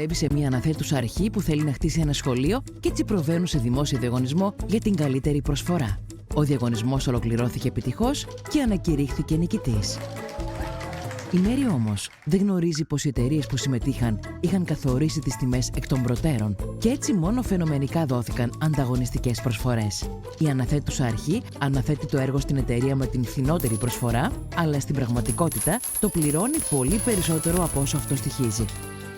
δουλεύει σε μια αναθέτουσα αρχή που θέλει να χτίσει ένα σχολείο και έτσι προβαίνουν σε δημόσιο διαγωνισμό για την καλύτερη προσφορά. Ο διαγωνισμός ολοκληρώθηκε επιτυχώς και ανακηρύχθηκε νικητής. Η Μέρη όμως δεν γνωρίζει πως οι εταιρείες που συμμετείχαν είχαν καθορίσει τις τιμές εκ των προτέρων και έτσι μόνο φαινομενικά δόθηκαν ανταγωνιστικές προσφορές. Η αναθέτουσα αρχή αναθέτει το έργο στην εταιρεία με την φθηνότερη προσφορά, αλλά στην πραγματικότητα το πληρώνει πολύ περισσότερο από όσο αυτό στοιχίζει.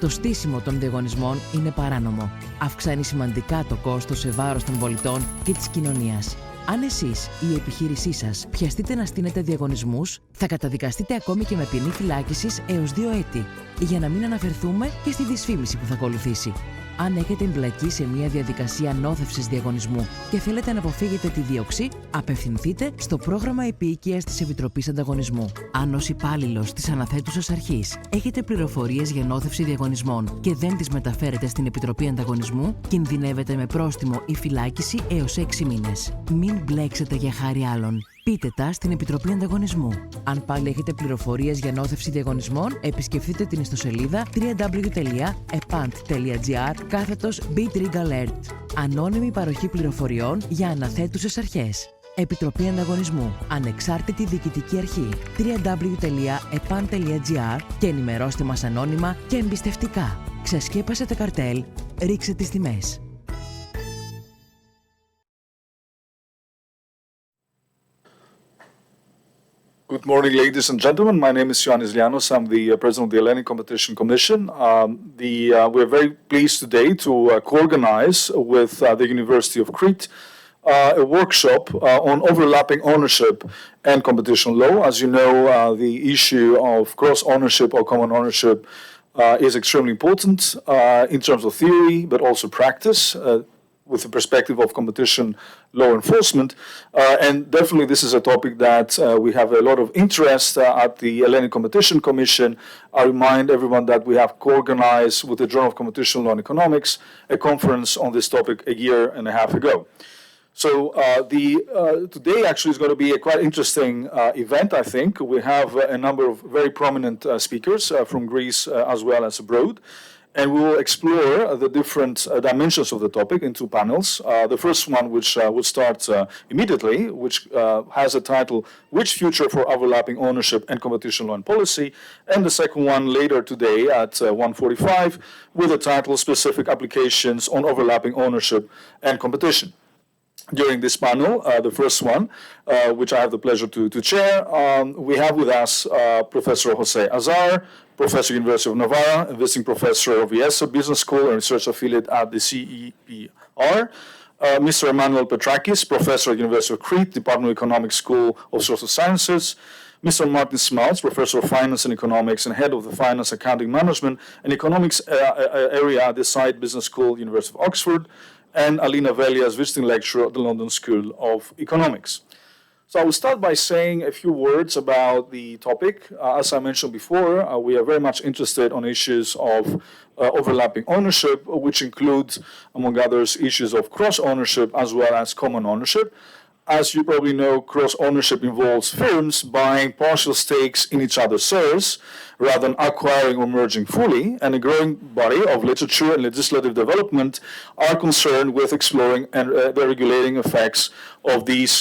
Το στήσιμο των διαγωνισμών είναι παράνομο. Αυξάνει σημαντικά το κόστος σε βάρος των πολιτών και της κοινωνίας. Αν εσείς ή η επιχείρησή σας πιαστείτε να στείνετε διαγωνισμούς, θα καταδικαστείτε ακόμη και με ποινή φυλάκισης έως 2 έτη, για να μην αναφερθούμε και στη δυσφήμιση που θα ακολουθήσει. Αν έχετε εμπλακεί σε μια διαδικασία νόθευσης διαγωνισμού και θέλετε να αποφύγετε τη δίωξη, απευθυνθείτε στο πρόγραμμα επίοικιας της Επιτροπής Ανταγωνισμού. Αν ως υπάλληλος της αναθέτουσας αρχής έχετε πληροφορίες για νόθευση διαγωνισμών και δεν τις μεταφέρετε στην Επιτροπή Ανταγωνισμού, κινδυνεύετε με πρόστιμο ή φυλάκιση έως 6 μήνες. Μην μπλέξετε για χάρη άλλων. Πείτε τα στην Επιτροπή Ανταγωνισμού. Αν πάλι έχετε πληροφορίες για νόθευση διαγωνισμών, επισκεφτείτε την ιστοσελίδα www.epant.gr/BitRigAlert. Ανώνυμη παροχή πληροφοριών για αναθέτουσες αρχές. Επιτροπή Ανταγωνισμού. Ανεξάρτητη διοικητική αρχή. www.epant.gr και ενημερώστε μας ανώνυμα και εμπιστευτικά. Ξεσκέπασε τα καρτέλ. Ρίξε τις τιμές. Good morning, ladies and gentlemen. My name is Ioannis Lianos. I'm the president of the andCompetition Commission. We're very pleased today to co-organize with the University of Crete a workshop on overlapping ownership and competition law. As you know, the issue of cross-ownership or common ownership is extremely important in terms of theory, but also practice. With the perspective of competition law enforcement. And definitely this is a topic that we have a lot of interest at the Hellenic Competition Commission. I remind everyone that we have co-organized with the Journal of Competition Law and Economics a conference on this topic a year and a half ago. So today actually is going to be a quite interesting event, I think. We have a number of very prominent speakers from Greece as well as abroad. And we will explore the different dimensions of the topic in 2 panels. The first one, which will start immediately, which has a title, Which Future for Overlapping Ownership and Competition Law and Policy? And the second one later today at 1:45 with the title, Specific Applications on Overlapping Ownership and Competition. During this panel, the first one, which I have the pleasure to chair, we have with us Professor José Azar, Professor, University of Navarra, and visiting professor of IESE Business School and research affiliate at the CEPR. Mr. Emmanuel Petrakis, Professor at University of Crete, Department of Economics School of Social Sciences. Mr. Martin Schmalz, Professor of Finance and Economics and Head of the Finance, Accounting Management and Economics area at the Saïd Business School, University of Oxford. And Alina, Velias, visiting lecturer at the London School of Economics. So I will start by saying a few words about the topic. As I mentioned before, we are very much interested on issues of overlapping ownership, which includes, among others, issues of cross-ownership as well as common ownership. As you probably know, cross-ownership involves firms buying partial stakes in each other's shares rather than acquiring or merging fully, and a growing body of literature and legislative development are concerned with exploring and the regulating effects of these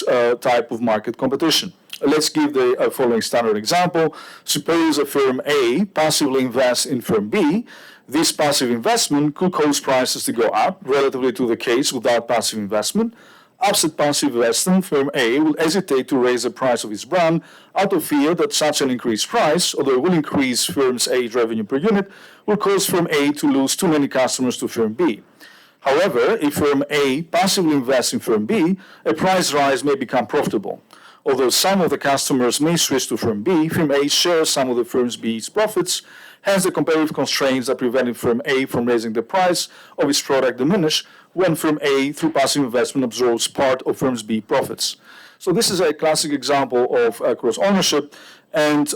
type of market competition. Let's give the following standard example. Suppose a firm A passively invests in firm B. This passive investment could cause prices to go up relatively to the case without passive investment. Absent passive investment, firm A will hesitate to raise the price of its brand out of fear that such an increased price, although it will increase firm's A's revenue per unit, will cause firm A to lose too many customers to firm B. However, if firm A passively invests in firm B, a price rise may become profitable. Although some of the customers may switch to firm B, firm A shares some of the firm B's profits. Hence, the competitive constraints that prevented firm A from raising the price of its product diminish when firm A, through passive investment, absorbs part of firm B's profits. So this is a classic example of cross-ownership, and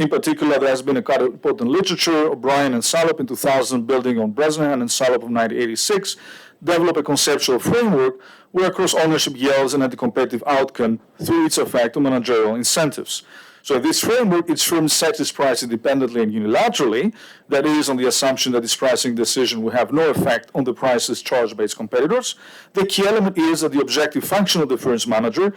in particular, there has been a quite important literature. O'Brien and Salop in 2000, building on Bresnahan and Salop of 1986, develop a conceptual framework where cross-ownership yields an anti-competitive outcome through its effect on managerial incentives. So in this framework, each firm sets its price independently and unilaterally, that is, on the assumption that its pricing decision will have no effect on the prices charged by its competitors. The key element is that the objective function of the firm's manager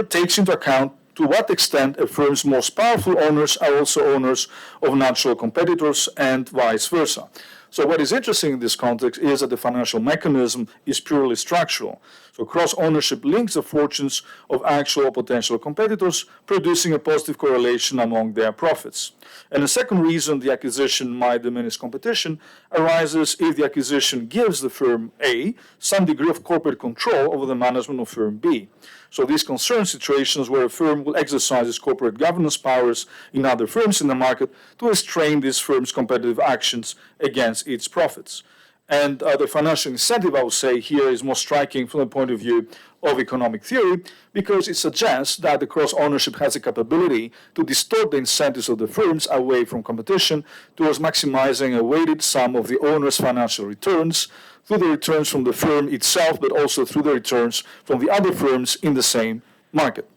takes into account to what extent a firm's most powerful owners are also owners of natural competitors and vice versa. So what is interesting in this context is that the financial mechanism is purely structural. So cross-ownership links the fortunes of actual or potential competitors, producing a positive correlation among their profits. And the second reason the acquisition might diminish competition arises if the acquisition gives the firm A some degree of corporate control over the management of firm B. So these concern situations where a firm will exercise its corporate governance powers in other firms in the market to restrain this firm's competitive actions against its profits. And the financial incentive, I would say, here is more striking from the point of view of economic theory, because it suggests that the cross-ownership has a capability to distort the incentives of the firms away from competition towards maximizing a weighted sum of the owner's financial returns through the returns from the firm itself, but also through the returns from the other firms in the same market.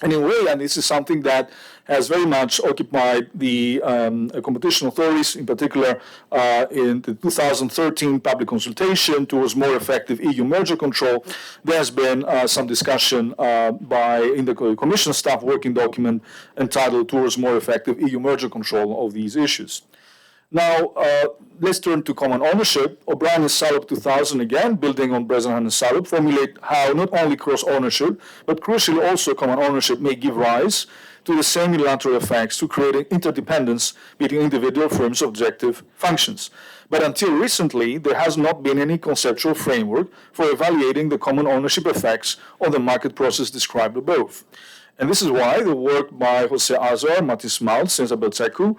And in a way, and this is something that has very much occupied the competition authorities, in particular in the 2013 public consultation towards more effective EU merger control, there has been some discussion in the Commission staff working document entitled Towards More Effective EU Merger Control of these issues. Now, let's turn to common ownership. O'Brien and Salop 2000, again, building on Bresnahan and Salop, formulate how not only cross-ownership, but crucially also common ownership may give rise to the same unilateral effects to creating interdependence between individual firms' objective functions. But until recently, there has not been any conceptual framework for evaluating the common ownership effects on the market process described above. And this is why the work by José Azar, Schmalz, and Zabel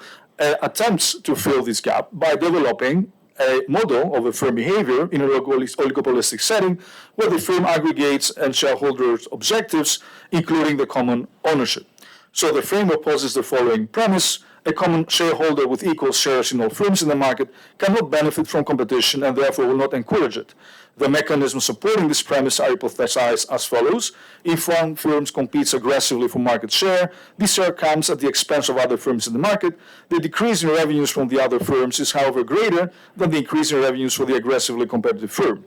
attempts to fill this gap by developing a model of a firm behavior in an oligopolistic setting where the firm aggregates and shareholders' objectives, including the common ownership. So the framework poses the following premise: a common shareholder with equal shares in all firms in the market cannot benefit from competition and therefore will not encourage it. The mechanisms supporting this premise are hypothesized as follows. If one firm competes aggressively for market share, this share comes at the expense of other firms in the market. The decrease in revenues from the other firms is, however, greater than the increase in revenues for the aggressively competitive firm.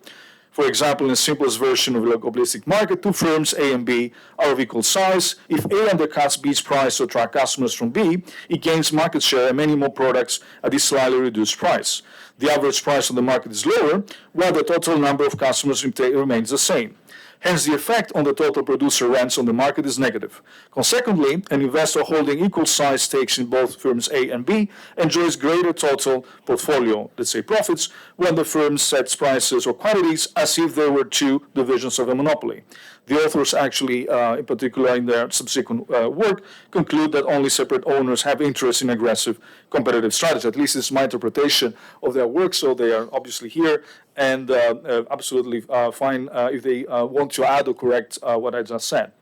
For example, in the simplest version of a oligopolistic market, two firms, A and B, are of equal size. If A undercuts B's price to attract customers from B, it gains market share and many more products at this slightly reduced price. The average price on the market is lower, while the total number of customers remains the same. Hence, the effect on the total producer rents on the market is negative. Consequently, an investor holding equal-sized stakes in both firms A and B enjoys greater total portfolio, let's say profits, when the firm sets prices or quantities as if they were two divisions of a monopoly. The authors actually, in particular in their subsequent work, conclude that only separate owners have interest in aggressive competitive strategy. At least this is my interpretation of their work, so they are obviously here and absolutely fine if they want to add or correct what I just said.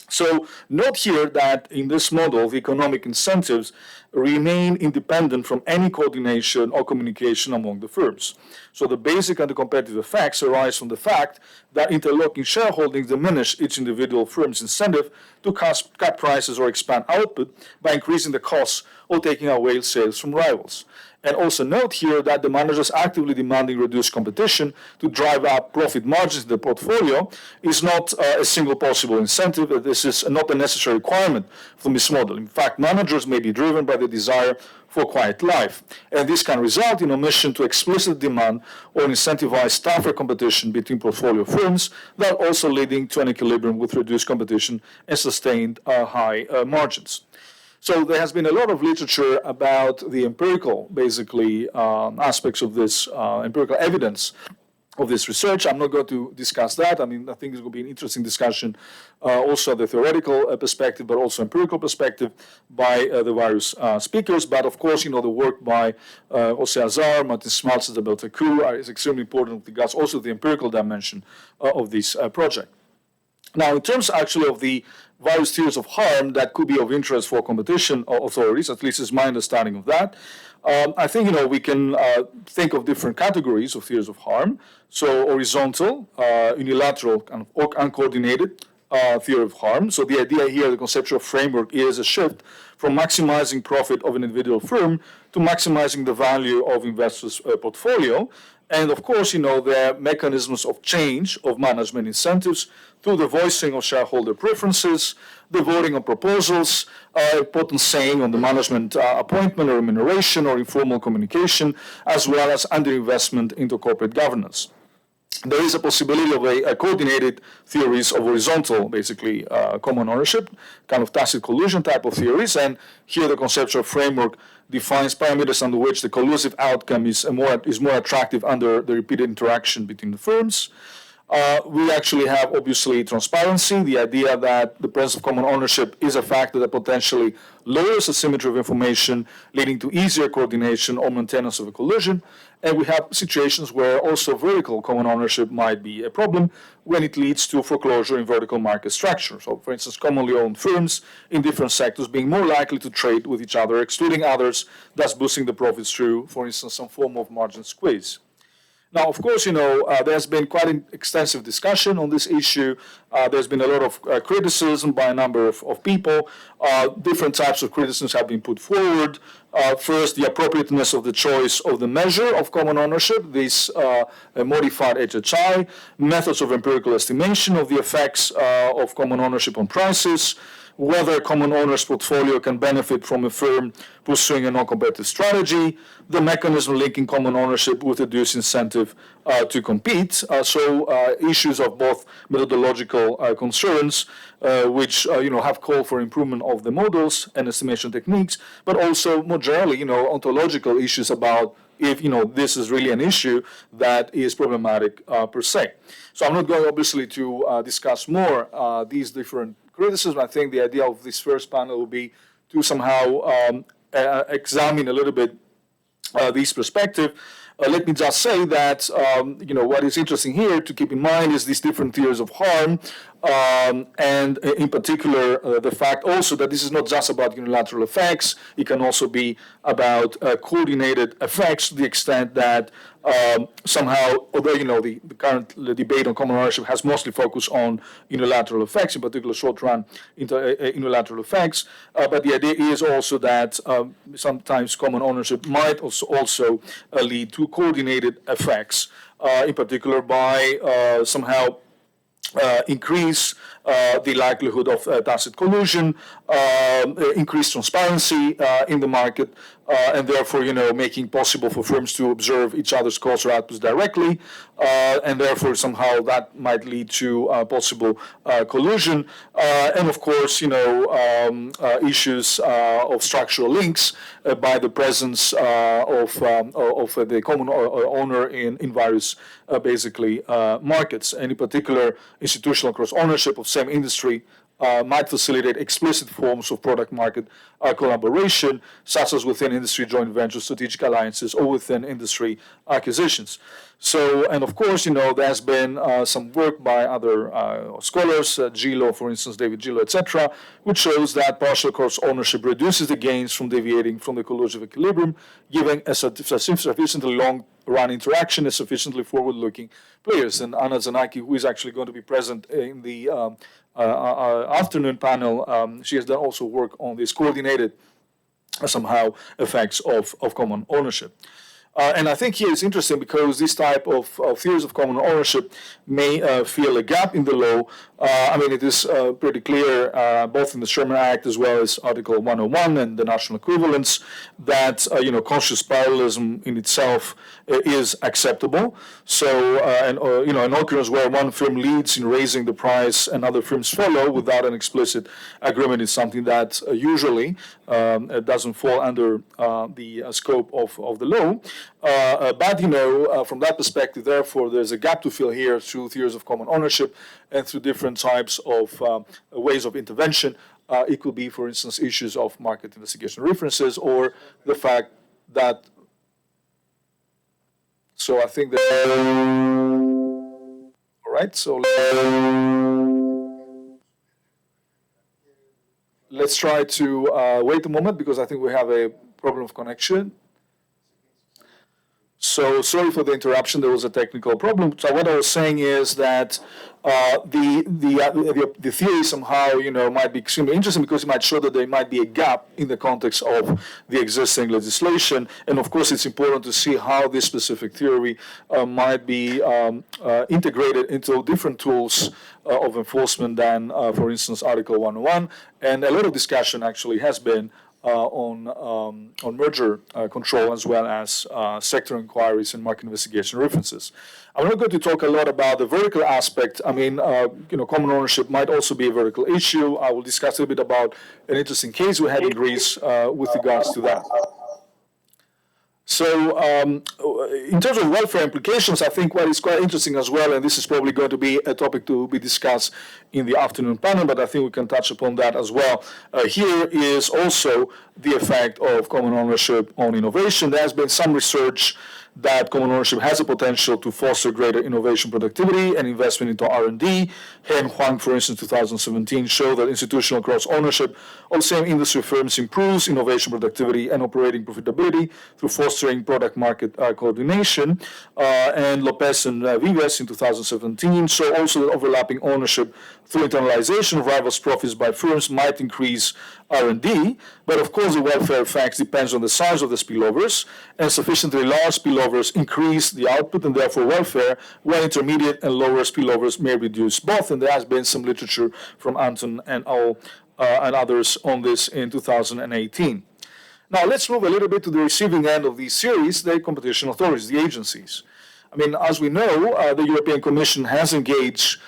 So note here that in this model, the economic incentives remain independent from any coordination or communication among the firms. So the basic anti-competitive effects arise from the fact that interlocking shareholdings diminish each individual firm's incentive to cut prices or expand output by increasing the costs or taking away sales from rivals. And also note here that the managers actively demanding reduced competition to drive up profit margins in the portfolio is not a single possible incentive. This is not a necessary requirement from this model. In fact, managers may be driven by the desire for quiet life. And this can result in omission to explicit demand or incentivize tougher competition between portfolio firms, while also leading to an equilibrium with reduced competition and sustained high margins. So there has been a lot of literature about the empirical, basically, aspects of this, empirical evidence of this research. I'm not going to discuss that. I mean, I think it's going to be an interesting discussion, also the theoretical perspective, but also empirical perspective by the various speakers. But of course, the work by José Azar, Schmalz, and Dept is extremely important with regards also to the empirical dimension of this project. Now, in terms actually of the various theories of harm that could be of interest for competition authorities, at least is my understanding of that. I think, we can think of different categories of theories of harm. So horizontal, unilateral, kind of uncoordinated theory of harm. So the idea here, the conceptual framework, is a shift from maximizing profit of an individual firm to maximizing the value of investors' portfolio. And of course, there are mechanisms of change of management incentives through the voicing of shareholder preferences, the voting on proposals, important saying on the management appointment or remuneration or informal communication, as well as underinvestment into corporate governance. There is a possibility of a coordinated theories of horizontal, basically, common ownership, kind of tacit collusion type of theories. And here the conceptual framework defines parameters under which the collusive outcome is more attractive under the repeated interaction between the firms. We actually have, obviously, transparency, the idea that the presence of common ownership is a factor that potentially lowers the symmetry of information, leading to easier coordination or maintenance of a collusion. And we have situations where also vertical common ownership might be a problem when it leads to foreclosure in vertical market structure. So, for instance, commonly owned firms in different sectors being more likely to trade with each other, excluding others, thus boosting the profits through, for instance, some form of margin squeeze. Now, of course, there's been quite an extensive discussion on this issue. There's been a lot of criticism by a number of people. Different types of criticisms have been put forward. First, the appropriateness of the choice of the measure of common ownership, this modified HHI, methods of empirical estimation of the effects of common ownership on prices, whether a common owner's portfolio can benefit from a firm pursuing a non-competitive strategy, the mechanism linking common ownership with a reduced incentive to compete. Issues of both methodological concerns, which have called for improvement of the models and estimation techniques, but also more generally, ontological issues about if this is really an issue that is problematic per se. So I'm not going, obviously, to discuss more these different criticisms. I think the idea of this first panel will be to somehow examine a little bit this perspective. Let me just say that what is interesting here to keep in mind is these different theories of harm, and in particular the fact also that this is not just about unilateral effects. It can also be about coordinated effects, to the extent that somehow, although the current debate on common ownership has mostly focused on unilateral effects, in particular short-run unilateral effects, but the idea is also that sometimes common ownership might also lead to coordinated effects, in particular by somehow increase the likelihood of tacit collusion, increase transparency in the market, and therefore, making possible for firms to observe each other's costs or outputs directly, and therefore somehow that might lead to possible collusion, and of course, issues of structural links by the presence of the common owner in various basically markets, and in particular, institutional cross ownership of same industry might facilitate explicit forms of product-market collaboration, such as within industry joint ventures, strategic alliances, or within industry acquisitions. So, and of course, there's been some work by other scholars, Gilo, for instance, David Gilo, etc., which shows that partial cross-ownership reduces the gains from deviating from the collusive equilibrium, giving a sufficiently long-run interaction and sufficiently forward-looking players. And Anna Tzanaki, who is actually going to be present in the afternoon panel, she has done also work on these coordinated somehow effects of common ownership. And I think here it's interesting because this type of theories of common ownership may feel a gap in the law. It is pretty clear, both in the Sherman Act as well as Article 101 and the national equivalents, that conscious parallelism in itself is acceptable. So, an occurrence where one firm leads in raising the price and other firms follow without an explicit agreement is something that usually doesn't fall under the scope of the law. But from that perspective, therefore, there's a gap to fill here through theories of common ownership and through different types of ways of intervention. It could be, for instance, issues of market investigation references, or the fact that. So I think that. All right. So let's try to wait a moment because I think we have a problem of connection. So sorry for the interruption. There was a technical problem. So what I was saying is that the theory somehow, might be extremely interesting because it might show that there might be a gap in the context of the existing legislation. And of course, it's important to see how this specific theory might be integrated into different tools of enforcement than, for instance, Article 101. And a lot of discussion actually has been on merger control as well as sector inquiries and market investigation references. I'm not going to talk a lot about the vertical aspect. I mean, common ownership might also be a vertical issue. I will discuss a bit about an interesting case we had in Greece with regards to that. So in terms of welfare implications, I think what is quite interesting as well, and this is probably going to be a topic to be discussed in the afternoon panel, but I think we can touch upon that as well. Here is also the effect of common ownership on innovation. There has been some research that common ownership has a potential to foster greater innovation productivity and investment into R&D. Hen Huang, for instance, 2017, showed that institutional cross-ownership of same industry firms improves innovation productivity and operating profitability through fostering product-market coordination. And Lopez and Velias in 2017 show also that overlapping ownership through internalization of rivals' profits by firms might increase R&D, but of course the welfare effects depends on the size of the spillovers, and sufficiently large spillovers increase the output and therefore welfare, while intermediate and lower spillovers may reduce both, and there has been some literature from Anton and others on this in 2018. Now let's move a little bit to the receiving end of these series, the competition authorities, the agencies. I mean, as we know, the European Commission has engaged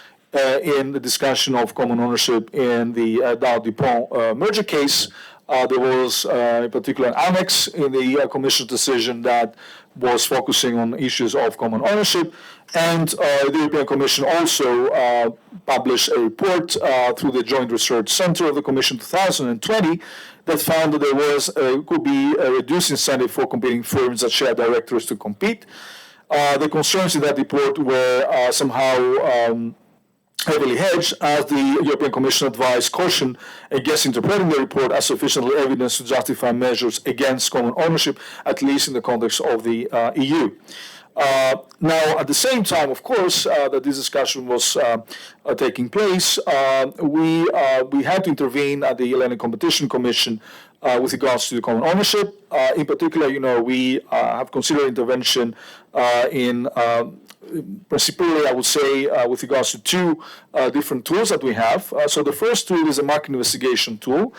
in the discussion of common ownership in the Dow-DuPont merger case. There was in particular an annex in the Commission's decision that was focusing on issues of common ownership. And the European Commission also published a report through the Joint Research Center of the Commission 2020 that found that there could be a reduced incentive for competing firms that share directors to compete. The concerns in that report were somehow heavily hedged, as the European Commission advised caution against interpreting the report as sufficiently evidence to justify measures against common ownership, at least in the context of the EU. Now, at the same time, of course, that this discussion was taking place, we had to intervene at the Hellenic Competition Commission with regards to the common ownership. In particular, we have considered intervention in principally, I would say, with regards to two different tools that we have. So the first tool is a market investigation tool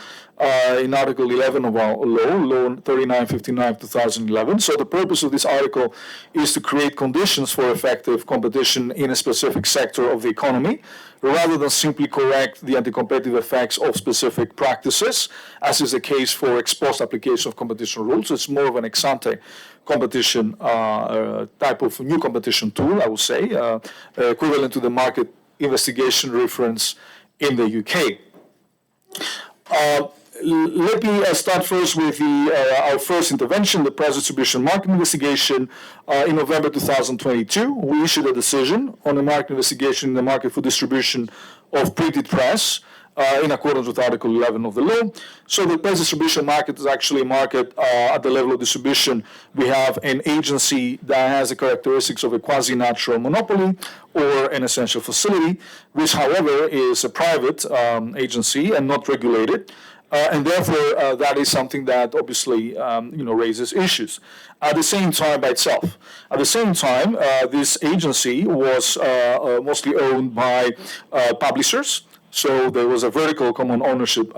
in Article 11 of our law 3959 2011. So the purpose of this article is to create conditions for effective competition in a specific sector of the economy, rather than simply correct the anti-competitive effects of specific practices, as is the case for ex post application of competition rules. It's more of an ex ante competition type of new competition tool, I would say, equivalent to the market investigation reference in the UK. Let me start first with our first intervention, the price distribution market investigation. In November 2022, we issued a decision on a market investigation in the market for distribution of printed press in accordance with Article 11 of the law. So the press distribution market is actually a market at the level of distribution. We have an agency that has the characteristics of a quasi-natural monopoly or an essential facility, which, however, is a private agency and not regulated. And therefore, that is something that obviously, raises issues. At the same time, by itself. At the same time, this agency was mostly owned by publishers. So there was a vertical common ownership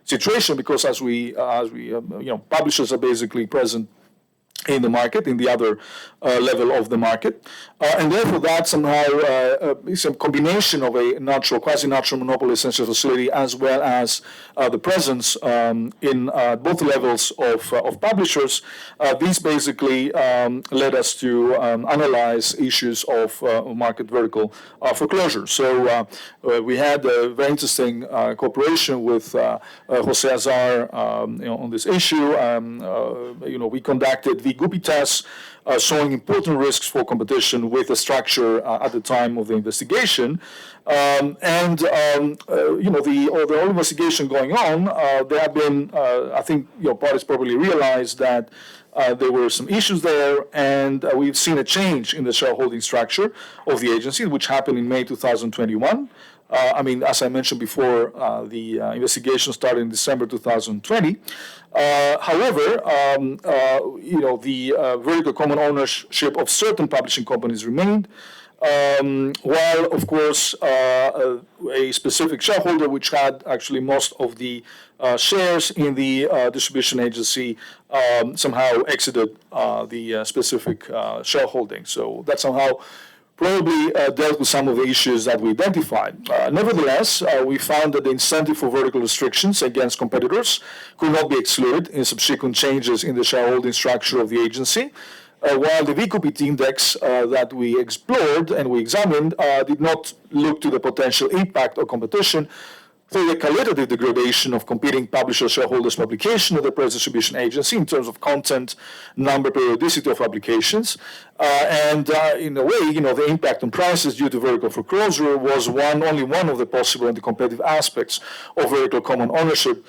situation because, as we publishers are basically present in the market, in the other level of the market. And therefore that somehow is a combination of a quasi-natural monopoly essential facility as well as the presence in both levels of publishers. These basically led us to analyze issues of market vertical foreclosure. So we had a very interesting cooperation with José Azar on this issue. We conducted the GUPI tests showing important risks for competition with the structure at the time of the investigation. The whole investigation going on, there have been, I think, parties probably realized that there were some issues there, and we've seen a change in the shareholding structure of the agency, which happened in May 2021. As I mentioned before, the investigation started in December 2020. However, the vertical common ownership of certain publishing companies remained, while, of course, a specific shareholder, which had actually most of the shares in the distribution agency, somehow exited the specific shareholding. So that somehow probably dealt with some of the issues that we identified. Nevertheless, we found that the incentive for vertical restrictions against competitors could not be excluded in subsequent changes in the shareholding structure of the agency, while the VCOPT index that we explored and we examined did not look to the potential impact of competition through the qualitative degradation of competing publisher shareholders' publication of the press distribution agency in terms of content, number, periodicity of publications. In a way, the impact on prices due to vertical foreclosure was only one of the possible anti-competitive aspects of vertical common ownership,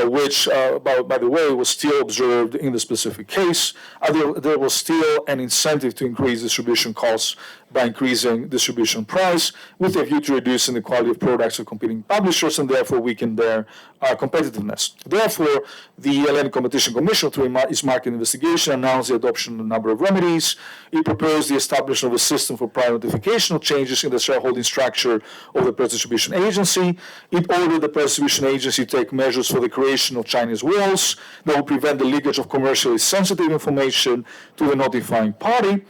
which, by the way, was still observed in the specific case. There was still an incentive to increase distribution costs by increasing distribution price with a view to reducing the quality of products of competing publishers and therefore weaken their competitiveness. Therefore, the Hellenic Competition Commission, through its market investigation, announced the adoption of a number of remedies. It proposed the establishment of a system for prior notification of changes in the shareholding structure of the press distribution agency. It ordered the press distribution agency to take measures for the creation of Chinese walls that will prevent the leakage of commercially sensitive information to the notifying party.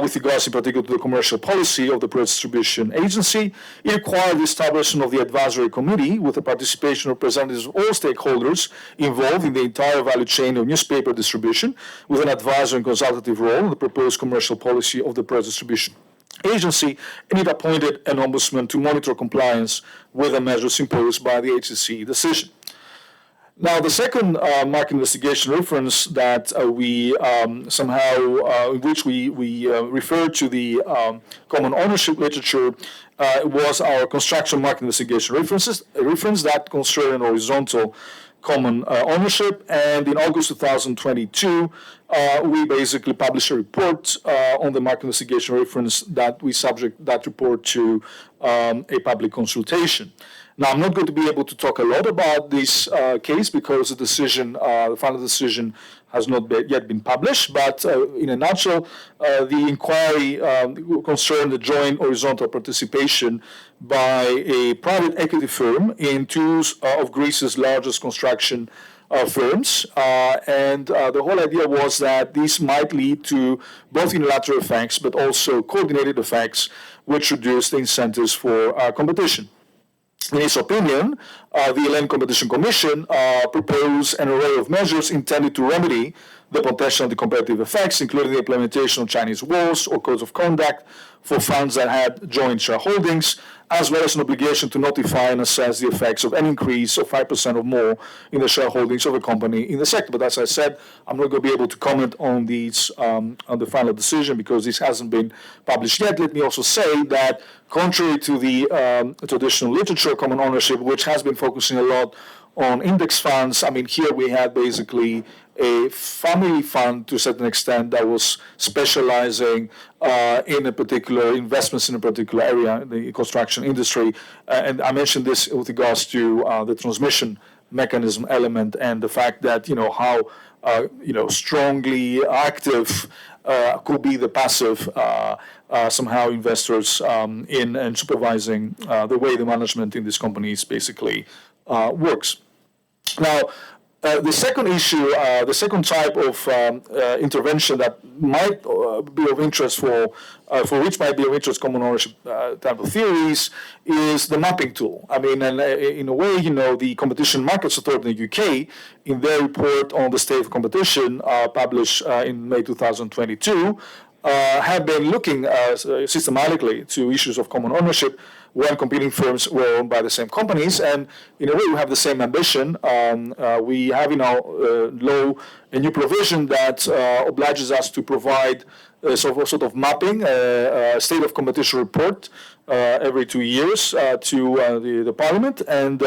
With regards in particular to the commercial policy of the press distribution agency, it required the establishment of the advisory committee with the participation of representatives of all stakeholders involved in the entire value chain of newspaper distribution, with an advisory and consultative role in the proposed commercial policy of the press distribution agency, and it appointed an ombudsman to monitor compliance with the measures imposed by the HCC decision. Now, the second market investigation reference that we in which we referred to the common ownership literature was our construction market investigation reference that concerned horizontal common ownership. And in August 2022, we basically published a report on the market investigation reference that we subject that report to a public consultation. Now, I'm not going to be able to talk a lot about this case because the final decision has not yet been published, but in a nutshell, the inquiry concerned the joint horizontal participation by a private equity firm in two of Greece's largest construction firms, and the whole idea was that this might lead to both unilateral effects but also coordinated effects which reduce the incentives for competition. In its opinion, the Hellenic Competition Commission proposed an array of measures intended to remedy the potential anti-competitive effects, including the implementation of Chinese walls or codes of conduct for funds that had joint shareholdings, as well as an obligation to notify and assess the effects of any increase of 5% or more in the shareholdings of a company in the sector. But as I said, I'm not going to be able to comment on these on the final decision because this hasn't been published yet. Let me also say that contrary to the traditional literature common ownership, which has been focusing a lot on index funds, here we had basically a family fund to a certain extent that was specializing in a particular investments in a particular area, the construction industry. And I mentioned this with regards to the transmission mechanism element and the fact that, how, strongly active could be the passive somehow investors in and supervising the way the management in these companies basically works. Now, the second issue, the second type of intervention that might be of interest for which might be of interest common ownership type of theories is the mapping tool. And in a way, the Competition Markets Authority in the UK, in their report on the state of competition published in May 2022, have been looking systematically to issues of common ownership when competing firms were owned by the same companies. And in a way, we have the same ambition. We have in our law a new provision that obliges us to provide sort of mapping, a state of competition report every 2 years to the Parliament. And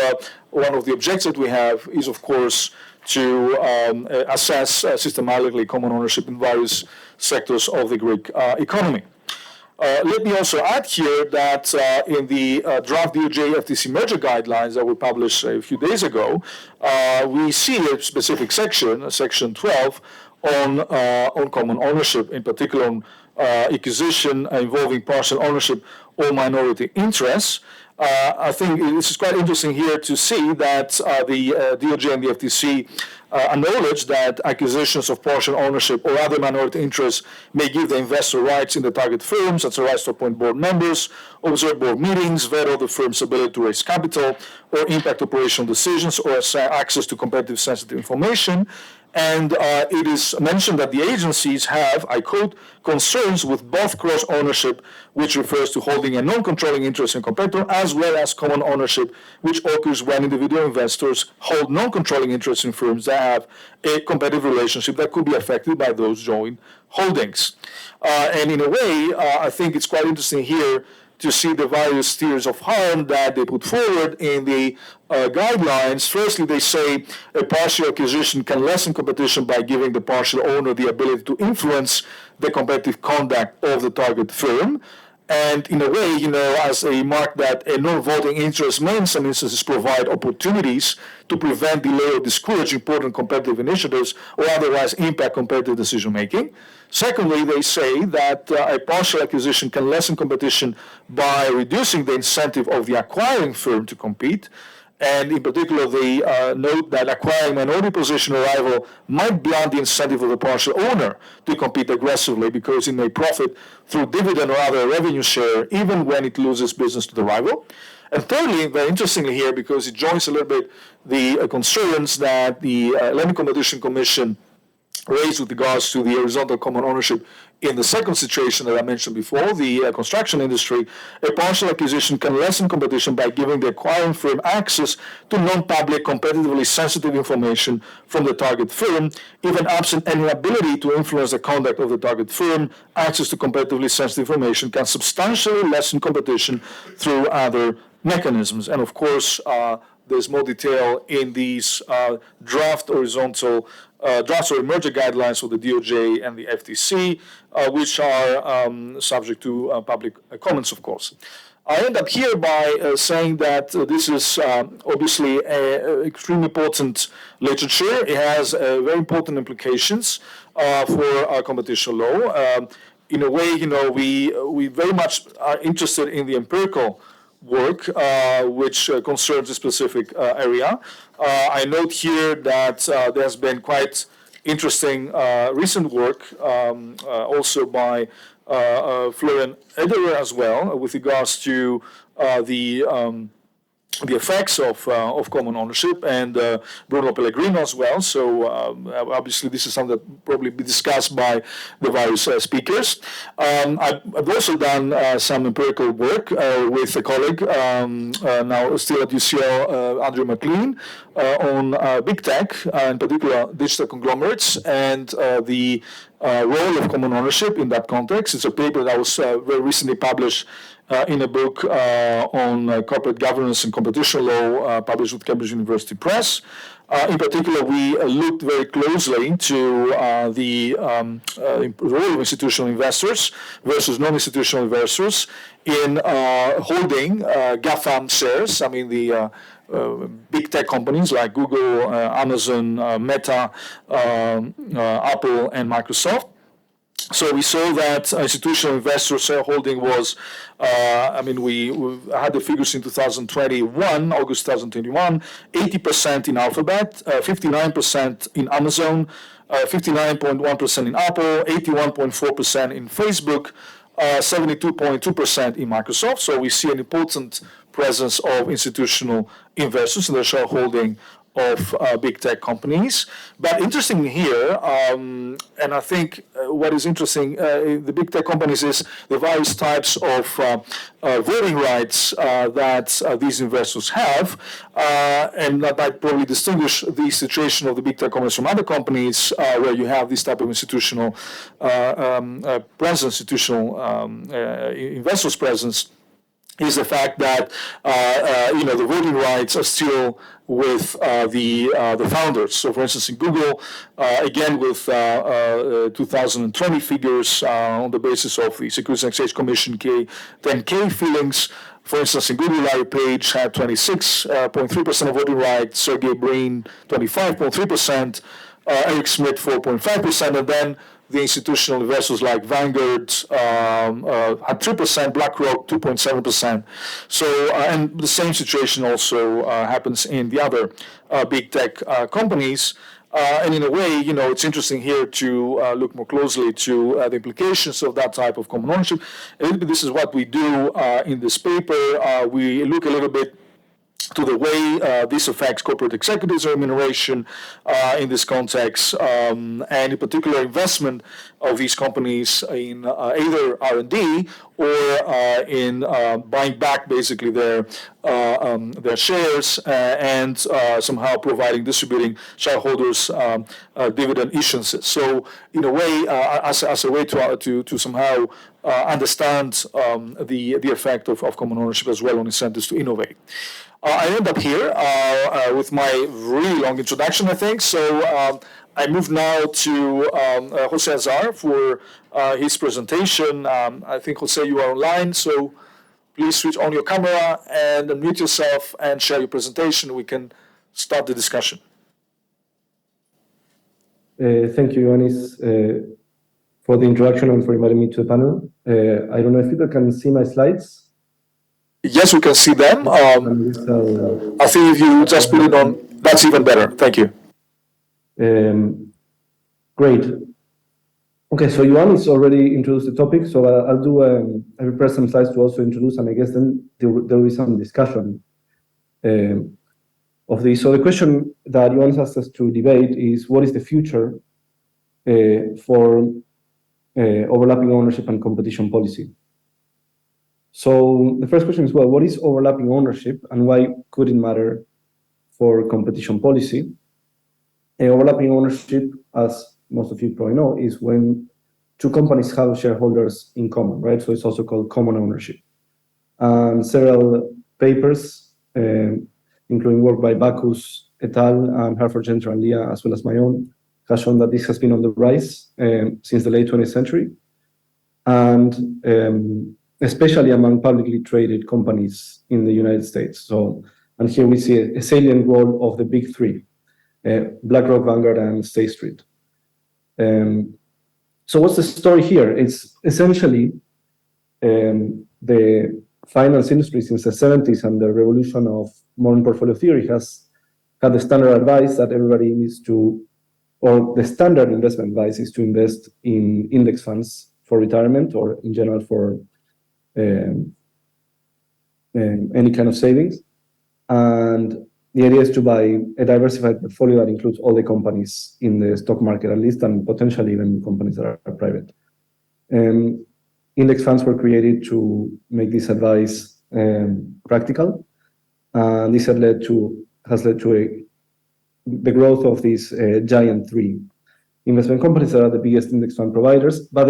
one of the objectives that we have is, of course, to assess systematically common ownership in various sectors of the Greek economy. Let me also add here that in the draft DOJ FTC merger guidelines that were published a few days ago, we see a specific section, section 12, on common ownership, in particular on acquisition involving partial ownership or minority interests. I think this is quite interesting here to see that the DOJ and the FTC acknowledge that acquisitions of partial ownership or other minority interests may give the investor rights in the target firms, such as rights to appoint board members, observe board meetings, veto the firm's ability to raise capital, or impact operational decisions, or access to competitive sensitive information. And it is mentioned that the agencies have, I quote, concerns with both cross-ownership, which refers to holding a non-controlling interest in a competitor, as well as common ownership, which occurs when individual investors hold non-controlling interests in firms that have a competitive relationship that could be affected by those joint holdings. And in a way, I think it's quite interesting here to see the various theories of harm that they put forward in the guidelines. Firstly, they say a partial acquisition can lessen competition by giving the partial owner the ability to influence the competitive conduct of the target firm. And in a way, as a mark that a non-voting interest may in some instances provide opportunities to prevent, delay, or discourage important competitive initiatives or otherwise impact competitive decision-making. Secondly, they say that a partial acquisition can lessen competition by reducing the incentive of the acquiring firm to compete. And in particular, they note that acquiring minority position or rival might blunt the incentive of the partial owner to compete aggressively because it may profit through dividend or other revenue share even when it loses business to the rival. And thirdly, very interestingly here, because it joins a little bit the concerns that the Hellenic Competition Commission raised with regards to the horizontal common ownership in the second situation that I mentioned before, the construction industry, a partial acquisition can lessen competition by giving the acquiring firm access to non-public, competitively sensitive information from the target firm, even absent any ability to influence the conduct of the target firm. Access to competitively sensitive information can substantially lessen competition through other mechanisms. And of course, there's more detail in these draft horizontal drafts or merger guidelines for the DOJ and the FTC, which are subject to public comments, of course. I end up here by saying that this is obviously extremely important literature. It has very important implications for competition law. In a way, we very much are interested in the empirical work which concerns a specific area. I note here that there has been quite interesting recent work also by Florian Ederer as well with regards to the effects of common ownership, and Bruno Pellegrino as well. So obviously this is something that will probably be discussed by the various speakers. I've also done some empirical work with a colleague, now still at UCL, Andrew McLean, on big tech, in particular digital conglomerates, and the role of common ownership in that context. It's a paper that was very recently published in a book on corporate governance and competition law published with Cambridge University Press. In particular, we looked very closely to the role of institutional investors versus non-institutional investors in holding GAFAM shares. I mean, the big tech companies like Google, Amazon, Meta, Apple, and Microsoft. So we saw that institutional investor shareholding was, we had the figures in 2021, August 2021, 80% in Alphabet, 59% in Amazon, 59.1% in Apple, 81.4% in Facebook, 72.2% in Microsoft. So we see an important presence of institutional investors in the shareholding of big tech companies. But interestingly here, and I think what is interesting, the big tech companies is the various types of voting rights that these investors have, and that might probably distinguish the situation of the big tech companies from other companies where you have this type of institutional presence, institutional investors' presence, is the fact that the voting rights are still with the founders. So, for instance, in Google, again with 2020 figures on the basis of the Securities and Exchange Commission 10K filings. For instance, in Google, Larry Page had 26.3% of voting rights, Sergey Brin 25.3%, Eric Schmidt 4.5%, and then the institutional investors like Vanguard had 3%, BlackRock 2.7%. So, and the same situation also happens in the other big tech companies. And in a way, it's interesting here to look more closely to the implications of that type of common ownership. A little bit, this is what we do in this paper. We look a little bit to the way this affects corporate executives' remuneration in this context, and in particular investment of these companies in either R&D or in buying back basically their shares and somehow distributing shareholders dividend issuances. So in a way, as a way to somehow understand the effect of common ownership as well on incentives to innovate. I end up here with my really long introduction, I think. So I move now to José Azar for his presentation. I think, José, you are online, so please switch on your camera and unmute yourself and share your presentation. We can start the discussion. Thank you, Ioannis, for the introduction and for inviting me to the panel. I don't know if people can see my slides. Yes, we can see them. I think if you just put it on, that's even better. Thank you. Great. Okay, so Ioannis already introduced the topic, so I'll do, I prepare some slides to also introduce, and I guess then there will be some discussion of this. So the question that Ioannis asked us to debate is, what is the future for overlapping ownership and competition policy? So the first question is, well, what is overlapping ownership and why could it matter for competition policy? Overlapping ownership, as most of you probably know, is when two companies have shareholders in common, right? So it's also called common ownership. And several papers, including work by Bacchus et al. And Hartford Genter and Leah, as well as my own, has shown that this has been on the rise since the late 20th century. And especially among publicly traded companies in the United States. So, and here we see a salient role of the big three, BlackRock, Vanguard, and State Street. So what's the story here? It's essentially the finance industry since the 70s and the revolution of modern portfolio theory has had the standard advice that everybody needs to, or the standard investment advice is to invest in index funds for retirement or in general for any kind of savings. And the idea is to buy a diversified portfolio that includes all the companies in the stock market at least, and potentially even companies that are private. Index funds were created to make this advice practical. And this has led to the growth of these giant three investment companies that are the biggest index fund providers. But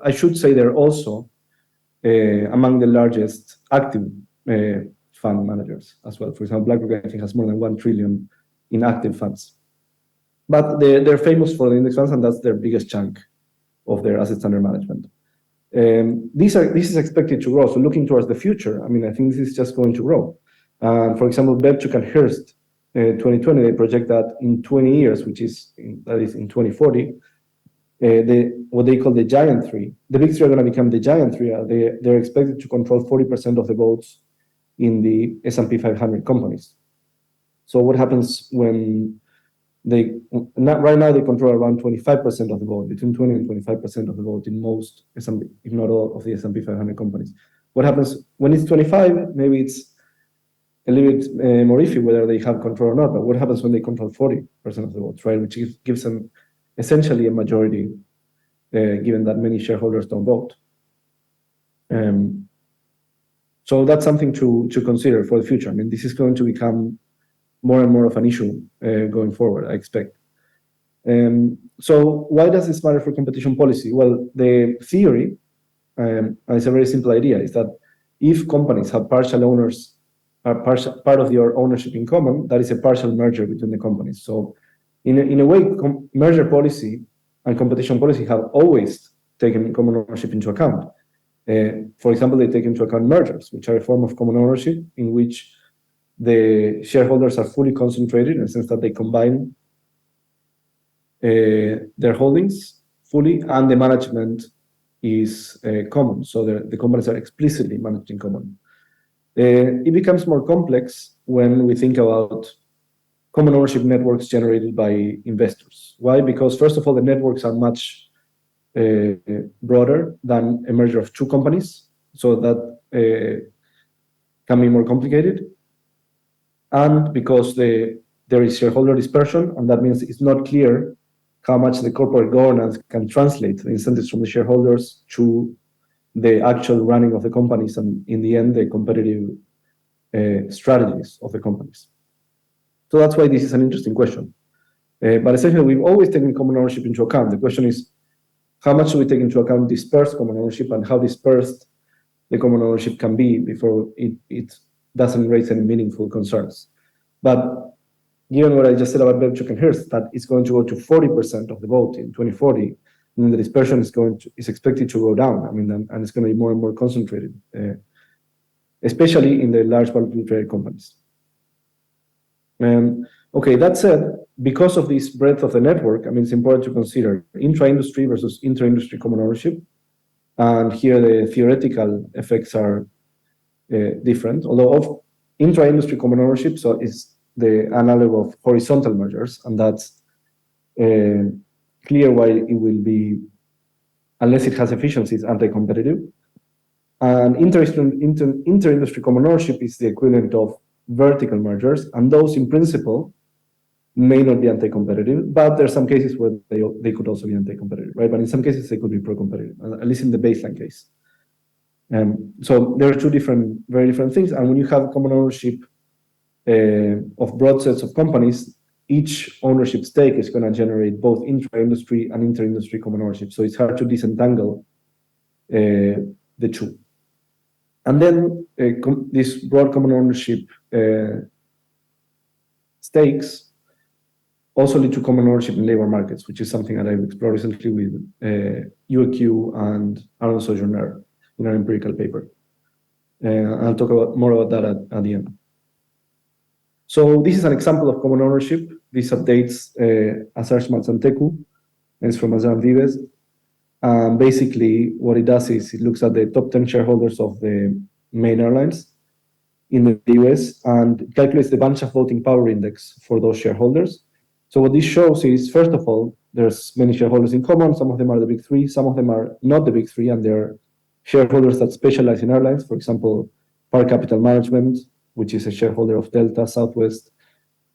I should say they're also among the largest active fund managers as well. For example, BlackRock, I think, has more than 1 trillion in active funds. But they're famous for the index funds, and that's their biggest chunk of their assets under management. This is expected to grow. So looking towards the future, I mean, I think this is just going to grow. For example, Dept and Hearst, 2020, they project that in 20 years, that is in 2040, what they call the giant three. The big three are going to become the giant three. They're expected to control 40% of the votes in the S&P 500 companies. So what happens when right now they control around 25% of the vote, between 20 and 25% of the vote in most S&P, if not all of the S&P 500 companies. What happens when it's 25? Maybe it's a little bit more iffy whether they have control or not. But what happens when they control 40% of the votes, right? Which gives them essentially a majority, given that many shareholders don't vote. So that's something to consider for the future. I mean, this is going to become more and more of an issue going forward, I expect. So why does this matter for competition policy? Well, the theory, and it's a very simple idea, is that if companies have partial owners, part of your ownership in common, that is a partial merger between the companies. So in a way, merger policy and competition policy have always taken common ownership into account. For example, they take into account mergers, which are a form of common ownership in which the shareholders are fully concentrated in the sense that they combine their holdings fully, and the management is common. So the companies are explicitly managed in common. It becomes more complex when we think about common ownership networks generated by investors. Why? Because first of all, the networks are much broader than a merger of two companies, so that can be more complicated. And because there is shareholder dispersion, and that means it's not clear how much the corporate governance can translate the incentives from the shareholders to the actual running of the companies, and in the end, the competitive strategies of the companies. So that's why this is an interesting question. But essentially, we've always taken common ownership into account. The question is, how much do we take into account dispersed common ownership, and how dispersed the common ownership can be before it doesn't raise any meaningful concerns? But given what I just said about Dept and Hearst, that it's going to go to 40% of the vote in 2040, and then the dispersion is expected to go down. I mean, and it's going to be more and more concentrated, especially in the large publicly traded companies. Okay, that said, because of this breadth of the network, I mean, it's important to consider intra-industry versus inter-industry common ownership. And here the theoretical effects are different, although intra-industry common ownership is the analog of horizontal mergers, and that's clear why it will be, unless it has efficiencies, anti-competitive. And inter-industry common ownership is the equivalent of vertical mergers, and those in principle may not be anti-competitive, but there are some cases where they could also be anti-competitive, right? But in some cases, they could be pro-competitive, at least in the baseline case. So there are two very different things. And when you have common ownership of broad sets of companies, each ownership stake is going to generate both intra-industry and inter-industry common ownership. So it's hard to disentangle the two. And then this broad common ownership stakes also lead to common ownership in labor markets, which is something that I've explored recently with UAQ and Aaron Sojourner in our empirical paper. I'll talk more about that at the end. So this is an example of common ownership. This updates Azar, Schmalz, and Teku, and it's from Azar and Vives. Basically, what it does is it looks at the top 10 shareholders of the main airlines in the US and calculates the bunch of voting power index for those shareholders. So what this shows is, first of all, there's many shareholders in common. Some of them are the big three. Some of them are not the big three, and they're shareholders that specialize in airlines. For example, Park Capital Management, which is a shareholder of Delta, Southwest,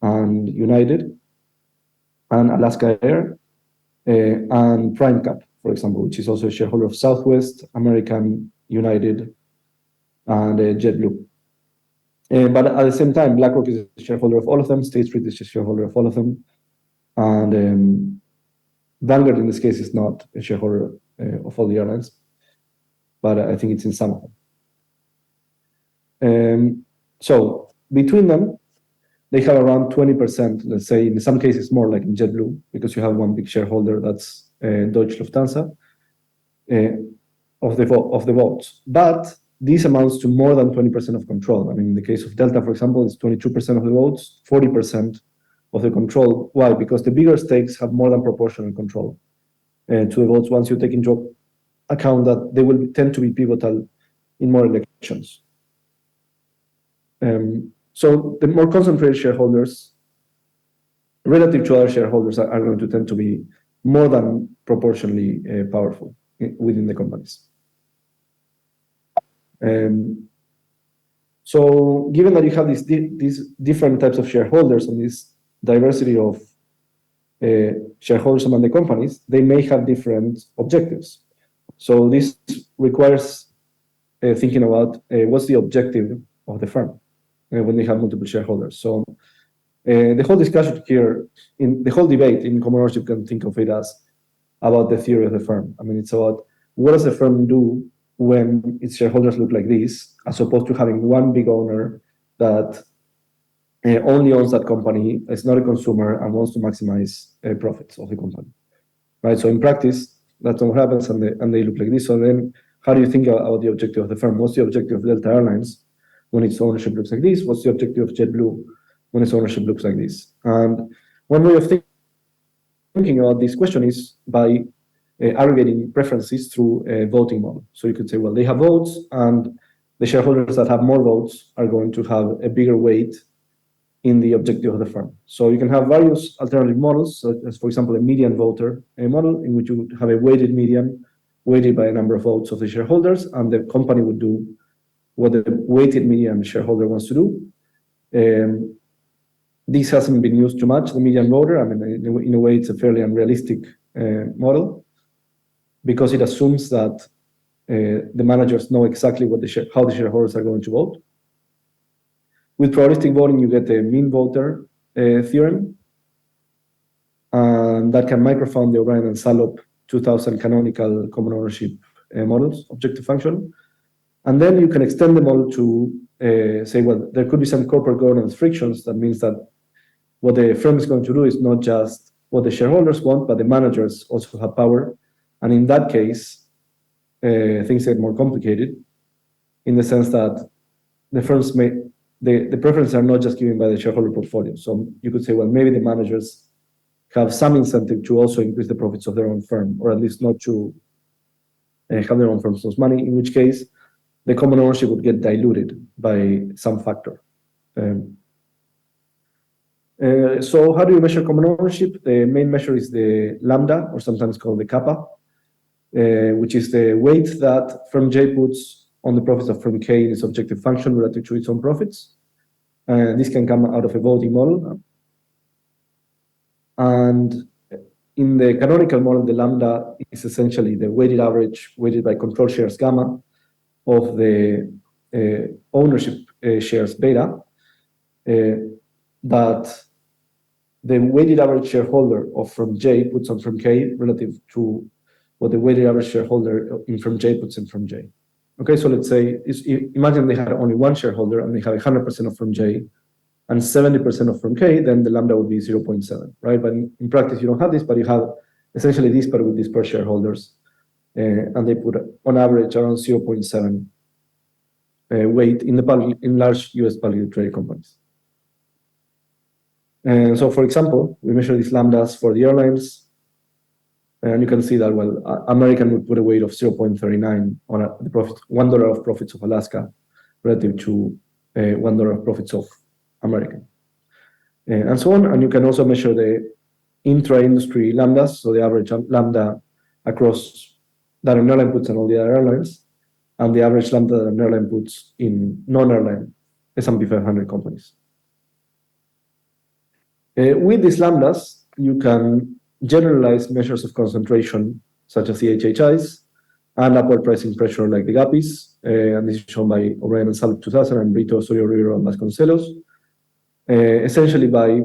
and United, and Alaska Air, and Prime Cap, for example, which is also a shareholder of Southwest, American, United, and JetBlue. But at the same time, BlackRock is a shareholder of all of them. State Street is a shareholder of all of them. And Vanguard, in this case, is not a shareholder of all the airlines, but I think it's in some of them. So between them, they have around 20%, let's say, in some cases more, like in JetBlue, because you have one big shareholder, that's Deutsche Lufthansa, of the votes. But this amounts to more than 20% of control. I mean, in the case of Delta, for example, it's 22% of the votes, 40% of the control. Why? Because the bigger stakes have more than proportional control to the votes once you take into account that they will tend to be pivotal in more elections. So the more concentrated shareholders, relative to other shareholders, are going to tend to be more than proportionally powerful within the companies. So given that you have these different types of shareholders and this diversity of shareholders among the companies, they may have different objectives. So this requires thinking about what's the objective of the firm when they have multiple shareholders. So the whole discussion here, in the whole debate in common ownership, can think of it as about the theory of the firm. I mean, it's about what does the firm do when its shareholders look like this, as opposed to having one big owner that only owns that company, is not a consumer, and wants to maximize profits of the company, right? So in practice, that's what happens, and they look like this. So then, how do you think about the objective of the firm? What's the objective of Delta Airlines when its ownership looks like this? What's the objective of JetBlue when its ownership looks like this? And one way of thinking about this question is by aggregating preferences through a voting model. So you could say, well, they have votes, and the shareholders that have more votes are going to have a bigger weight in the objective of the firm. So you can have various alternative models, such as, for example, a median voter model, in which you would have a weighted median, weighted by a number of votes of the shareholders, and the company would do what the weighted median shareholder wants to do. This hasn't been used too much, the median voter. I mean, in a way, it's a fairly unrealistic model, because it assumes that the managers know exactly how the shareholders are going to vote. With probabilistic voting, you get the mean voter theorem, and that can microfound the O'Brien and Salop 2000 canonical common ownership models, objective function. And then you can extend the model to say, well, there could be some corporate governance frictions. That means that what the firm is going to do is not just what the shareholders want, but the managers also have power. And in that case, things get more complicated, in the sense that the firms the preferences are not just given by the shareholder portfolio. So you could say, well, maybe the managers have some incentive to also increase the profits of their own firm, or at least not to have their own firms lose money, in which case the common ownership would get diluted by some factor. So how do you measure common ownership? The main measure is the lambda, or sometimes called the kappa, which is the weight that firm J puts on the profits of firm K in its objective function relative to its own profits. This can come out of a voting model. And in the canonical model, the lambda is essentially the weighted average, weighted by control shares gamma, of the ownership shares beta, that the weighted average shareholder of firm J puts on firm K relative to what the weighted average shareholder in firm J puts in firm J. Okay, so let's say, imagine they had only one shareholder and they have 100% of firm J and 70% of firm K, then the lambda would be 0.7, right? But in practice, you don't have this, but you have essentially this, but with dispersed shareholders, and they put on average around 0.7 weight in large US publicly traded companies. And so, for example, we measure these lambdas for the airlines, and you can see that, well, American would put a weight of 0.39 on the profit, $1 of profits of Alaska relative to $1 of profits of American, and so on. And you can also measure the intra-industry lambdas, so the average lambda across that an airline puts and all the other airlines, and the average lambda that an airline puts in non-airline S&P 500 companies. With these lambdas, you can generalize measures of concentration, such as the HHIs, and upward pricing pressure, like the guppies, and this is shown by O'Brien and Salop 2000, and Brito, Osorio, Rivero, and Vasconcelos, essentially by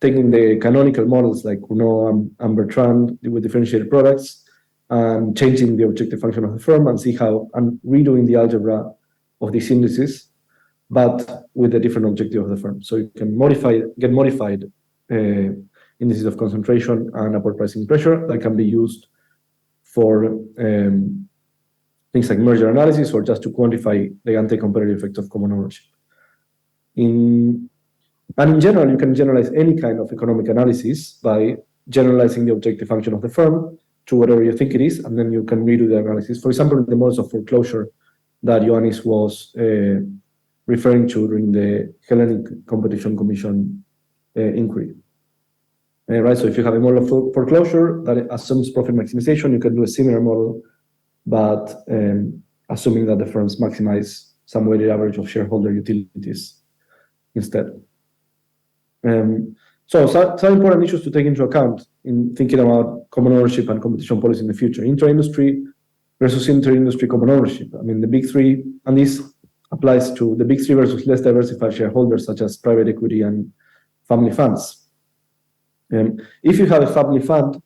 taking the canonical models like Cournot and Bertrand with differentiated products, and changing the objective function of the firm, and redoing the algebra of these indices, but with a different objective of the firm. So you can get modified indices of concentration and upward pricing pressure that can be used for things like merger analysis, or just to quantify the anti-competitive effect of common ownership. In general, you can generalize any kind of economic analysis by generalizing the objective function of the firm to whatever you think it is, and then you can redo the analysis. For example, the models of foreclosure that Ioannis was referring to during the Hellenic Competition Commission inquiry. Right, so if you have a model of foreclosure that assumes profit maximization, you can do a similar model, but assuming that the firms maximize some weighted average of shareholder utilities instead. So some important issues to take into account in thinking about common ownership and competition policy in the future. Intra-industry versus inter-industry common ownership. I mean, the big three, and this applies to the big three versus less diversified shareholders, such as private equity and family funds. If you have a family fund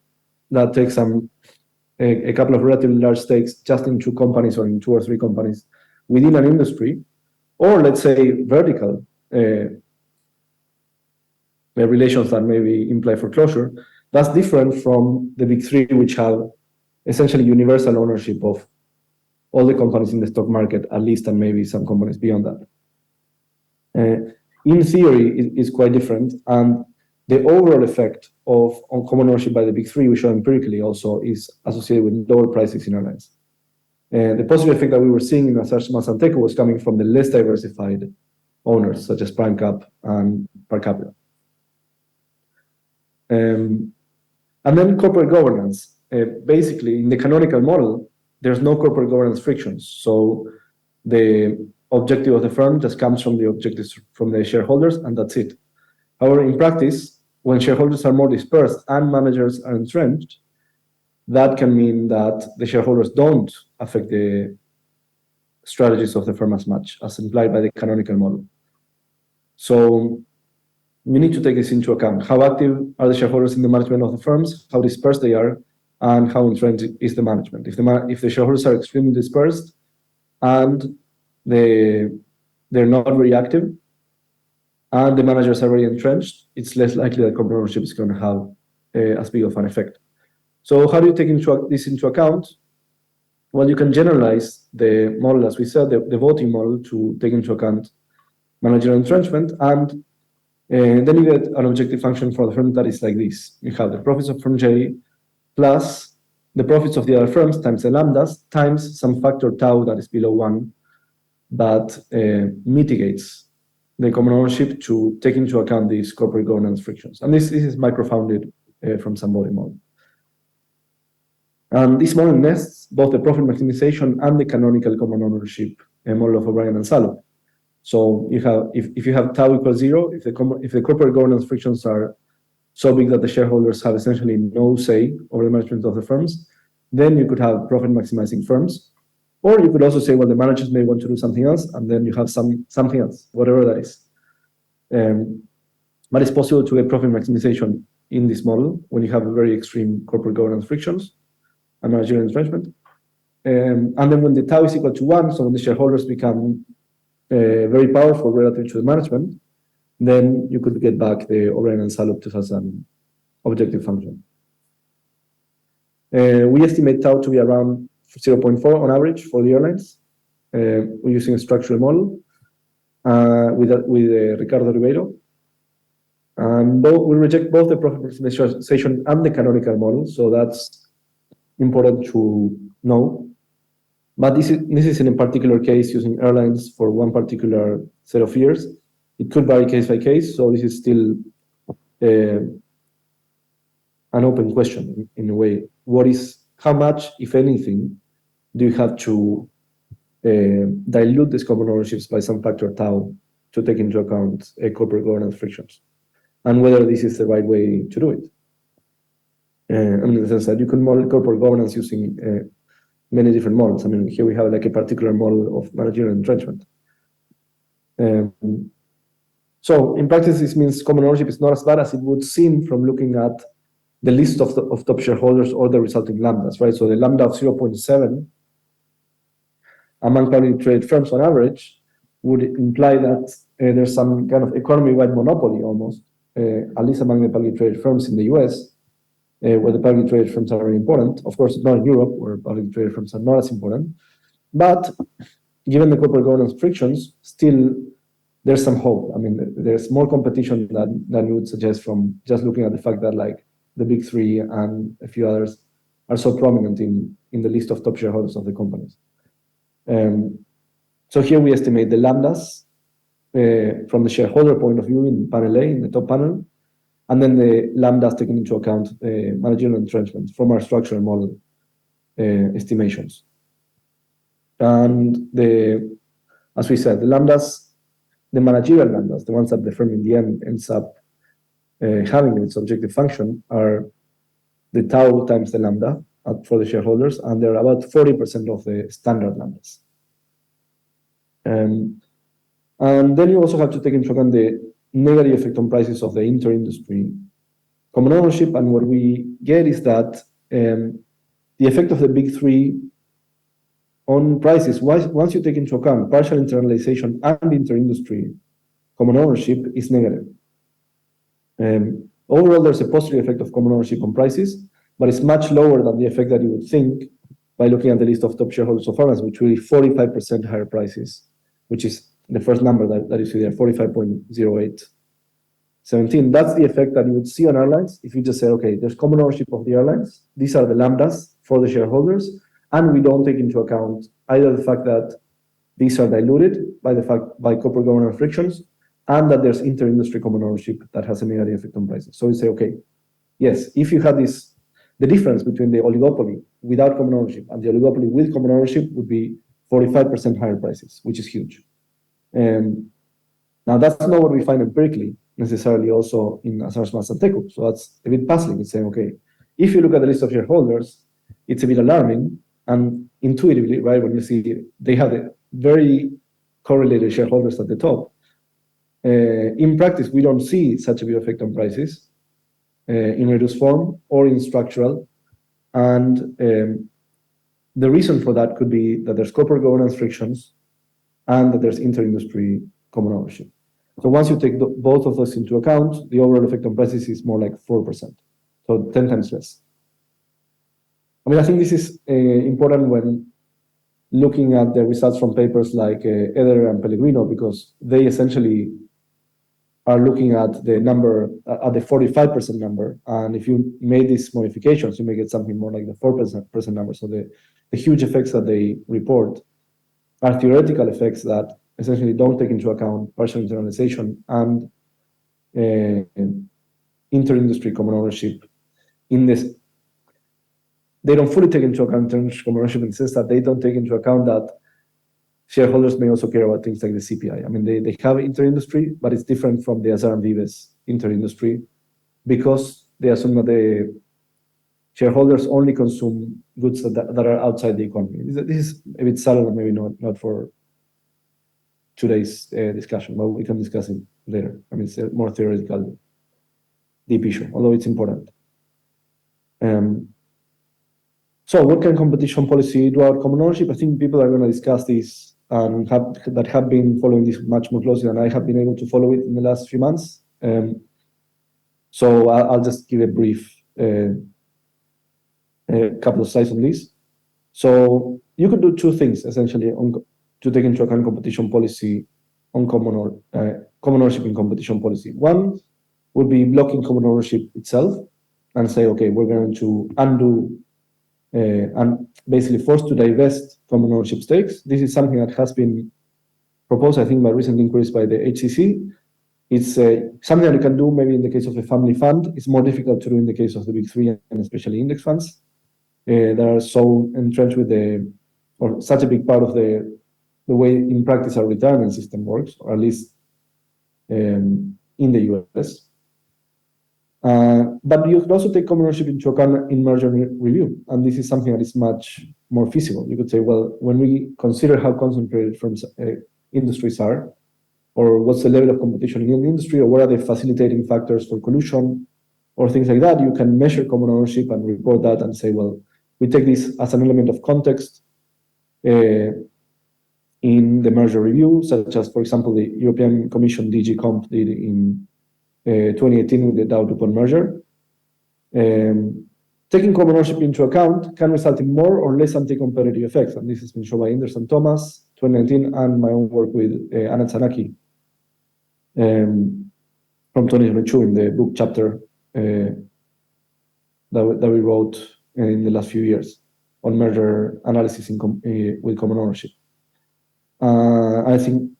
that takes a couple of relatively large stakes just in two companies or in two or three companies within an industry, or let's say vertical relations that maybe imply foreclosure, that's different from the big three, which have essentially universal ownership of all the companies in the stock market, at least, and maybe some companies beyond that. In theory, it's quite different, and the overall effect on common ownership by the big three, we show empirically also, is associated with lower prices in airlines. The positive effect that we were seeing in Azar, Schmalz, and Teco was coming from the less diversified owners, such as Prime Cap and Par Capita. And then corporate governance. Basically, in the canonical model, there's no corporate governance frictions. So the objective of the firm just comes from the objectives from the shareholders, and that's it. However, in practice, when shareholders are more dispersed and managers are entrenched, that can mean that the shareholders don't affect the strategies of the firm as much as implied by the canonical model. So you need to take this into account. How active are the shareholders in the management of the firms, how dispersed they are, and how entrenched is the management. If the shareholders are extremely dispersed and they're not very active, and the managers are very entrenched, it's less likely that corporate ownership is going to have as big of an effect. So how do you take this into account? Well, you can generalize the model, as we said, the voting model, to take into account managerial entrenchment, and then you get an objective function for the firm that is like this. You have the profits of firm J plus the profits of the other firms times the lambdas times some factor tau that is below 1 that mitigates the common ownership to take into account these corporate governance frictions. And this is microfounded from some voting model. And this model nests both the profit maximization and the canonical common ownership model of O'Brien and Salop. So you have, if you have tau equals 0, if the corporate governance frictions are so big that the shareholders have essentially no say over the management of the firms, then you could have profit maximizing firms. Or you could also say, well, the managers may want to do something else, and then you have something else, whatever that is. But it's possible to get profit maximization in this model when you have very extreme corporate governance frictions and managerial entrenchment. And then when the tau is equal to 1, so when the shareholders become very powerful relative to the management, then you could get back the O'Brien and Salop as an objective function. We estimate tau to be around 0.4 on average for the airlines. We're using a structural model with Ricardo Ribeiro. And we reject both the profit maximization and the canonical model, so that's important to know. But this is in a particular case using airlines for one particular set of years. It could vary case by case, so this is still an open question in a way. How much, if anything, do you have to dilute these common ownerships by some factor tau to take into account corporate governance frictions, and whether this is the right way to do it? In the sense that you can model corporate governance using many different models. I mean, here we have like a particular model of managerial entrenchment. So in practice, this means common ownership is not as bad as it would seem from looking at the list of top shareholders or the resulting lambdas, right? So the lambda of 0.7 among publicly traded firms on average would imply that there's some kind of economy-wide monopoly almost, at least among the publicly traded firms in the US, where the publicly traded firms are very important. Of course, not in Europe, where publicly traded firms are not as important. But given the corporate governance frictions, still there's some hope. I mean, there's more competition than you would suggest from just looking at the fact that like the big three and a few others are so prominent in the list of top shareholders of the companies. So here we estimate the lambdas from the shareholder point of view in panel A, in the top panel, and then the lambdas taking into account managerial entrenchment from our structural model estimations. And the as we said, the lambdas, the managerial lambdas, the ones that the firm in the end ends up having its objective function, are the tau times the lambda for the shareholders, and they're about 40% of the standard lambdas. And then you also have to take into account the negative effect on prices of the inter-industry common ownership. And what we get is that the effect of the big three on prices, once you take into account partial internalization and inter-industry common ownership, is negative. Overall, there's a positive effect of common ownership on prices, but it's much lower than the effect that you would think by looking at the list of top shareholders of Hara, which will be 45% higher prices, which is the first number that you see there, 45.0817. That's the effect that you would see on airlines if you just say, okay, there's common ownership of the airlines. These are the lambdas for the shareholders, and we don't take into account either the fact that these are diluted by corporate governance frictions, and that there's inter-industry common ownership that has a negative effect on prices. So we say, okay, yes, if you had this, the difference between the oligopoly without common ownership and the oligopoly with common ownership would be 45% higher prices, which is huge. Now, that's not what we find empirically necessarily also in Azar, Schmalz, and Teku. So that's a bit puzzling. It's saying, okay, if you look at the list of shareholders, it's a bit alarming, and intuitively, right, when you see they have a very correlated shareholders at the top, in practice, we don't see such a big effect on prices in reduced form or in structural. And the reason for that could be that there's corporate governance frictions and that there's inter-industry common ownership. So once you take both of those into account, the overall effect on prices is more like 4%, so 10 times less. I mean, I think this is important when looking at the results from papers like Eder and Pellegrino, because they essentially are looking at the number, at the 45% number. And if you made these modifications, you may get something more like the 4% number. So the huge effects that they report are theoretical effects that essentially don't take into account partial internalization and inter-industry common ownership. In this, they don't fully take into account inter-industry common ownership in the sense that they don't take into account that shareholders may also care about things like the CPI. I mean, they have inter-industry, but it's different from the Azar and Vives inter-industry because they assume that the shareholders only consume goods that are outside the economy. This is a bit subtle and maybe not for today's discussion, but we can discuss it later. I mean, it's a more theoretical, deep issue, although it's important. So what can competition policy do about common ownership? I think people are going to discuss this and that have been following this much more closely than I have been able to follow it in the last few months. So I'll just give a brief couple of slides on this. So you could do two things essentially to take into account competition policy on common ownership in competition policy. One would be blocking common ownership itself and say, okay, we're going to undo and basically forced to divest common ownership stakes. This is something that has been proposed, I think, by recent inquiries by the HCC. It's something that you can do maybe in the case of a family fund. It's more difficult to do in the case of the big three and especially index funds that are so entrenched with or such a big part of the way in practice our retirement system works, or at least in the US. But you could also take common ownership into account in merger review. And this is something that is much more feasible. You could say, well, when we consider how concentrated firms industries are, or what's the level of competition in the industry, or what are the facilitating factors for collusion, or things like that, you can measure common ownership and report that and say, well, we take this as an element of context in the merger review, such as, for example, the European Commission DG Comp did in 2018 with the Dow-DuPont merger. Taking common ownership into account can result in more or less anti-competitive effects. And this has been shown by Anderson Thomas, 2019, and my own work with Anna Tzanaki from 2022 in the book chapter that we wrote in the last few years on merger analysis with common ownership. I think,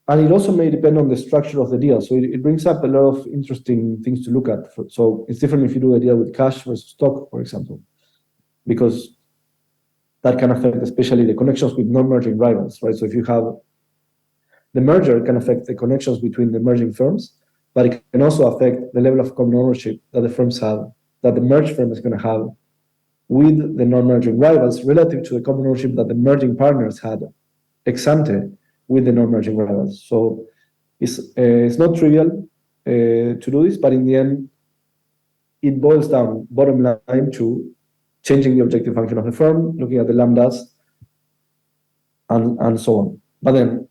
and it also may depend on the structure of the deal. So it brings up a lot of interesting things to look at. So it's different if you do a deal with cash versus stock, for example, because that can affect especially the connections with non-merging rivals, right? So if you have the merger can affect the connections between the merging firms, but it can also affect the level of common ownership that the firms have, that the merged firm is going to have with the non-merging rivals relative to the common ownership that the merging partners had ex ante with the non-merging rivals. So it's not trivial to do this, but in the end, it boils down, bottom line, to changing the objective function of the firm, looking at the lambdas, and so on. But then,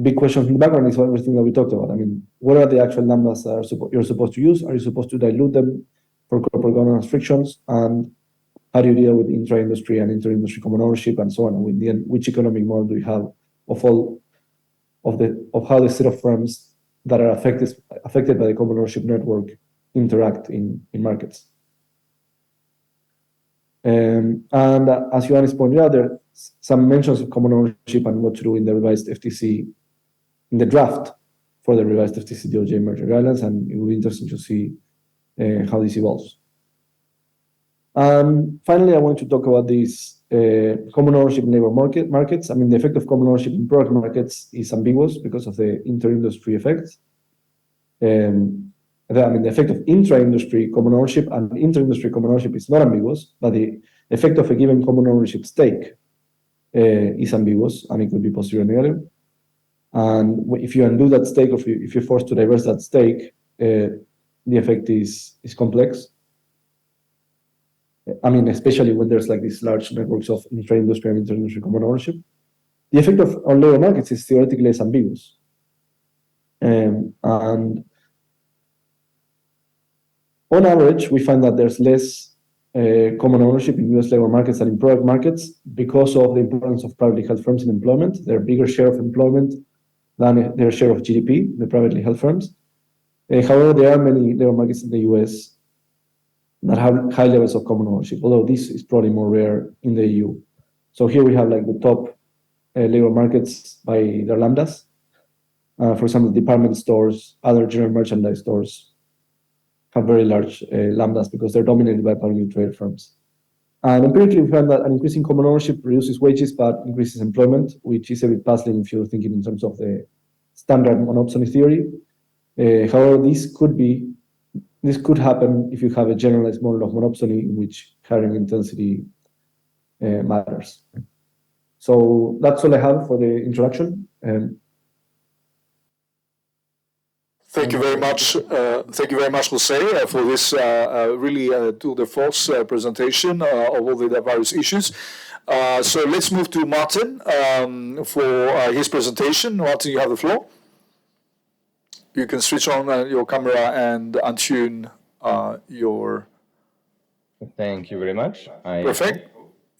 big question in the background is everything that we talked about. I mean, what are the actual lambdas that you're supposed to use? Are you supposed to dilute them for corporate governance frictions? And how do you deal with intra-industry and inter-industry common ownership and so on? And in the end, which economic model do you have of how the set of firms that are affected by the common ownership network interact in markets? And as Ioannis pointed out, there are some mentions of common ownership and what to do in the revised FTC, in the draft for the revised FTC DOJ merger guidelines, and it will be interesting to see how this evolves. And finally, I want to talk about these common ownership in labor markets. I mean, the effect of common ownership in product markets is ambiguous because of the inter-industry effects. The effect of intra-industry common ownership and inter-industry common ownership is not ambiguous, but the effect of a given common ownership stake is ambiguous, and it could be positive or negative. And if you undo that stake, or if you're forced to divest that stake, the effect is complex. I mean, especially when there's like these large networks of intra-industry and inter-industry common ownership. The effect on labor markets is theoretically less ambiguous. And on average, we find that there's less common ownership in US labor markets than in product markets because of the importance of privately held firms in employment. They're a bigger share of employment than their share of GDP, the privately held firms. However, there are many labor markets in the US that have high levels of common ownership, although this is probably more rare in the EU. So here we have like the top labor markets by their lambdas. For example, department stores, other general merchandise stores have very large lambdas because they're dominated by publicly traded firms. And empirically, we find that an increasing common ownership reduces wages but increases employment, which is a bit puzzling if you're thinking in terms of the standard monopsony theory. However, this could happen if you have a generalized model of monopsony in which hiring intensity matters. So that's all I have for the introduction. Thank you very much. Thank you very much, José, for this really tour de force presentation of all the various issues. So let's move to Martin for his presentation. Martin, you have the floor. You can switch on your camera and untune your... Thank you very much. Perfect.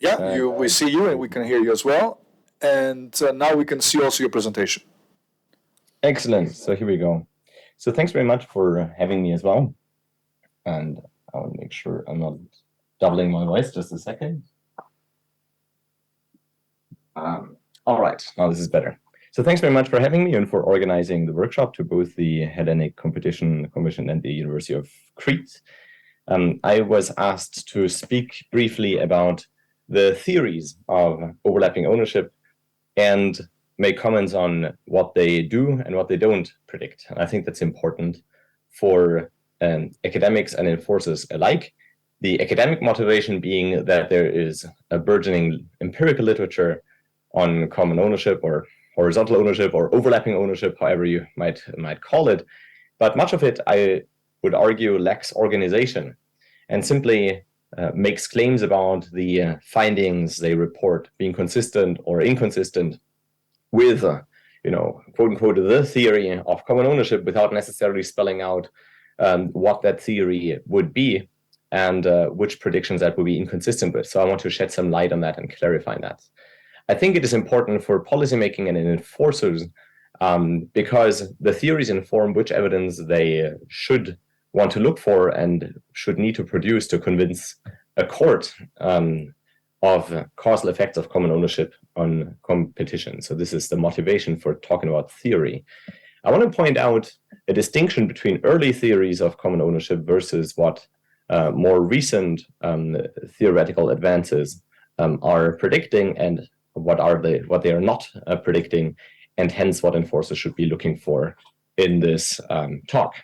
Yeah, we see you and we can hear you as well. And now we can see also your presentation. Excellent. So here we go. So thanks very much for having me as well. And I will make sure I'm not doubling my voice. Just a second. All right, now this is better. So thanks very much for having me and for organizing the workshop to both the Hellenic Competition Commission and the University of Crete. I was asked to speak briefly about the theories of overlapping ownership and make comments on what they do and what they don't predict. And I think that's important for academics and enforcers alike. The academic motivation being that there is a burgeoning empirical literature on common ownership or horizontal ownership or overlapping ownership, however you might call it. But much of it, I would argue, lacks organization and simply makes claims about the findings they report being consistent or inconsistent with, quote unquote, the theory of common ownership without necessarily spelling out what that theory would be and which predictions that would be inconsistent with. So I want to shed some light on that and clarify that. I think it is important for policymaking and enforcers because the theories inform which evidence they should want to look for and should need to produce to convince a court of causal effects of common ownership on competition. So this is the motivation for talking about theory. I want to point out a distinction between early theories of common ownership versus what more recent theoretical advances are predicting and what they are not predicting, and hence what enforcers should be looking for in this talk.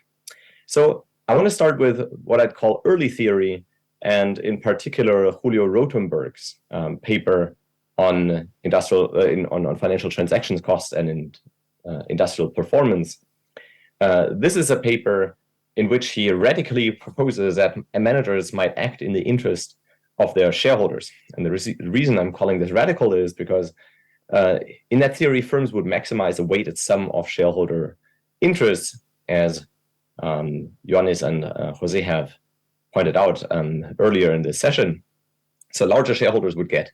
So I want to start with what I'd call early theory, and in particular Julio Rothenberg's paper on on financial transactions costs and in industrial performance. This is a paper in which he radically proposes that managers might act in the interest of their shareholders. And the reason I'm calling this radical is because in that theory, firms would maximize the weighted sum of shareholder interests, as Ioannis and José have pointed out earlier in this session. So larger shareholders would get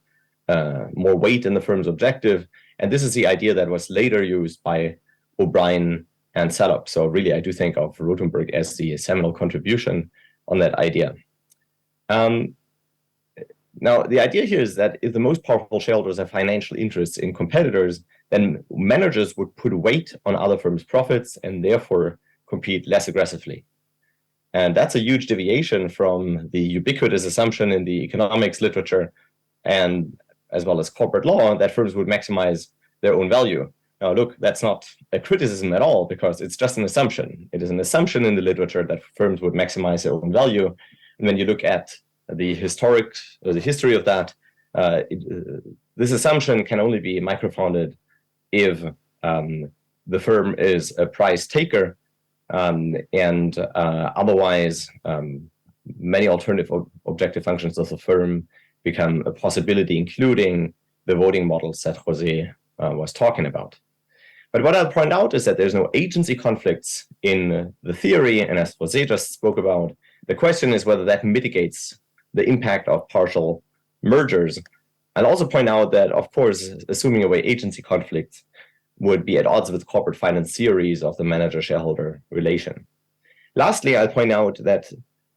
more weight in the firm's objective. And this is the idea that was later used by O'Brien and Salop. So really, I do think of Rothenberg as the seminal contribution on that idea. Now, the idea here is that if the most powerful shareholders have financial interests in competitors, then managers would put weight on other firms' profits and therefore compete less aggressively. And that's a huge deviation from the ubiquitous assumption in the economics literature and as well as corporate law that firms would maximize their own value. Now, look, that's not a criticism at all because it's just an assumption. It is an assumption in the literature that firms would maximize their own value. And when you look at the history of that, this assumption can only be microfounded if the firm is a price taker, and otherwise many alternative objective functions of the firm become a possibility, including the voting models that José was talking about. But what I'll point out is that there's no agency conflicts in the theory, and as José just spoke about, the question is whether that mitigates the impact of partial mergers. I'll also point out that, of course, assuming away agency conflicts would be at odds with corporate finance theories of the manager-shareholder relation. Lastly, I'll point out that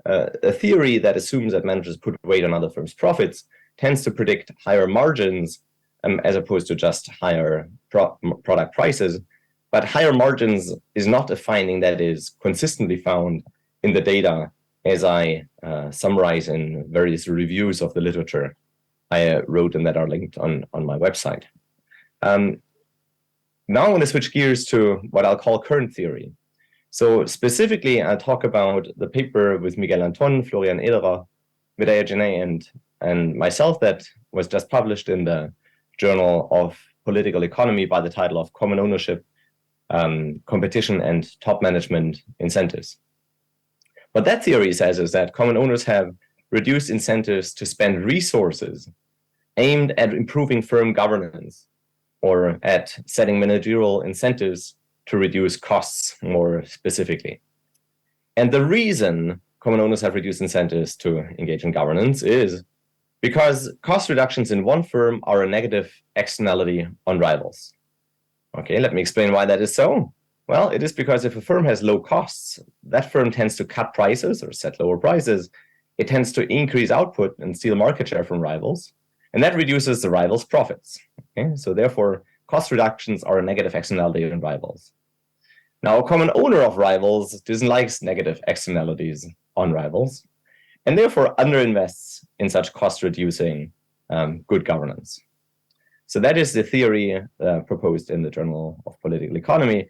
a theory that assumes that managers put weight on other firms' profits tends to predict higher margins as opposed to just higher product prices. But higher margins is not a finding that is consistently found in the data, as I summarize in various reviews of the literature I wrote and that are linked on my website. Now I want to switch gears to what I'll call current theory. So specifically, I'll talk about the paper with Miguel Anton, Florian Ederer, Mireia Genet, and myself that was just published in the Journal of Political Economy by the title of Common Ownership, Competition and Top Management Incentives. What that theory says is that common owners have reduced incentives to spend resources aimed at improving firm governance or at setting managerial incentives to reduce costs more specifically. And the reason common owners have reduced incentives to engage in governance is because cost reductions in one firm are a negative externality on rivals. Okay, let me explain why that is so. Well, it is because if a firm has low costs, that firm tends to cut prices or set lower prices. It tends to increase output and steal market share from rivals, and that reduces the rivals' profits. Okay, so therefore, cost reductions are a negative externality on rivals. Now, a common owner of rivals dislikes negative externalities on rivals, and therefore underinvests in such cost-reducing good governance. So that is the theory proposed in the Journal of Political Economy.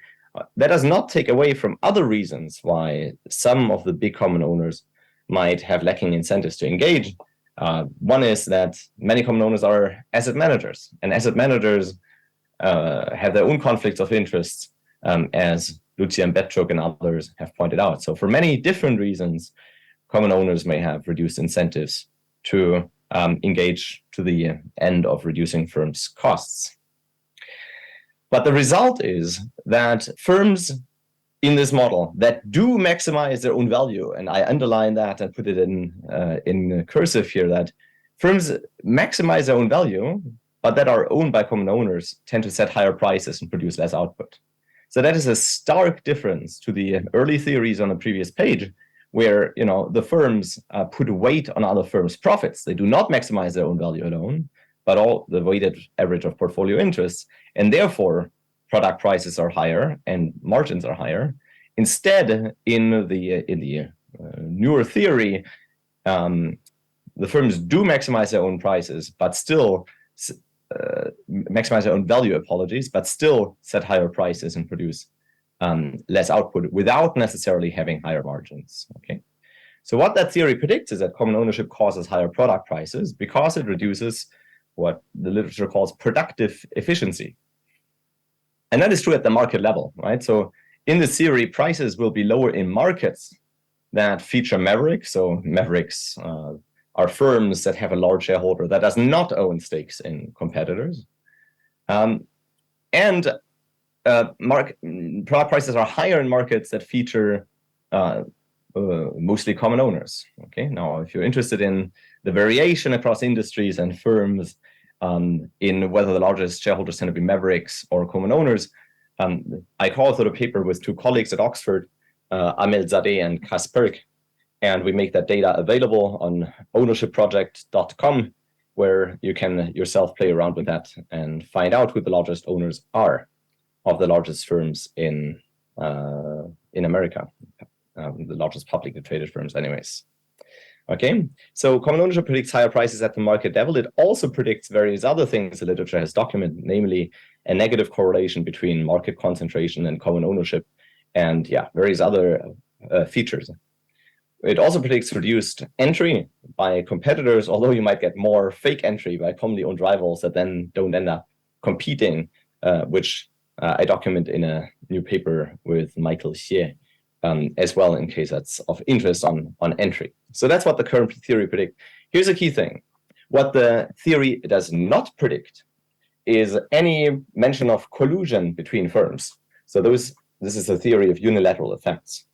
That does not take away from other reasons why some of the big common owners might have lacking incentives to engage. One is that many common owners are asset managers, and asset managers have their own conflicts of interest, as Lucian Betchuk and others have pointed out. So for many different reasons, common owners may have reduced incentives to engage to the end of reducing firms' costs. But the result is that firms in this model that do maximize their own value, and I underline that and put it in cursive here, that firms maximize their own value, but that are owned by common owners tend to set higher prices and produce less output. So that is a stark difference to the early theories on the previous page, where the firms put weight on other firms' profits. They do not maximize their own value alone, but all the weighted average of portfolio interests, and therefore product prices are higher and margins are higher. Instead, in the newer theory, the firms do maximize their own prices, but still maximize their own value, but still set higher prices and produce less output without necessarily having higher margins. Okay, so what that theory predicts is that common ownership causes higher product prices because it reduces what the literature calls productive efficiency. And that is true at the market level, right? So in this theory, prices will be lower in markets that feature mavericks. So mavericks are firms that have a large shareholder that does not own stakes in competitors. Product prices are higher in markets that feature mostly common owners. Okay, now if you're interested in the variation across industries and firms in whether the largest shareholders tend to be mavericks or common owners, I co-authored a paper with two colleagues at Oxford, Amelzadeh and Kasperk, and we make that data available on ownershipproject.com, where you can yourself play around with that and find out who the largest owners are of the largest firms in America, the largest publicly traded firms anyways. Okay, so common ownership predicts higher prices at the market level. It also predicts various other things the literature has documented, namely a negative correlation between market concentration and common ownership, and various other features. It also predicts reduced entry by competitors, although you might get more fake entry by commonly owned rivals that then don't end up competing, which I document in a new paper with Michael Xie, as well, in case that's of interest on entry. So that's what the current theory predicts. Here's a key thing. What the theory does not predict is any mention of collusion between firms. So this is a theory of unilateral effects.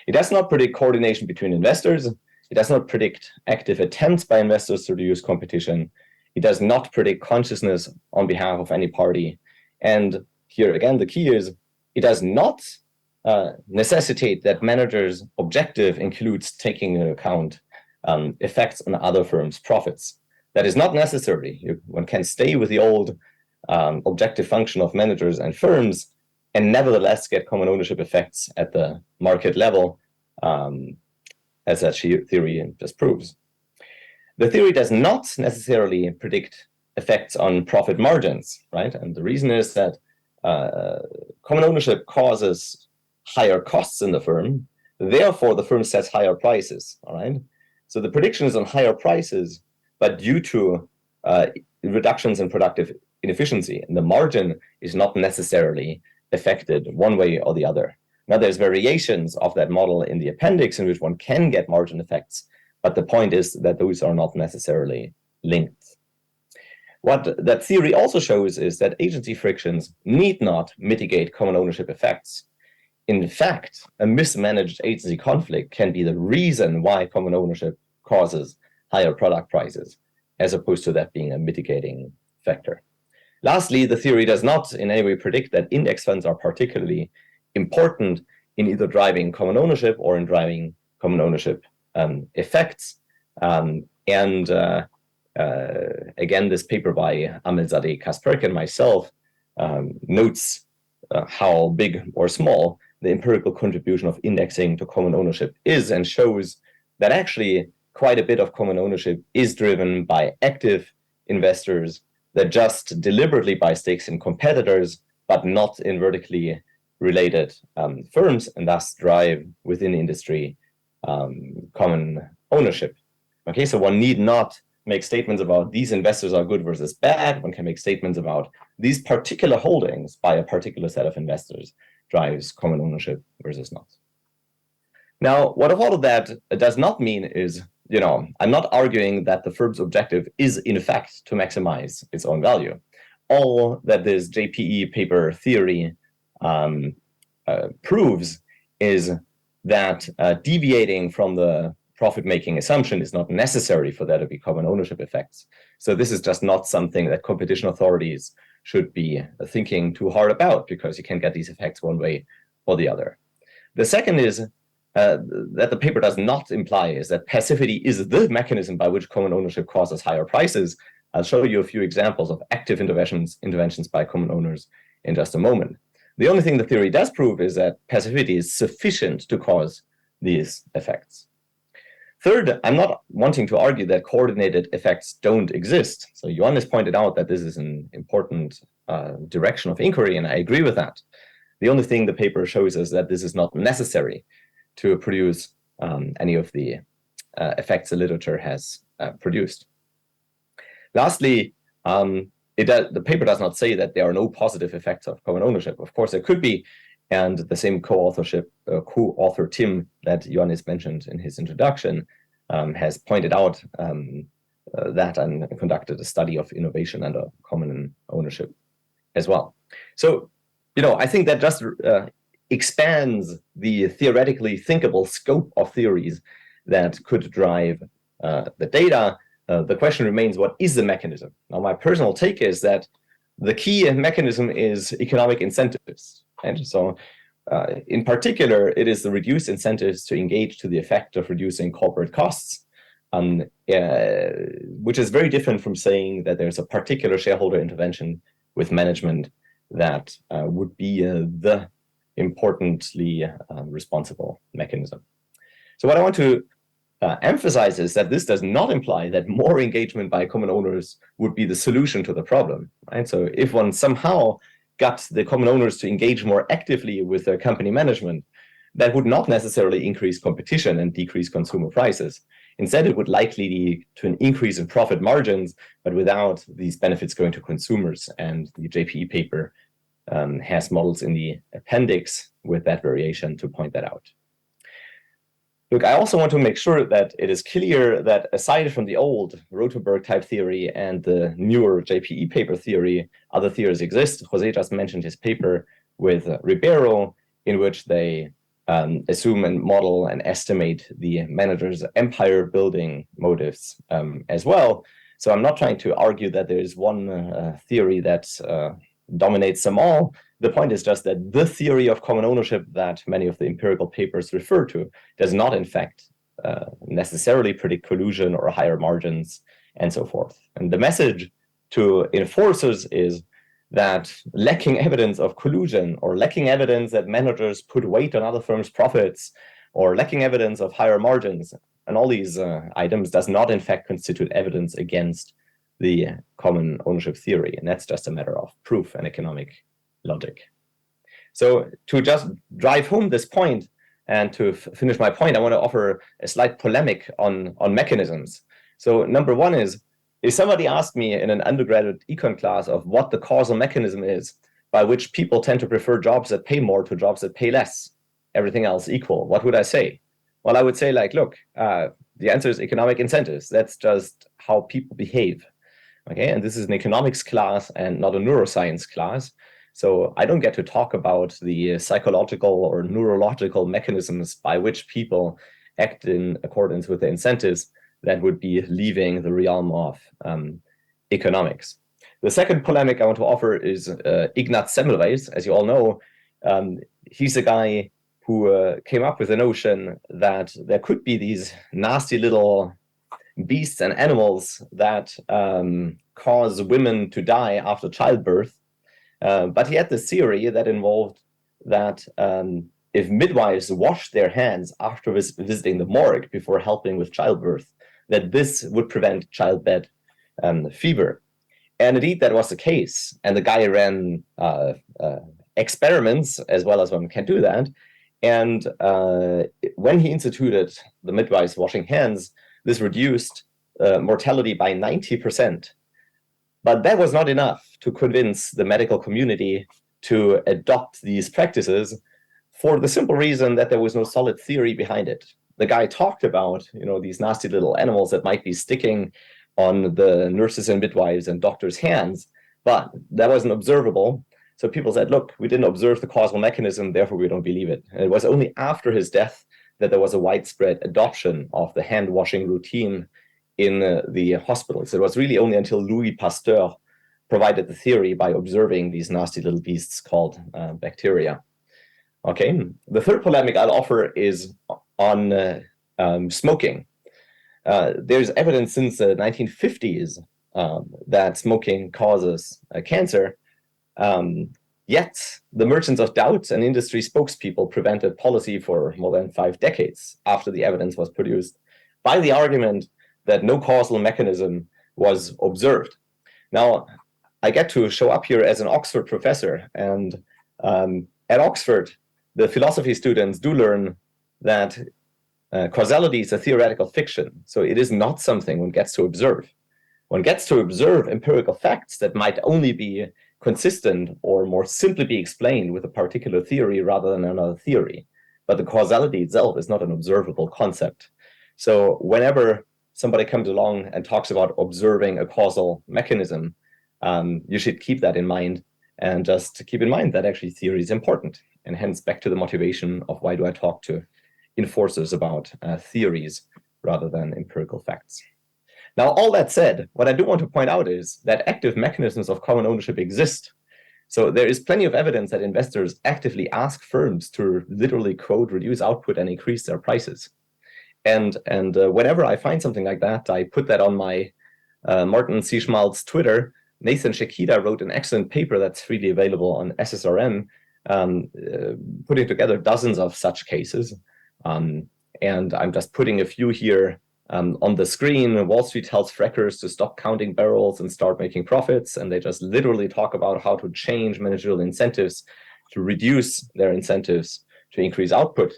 It does not predict coordination between investors. It does not predict active attempts by investors to reduce competition. It does not predict consciousness on behalf of any party. And here again, the key is it does not necessitate that managers' objective includes taking into account effects on other firms' profits. That is not necessary. One can stay with the old objective function of managers and firms and nevertheless get common ownership effects at the market level, as that theory just proves. The theory does not necessarily predict effects on profit margins, right? And the reason is that common ownership causes higher costs in the firm, therefore the firm sets higher prices, all right? So the prediction is on higher prices, but due to reductions in productive inefficiency, and the margin is not necessarily affected one way or the other. Now there's variations of that model in the appendix in which one can get margin effects, but the point is that those are not necessarily linked. What that theory also shows is that agency frictions need not mitigate common ownership effects. In fact, a mismanaged agency conflict can be the reason why common ownership causes higher product prices, as opposed to that being a mitigating factor. Lastly, the theory does not in any way predict that index funds are particularly important in either driving common ownership or in driving common ownership effects. Again, this paper by Amelzadeh, Kasperk, and myself notes how big or small the empirical contribution of indexing to common ownership is, and shows that actually quite a bit of common ownership is driven by active investors that just deliberately buy stakes in competitors, but not in vertically related firms, and thus drive within industry common ownership. Okay, so one need not make statements about these investors are good versus bad. One can make statements about these particular holdings by a particular set of investors drives common ownership versus not. Now, what all of that does not mean is, I'm not arguing that the firm's objective is in fact to maximize its own value. All that this JPE paper theory proves is that deviating from the profit-making assumption is not necessary for there to be common ownership effects. So this is just not something that competition authorities should be thinking too hard about, because you can get these effects one way or the other. The second is that the paper does not imply is that passivity is the mechanism by which common ownership causes higher prices. I'll show you a few examples of active interventions by common owners in just a moment. The only thing the theory does prove is that passivity is sufficient to cause these effects. Third, I'm not wanting to argue that coordinated effects don't exist. So Ioannis pointed out that this is an important direction of inquiry, and I agree with that. The only thing the paper shows is that this is not necessary to produce any of the effects the literature has produced. Lastly, the paper does not say that there are no positive effects of common ownership. Of course, there could be, and the same co-author Tim that Ioannis mentioned in his introduction has pointed out that and conducted a study of innovation under common ownership as well. So, I think that just expands the theoretically thinkable scope of theories that could drive the data. The question remains, what is the mechanism? Now, my personal take is that the key mechanism is economic incentives. And so, in particular, it is the reduced incentives to engage to the effect of reducing corporate costs, which is very different from saying that there's a particular shareholder intervention with management that would be the importantly responsible mechanism. So what I want to emphasize is that this does not imply that more engagement by common owners would be the solution to the problem, right? So if one somehow got the common owners to engage more actively with their company management, that would not necessarily increase competition and decrease consumer prices. Instead, it would likely lead to an increase in profit margins, but without these benefits going to consumers. And the JPE paper has models in the appendix with that variation to point that out. Look, I also want to make sure that it is clear that aside from the old Rothenberg type theory and the newer JPE paper theory, other theories exist. José just mentioned his paper with Ribeiro, in which they assume and model and estimate the manager's empire building motives as well. So I'm not trying to argue that there is one theory that dominates them all. The point is just that the theory of common ownership that many of the empirical papers refer to does not, in fact, necessarily predict collusion or higher margins and so forth. And the message to enforcers is that lacking evidence of collusion or lacking evidence that managers put weight on other firms' profits or lacking evidence of higher margins and all these items does not, in fact, constitute evidence against the common ownership theory. And that's just a matter of proof and economic logic. So to just drive home this point and to finish my point, I want to offer a slight polemic on mechanisms. So number one is, if somebody asked me in an undergraduate econ class of what the causal mechanism is by which people tend to prefer jobs that pay more to jobs that pay less, everything else equal, what would I say? Well, I would say, like, look, the answer is economic incentives. That's just how people behave. Okay, and this is an economics class and not a neuroscience class. So I don't get to talk about the psychological or neurological mechanisms by which people act in accordance with the incentives that would be leaving the realm of economics. The second polemic I want to offer is Ignaz Semmelweis. As you all know, he's a guy who came up with the notion that there could be these nasty little beasts and animals that cause women to die after childbirth. But he had this theory that involved that if midwives wash their hands after visiting the morgue before helping with childbirth, that this would prevent childbed fever. And indeed, that was the case. And the guy ran experiments as well as one can do that. And when he instituted the midwives washing hands, this reduced mortality by 90%. But that was not enough to convince the medical community to adopt these practices for the simple reason that there was no solid theory behind it. The guy talked about, these nasty little animals that might be sticking on the nurses and midwives and doctors' hands, but that wasn't observable. So people said, look, we didn't observe the causal mechanism, therefore we don't believe it. And it was only after his death that there was a widespread adoption of the hand washing routine in the hospitals. It was really only until Louis Pasteur provided the theory by observing these nasty little beasts called bacteria. Okay, the third polemic I'll offer is on smoking. There's evidence since the 1950s that smoking causes cancer, yet the merchants of doubt and industry spokespeople prevented policy for more than 5 decades after the evidence was produced by the argument that no causal mechanism was observed. Now, I get to show up here as an Oxford professor, and at Oxford, the philosophy students do learn that causality is a theoretical fiction, so it is not something one gets to observe. One gets to observe empirical facts that might only be consistent or more simply be explained with a particular theory rather than another theory. But the causality itself is not an observable concept. So whenever somebody comes along and talks about observing a causal mechanism, you should keep that in mind, and just keep in mind that actually theory is important. And hence back to the motivation of why do I talk to enforcers about theories rather than empirical facts. Now, all that said, what I do want to point out is that active mechanisms of common ownership exist. So there is plenty of evidence that investors actively ask firms to literally, quote, reduce output and increase their prices. And whenever I find something like that, I put that on my Martin C. Schmalz Twitter. Nathan Shakida wrote an excellent paper that's freely available on SSRM, putting together dozens of such cases. And I'm just putting a few here on the screen. Wall Street tells frackers to stop counting barrels and start making profits. And they just literally talk about how to change managerial incentives to reduce their incentives to increase output.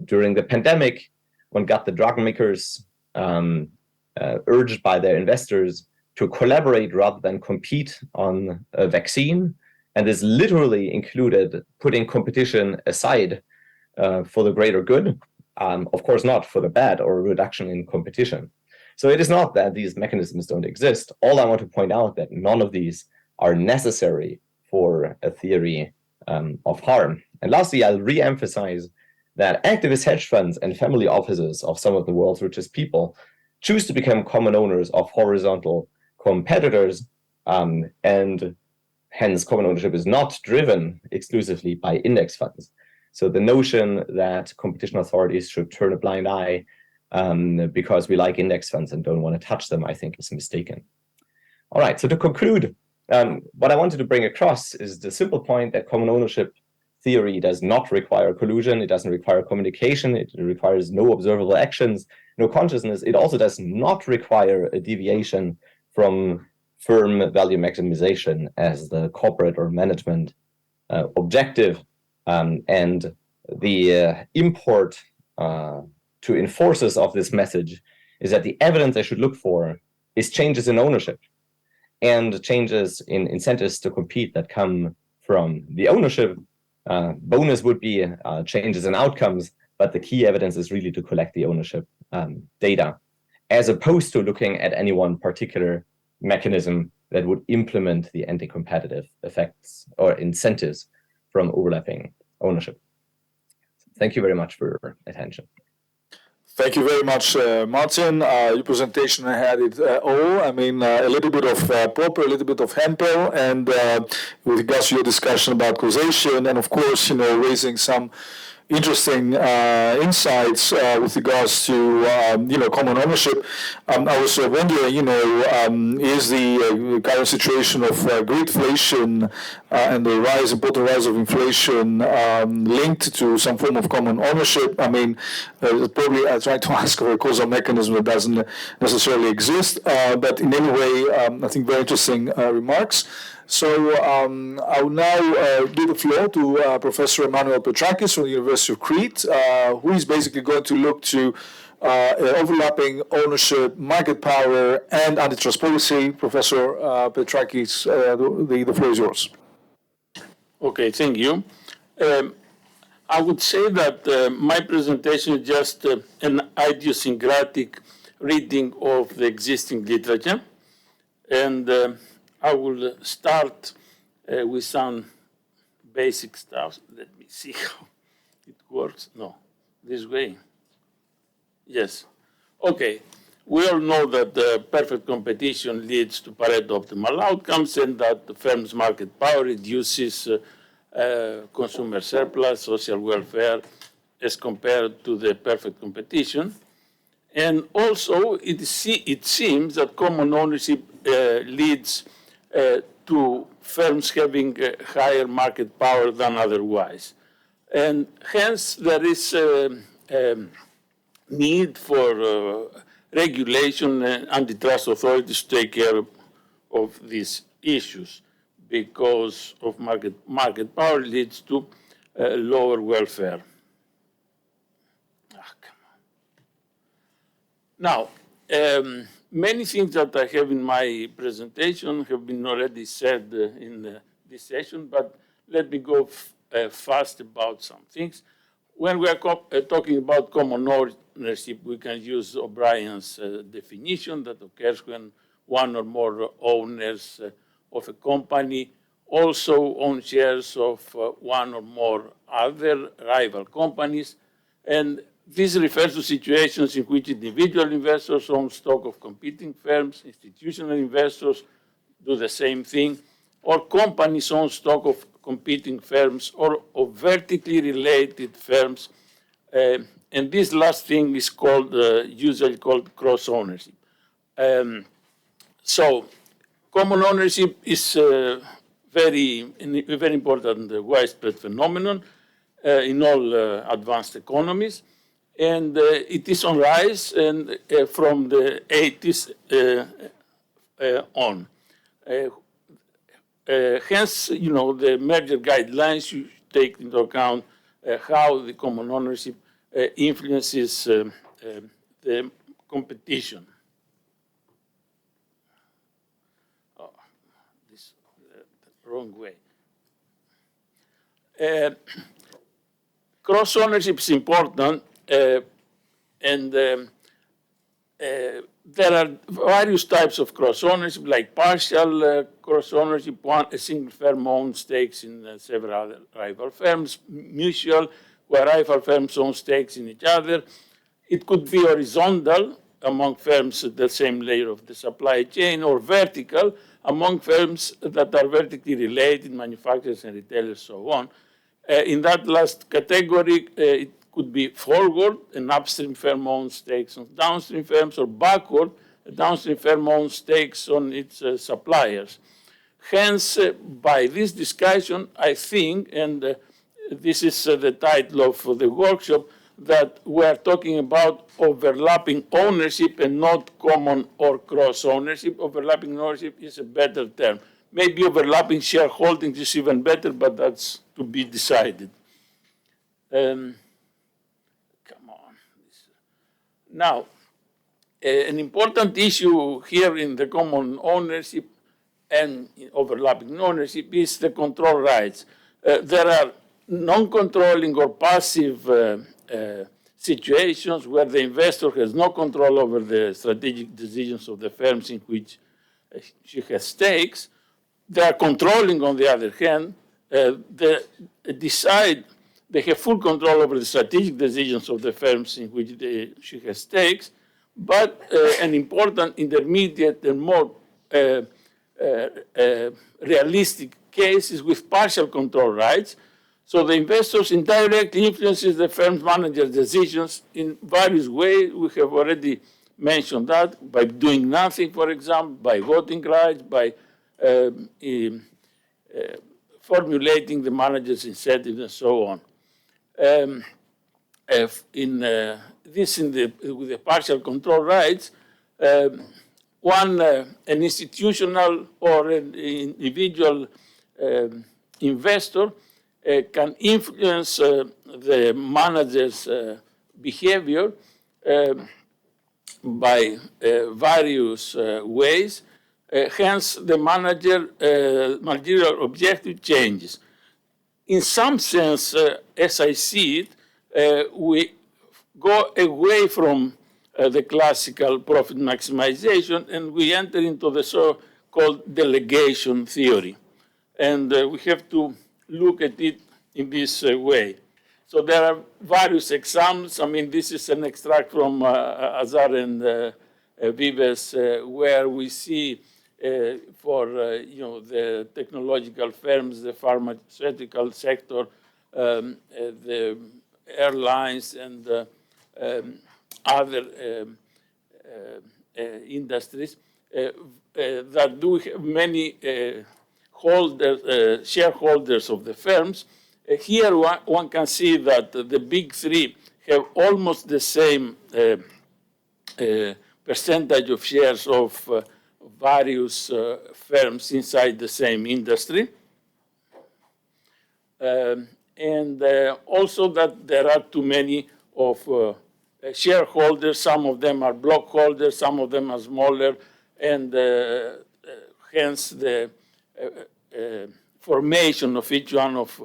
During the pandemic, one got the drug makers urged by their investors to collaborate rather than compete on a vaccine. And this literally included putting competition aside for the greater good. Of course, not for the bad or a reduction in competition. So it is not that these mechanisms don't exist. All I want to point out that none of these are necessary for a theory of harm. And lastly, I'll re-emphasize that activist hedge funds and family offices of some of the world's richest people choose to become common owners of horizontal competitors, and hence common ownership is not driven exclusively by index funds. So the notion that competition authorities should turn a blind eye because we like index funds and don't want to touch them, I think is mistaken. All right, so to conclude, what I wanted to bring across is the simple point that common ownership theory does not require collusion, it doesn't require communication, it requires no observable actions, no consciousness. It also does not require a deviation from firm value maximization as the corporate or management objective. And the import to enforcers of this message is that the evidence they should look for is changes in ownership and changes in incentives to compete that come from the ownership. Bonus would be changes in outcomes, but the key evidence is really to collect the ownership data, as opposed to looking at any one particular mechanism that would implement the anti-competitive effects or incentives from overlapping ownership. Thank you very much for your attention. Thank you very much, Martin. Your presentation had it all. I mean, a little bit of proper, a little bit of Hempel, and with regards to your discussion about causation, and of course, raising some interesting insights with regards to common ownership. I was wondering, is the current situation of greedflation and the important rise of inflation linked to some form of common ownership? I mean, probably I tried to ask for a causal mechanism that doesn't necessarily exist, but in any way, I think very interesting remarks. So I will now give the floor to Professor Emmanuel Petrakis from the University of Crete, who is basically going to look to overlapping ownership, market power, and antitrust policy. Professor Petrakis, the floor is yours. Okay, thank you. I would say that my presentation is just an idiosyncratic reading of the existing literature, and I will start with some basic stuff. Let me see how it works. No, this way. Yes. Okay. We all know that perfect competition leads to Pareto optimal outcomes, and that the firm's market power reduces consumer surplus, social welfare, as compared to the perfect competition. And also, it seems that common ownership leads to firms having higher market power than otherwise. And hence, there is need for regulation and antitrust authorities to take care of these issues, because of market power leads to lower welfare. Now, many things that I have in my presentation have been already said in this session, but let me go fast about some things. When we are talking about common ownership, we can use O'Brien's definition that occurs when one or more owners of a company also own shares of one or more other rival companies. And this refers to situations in which individual investors own stock of competing firms, institutional investors do the same thing, or companies own stock of competing firms or of vertically related firms. And this last thing is called, usually called cross-ownership. So common ownership is a very important widespread phenomenon in all advanced economies. And it is on rise and from the 80s on. Hence, the merger guidelines should take into account how the common ownership influences the competition. Oh, this the wrong way. Cross-ownership is important, and there are various types of cross-ownership, like partial cross-ownership. A single firm owns stakes in several other rival firms, mutual, where rival firms own stakes in each other. It could be horizontal among firms at the same layer of the supply chain, or vertical among firms that are vertically related, manufacturers and retailers, so on. In that last category, it could be forward, an upstream firm owns stakes on downstream firms, or backward, a downstream firm owns stakes on its suppliers. Hence, by this discussion, I think, and this is the title of the workshop, that we're talking about overlapping ownership and not common or cross-ownership. Overlapping ownership is a better term. Maybe overlapping shareholdings is even better, but that's to be decided. Come on. Now, an important issue here in the common ownership and overlapping ownership is the control rights. There are non-controlling or passive situations where the investor has no control over the strategic decisions of the firms in which she has stakes. They are controlling, on the other hand. They have full control over the strategic decisions of the firms in which she has stakes, but an important intermediate and more realistic case is with partial control rights. So the investors indirectly influences the firm's manager's decisions in various ways. We have already mentioned that, by doing nothing, for example, by voting rights, by formulating the manager's incentives, and so on. With the partial control rights, an institutional or an individual investor can influence the manager's behavior by various ways. Hence, the managerial objective changes. In some sense, as I see it, we go away from the classical profit maximization, and we enter into the so-called delegation theory. And we have to look at it in this way. So there are various examples. I mean, this is an extract from Azar and Vives, where we see for the technological firms, the pharmaceutical sector, the airlines, and other industries that do have many shareholders of the firms. Here one can see that the big three have almost the same percentage of shares of various firms inside the same industry. And also that there are too many of shareholders. Some of them are block holders, some of them are smaller, and hence the formation of each one of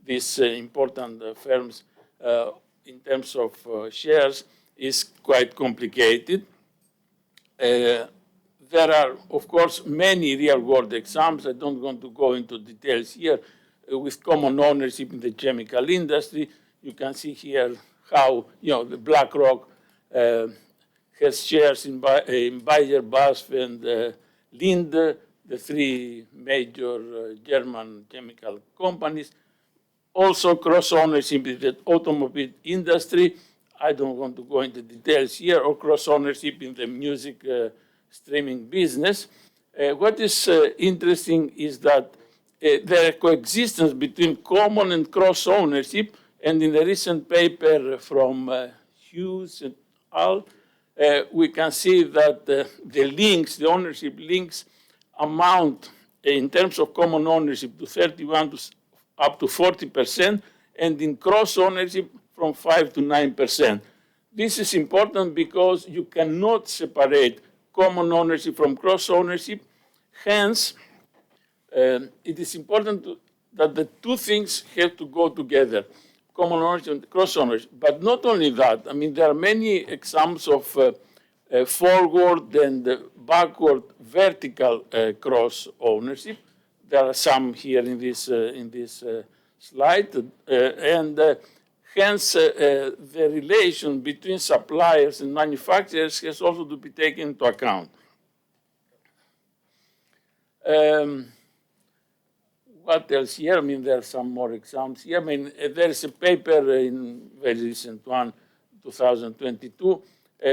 these important firms in terms of shares is quite complicated. There are, of course, many real-world examples. I don't want to go into details here. With common ownership in the chemical industry, you can see here how the BlackRock has shares in Bayer, BASF, and Lund, the three major German chemical companies. Also, cross-ownership in the automobile industry. I don't want to go into details here, or cross-ownership in the music streaming business. What is interesting is that the coexistence between common and cross-ownership, and in the recent paper from Hughes et al., we can see that the links, the ownership links, amount in terms of common ownership to 31 to up to 40%, and in cross-ownership from 5 to 9%. This is important because you cannot separate common ownership from cross-ownership. Hence, it is important that the two things have to go together, common ownership and cross-ownership. But not only that, I mean, there are many examples of forward and backward vertical cross-ownership. There are some here in this slide, and hence the relation between suppliers and manufacturers has also to be taken into account. What else here? I mean, there are some more examples here. I mean, there is a paper in very recent one, 2022,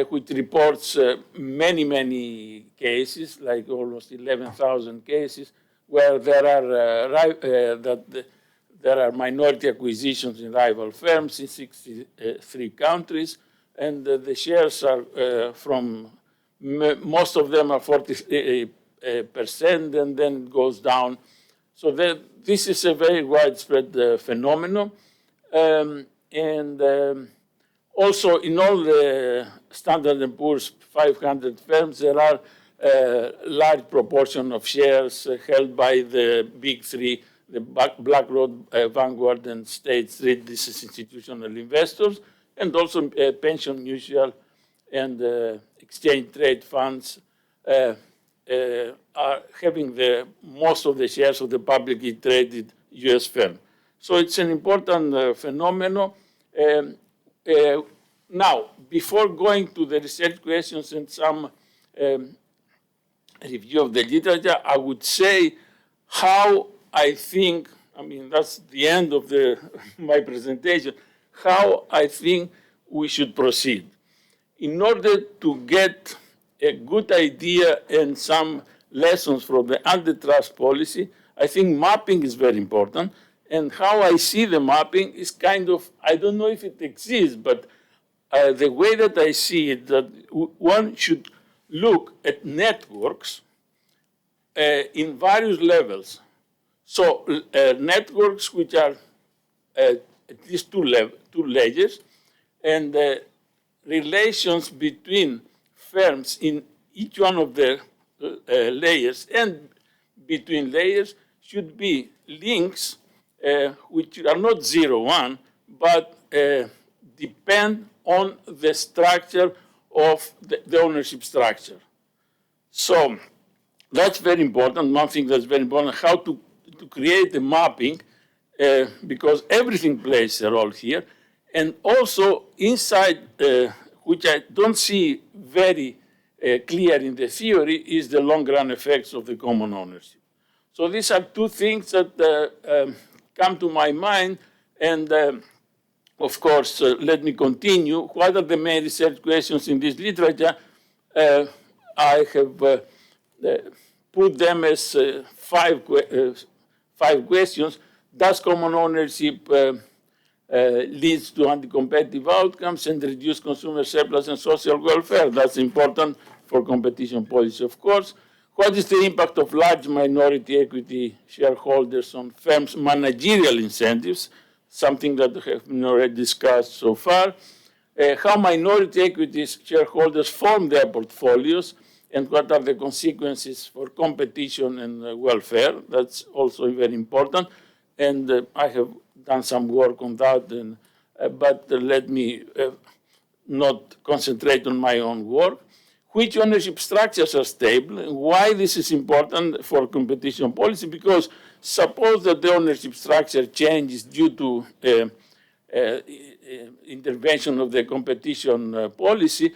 which reports many cases, like almost 11,000 cases, where there are minority acquisitions in rival firms in 63 countries, and the shares are from most of them are 40%, and then it goes down. So this is a very widespread phenomenon, and also in all the Standard & Poor's 500 firms, there are a large proportion of shares held by the big three, the BlackRock, Vanguard, and State Street. This is institutional investors, and also pension mutual and exchange trade funds are having most of the shares of the publicly traded U.S. firm. So it's an important phenomenon. Now, before going to the research questions and some review of the literature, I would say how I think, I mean, that's the end of my presentation, how I think we should proceed. In order to get a good idea and some lessons from the antitrust policy, I think mapping is very important. And how I see the mapping is kind of, I don't know if it exists, but the way that I see it, that one should look at networks in various levels. So networks which are at least two layers, and relations between firms in each one of the layers and between layers should be links which are not 0-1, but depend on the structure of the ownership structure. So that's very important. One thing that's very important, how to create a mapping, because everything plays a role here. And also inside, which I don't see very clear in the theory, is the long-run effects of the common ownership. So these are two things that come to my mind. And of course, let me continue. What are the main research questions in this literature? I have put them as five questions. Does common ownership leads to anti-competitive outcomes and reduced consumer surplus and social welfare. That's important for competition policy, of course. What is the impact of large minority equity shareholders on firms' managerial incentives, something that have been already discussed so far? How minority equity shareholders form their portfolios, and what are the consequences for competition and welfare? That's also very important. And I have done some work on that, but let me not concentrate on my own work. Which ownership structures are stable, and why this is important for competition policy? Because suppose that the ownership structure changes due to intervention of the competition policy,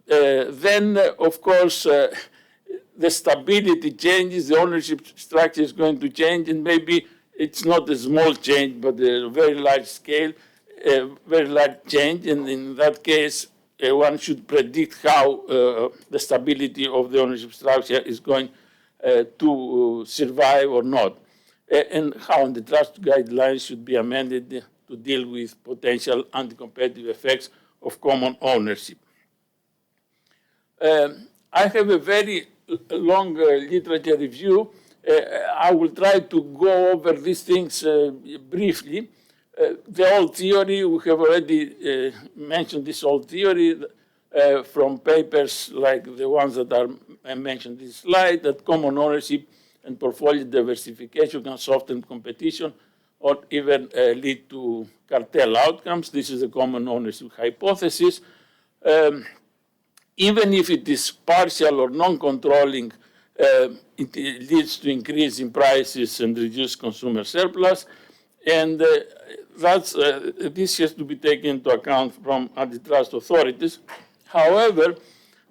then of course the stability changes, the ownership structure is going to change, and maybe it's not a small change, but a very large scale, very large change, and in that case, one should predict how the stability of the ownership structure is going to survive or not, and how antitrust guidelines should be amended to deal with potential anti-competitive effects of common ownership. I have a very long literature review. I will try to go over these things briefly. The old theory, we have already mentioned this old theory from papers like the ones that are mentioned in this slide, that common ownership and portfolio diversification can soften competition or even lead to cartel outcomes. This is a common ownership hypothesis. Even if it is partial or non-controlling, it leads to increase in prices and reduced consumer surplus. And this has to be taken into account from antitrust authorities. However,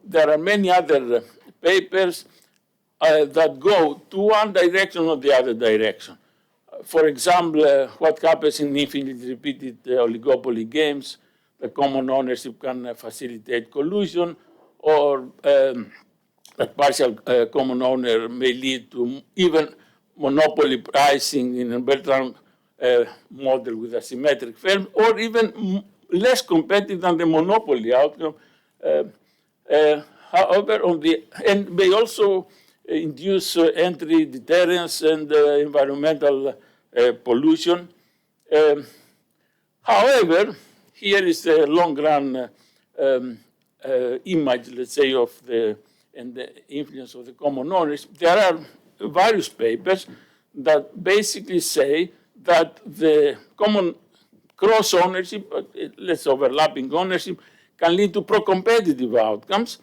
there are many other papers that go to one direction or the other direction. For example, what happens in infinitely repeated oligopoly games, the common ownership can facilitate collusion, or that partial common owner may lead to even monopoly pricing in a Bertrand model with asymmetric firms, or even less competitive than the monopoly outcome. However, and may also induce entry deterrence and environmental pollution. However, here is the long-run image, let's say, of the influence of the common owners. There are various papers that basically say that the common cross-ownership, less overlapping ownership, can lead to pro-competitive outcomes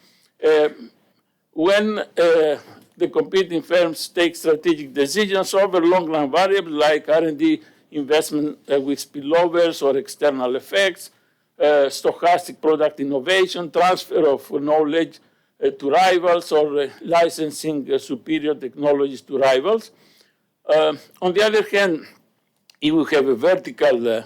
when the competing firms take strategic decisions over long-run variables like R&D investment with spillovers or external effects, stochastic product innovation, transfer of knowledge to rivals, or licensing superior technologies to rivals. On the other hand, if we have a vertical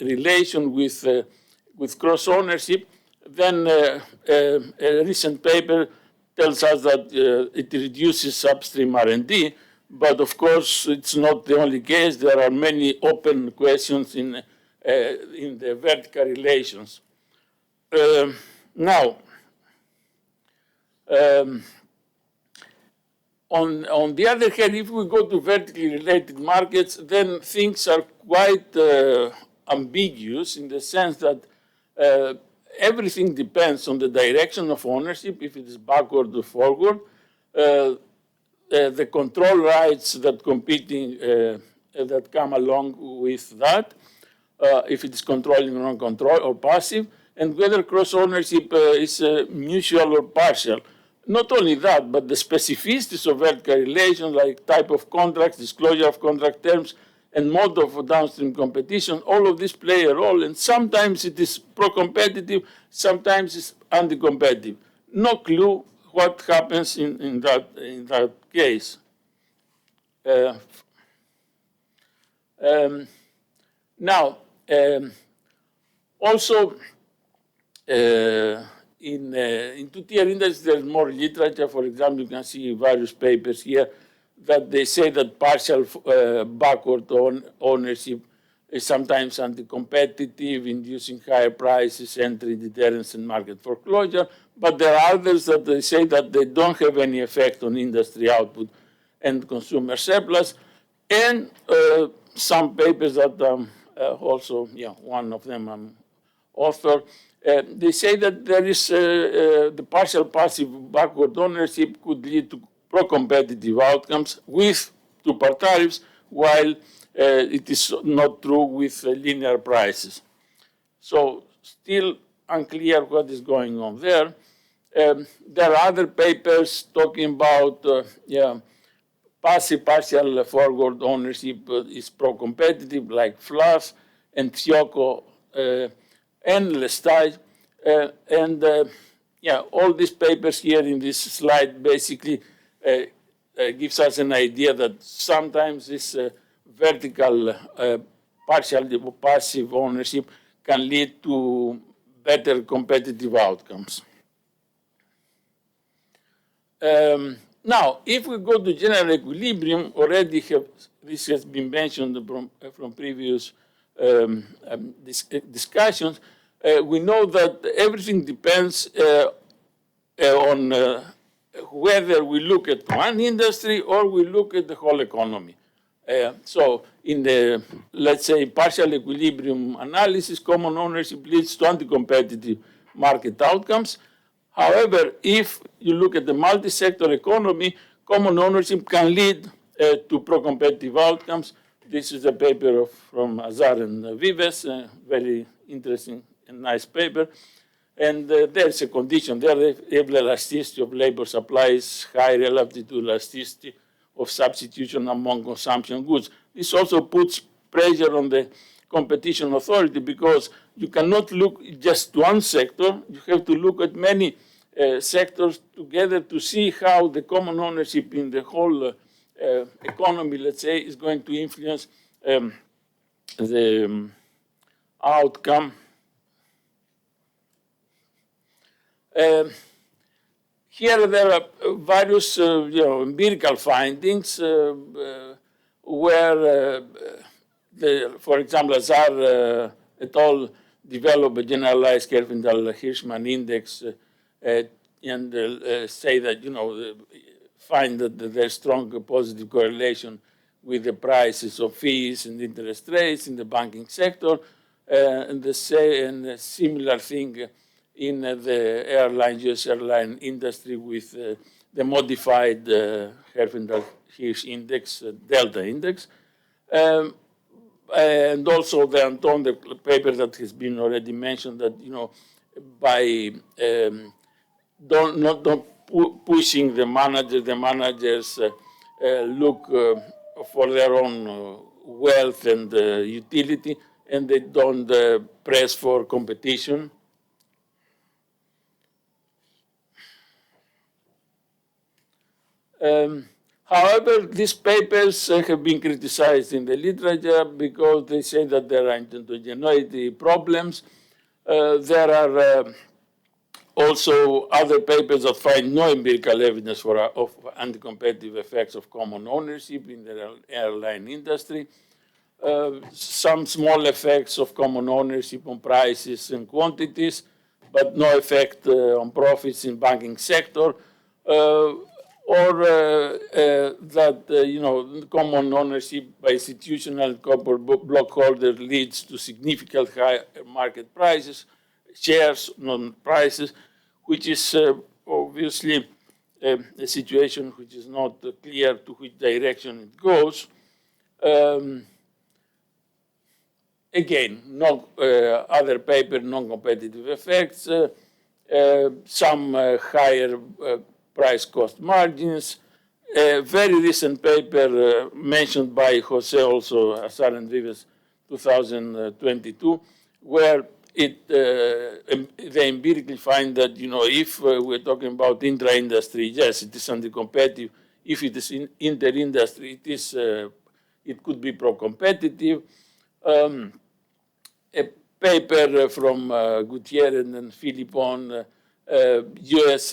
relation with cross-ownership, then a recent paper tells us that it reduces upstream R&D, but of course it's not the only case. There are many open questions in the vertical relations. Now, on the other hand, if we go to vertically related markets, then things are quite ambiguous in the sense that everything depends on the direction of ownership, if it is backward or forward, the control rights that competing that come along with that, if it is controlling or non-control or passive, and whether cross-ownership is mutual or partial. Not only that, but the specificities of vertical relations, like type of contracts, disclosure of contract terms, and mode of downstream competition, all of this play a role, and sometimes it is pro-competitive, sometimes it's anti-competitive. No clue what happens in that case. Now, also, in two-tier industries, there's more literature. For example, you can see various papers here that they say that partial backward ownership is sometimes anti-competitive, inducing higher prices, entry deterrence, and market foreclosure. But there are others that they say that they don't have any effect on industry output and consumer surplus. And some papers that also, one of them I'm author, they say that there is the partial passive backward ownership could lead to pro-competitive outcomes with two-part tariffs, while it is not true with linear prices. So still unclear what is going on there. There are other papers talking about passive partial forward ownership is pro-competitive, like Fluff and Fiocco and Lestage. All these papers here in this slide basically gives us an idea that sometimes this vertical partial passive ownership can lead to better competitive outcomes. Now, if we go to general equilibrium, already this has been mentioned from previous discussions. We know that everything depends on whether we look at one industry or we look at the whole economy. So in the, let's say, partial equilibrium analysis, common ownership leads to anti-competitive market outcomes. However, if you look at the multi-sector economy, common ownership can lead to pro-competitive outcomes. This is a paper from Azar and Vives, a very interesting and nice paper. And there's a condition there. If the elasticity of labor supply is high relative to elasticity of substitution among consumption goods. This also puts pressure on the competition authority because you cannot look just to one sector. You have to look at many sectors together to see how the common ownership in the whole economy, let's say, is going to influence the outcome. Here there are various empirical findings where, for example, Azar et al. Develop a generalized Herfindahl-Hirschman index and say that, find that there's strong positive correlation with the prices of fees and interest rates in the banking sector, and a similar thing in the US airline industry with the modified Herfindahl-Hirsch index, Delta index. And also the paper that has been already mentioned that, by don't pushing the managers look for their own wealth and utility, and they don't press for competition. However, these papers have been criticized in the literature because they say that there are heterogeneity problems. There are also other papers that find no empirical evidence of anti-competitive effects of common ownership in the airline industry. Some small effects of common ownership on prices and quantities, but no effect on profits in banking sector. Or that common ownership by institutional corporate block holder leads to significant higher market prices, shares, not prices, which is obviously a situation which is not clear to which direction it goes. Again, no other paper, non-competitive effects, some higher price-cost margins. A very recent paper mentioned by José also, Azar and Vives, 2022, where they empirically find that, if we're talking about intra-industry, yes, it is anti-competitive. If it is inter-industry, it could be pro-competitive. A paper from Gutierrez and Philippon, in US,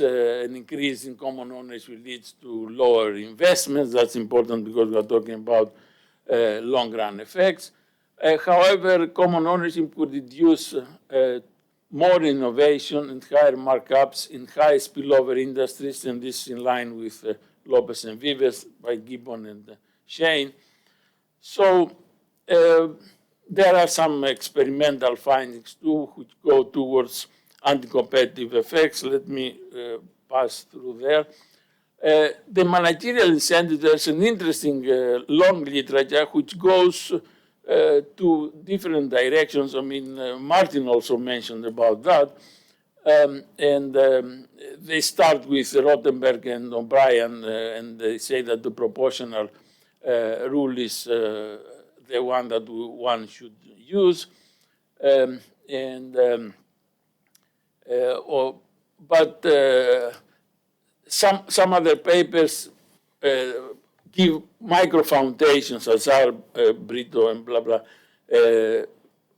an increase in common ownership leads to lower investments. That's important because we are talking about long-run effects. However, common ownership could induce more innovation and higher markups in high spillover industries, and this is in line with Lopez and Vives by Gibbon and Shane. So there are some experimental findings too which go towards anti-competitive effects. Let me pass through there. The managerial incentive, there's an interesting long literature which goes to different directions. I mean, Martin also mentioned about that. They start with Rothenberg and O'Brien, and they say that the proportional rule is the one that one should use. But some other papers give micro foundations, Azar, Brito, and blah, blah,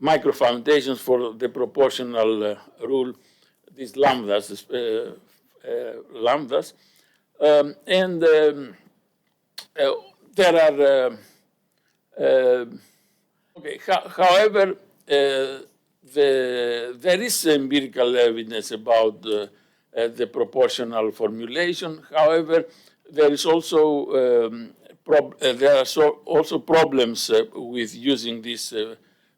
micro foundations for the proportional rule, these lambdas, there are, however, there is empirical evidence about the proportional formulation. However, there is also there are also problems with using this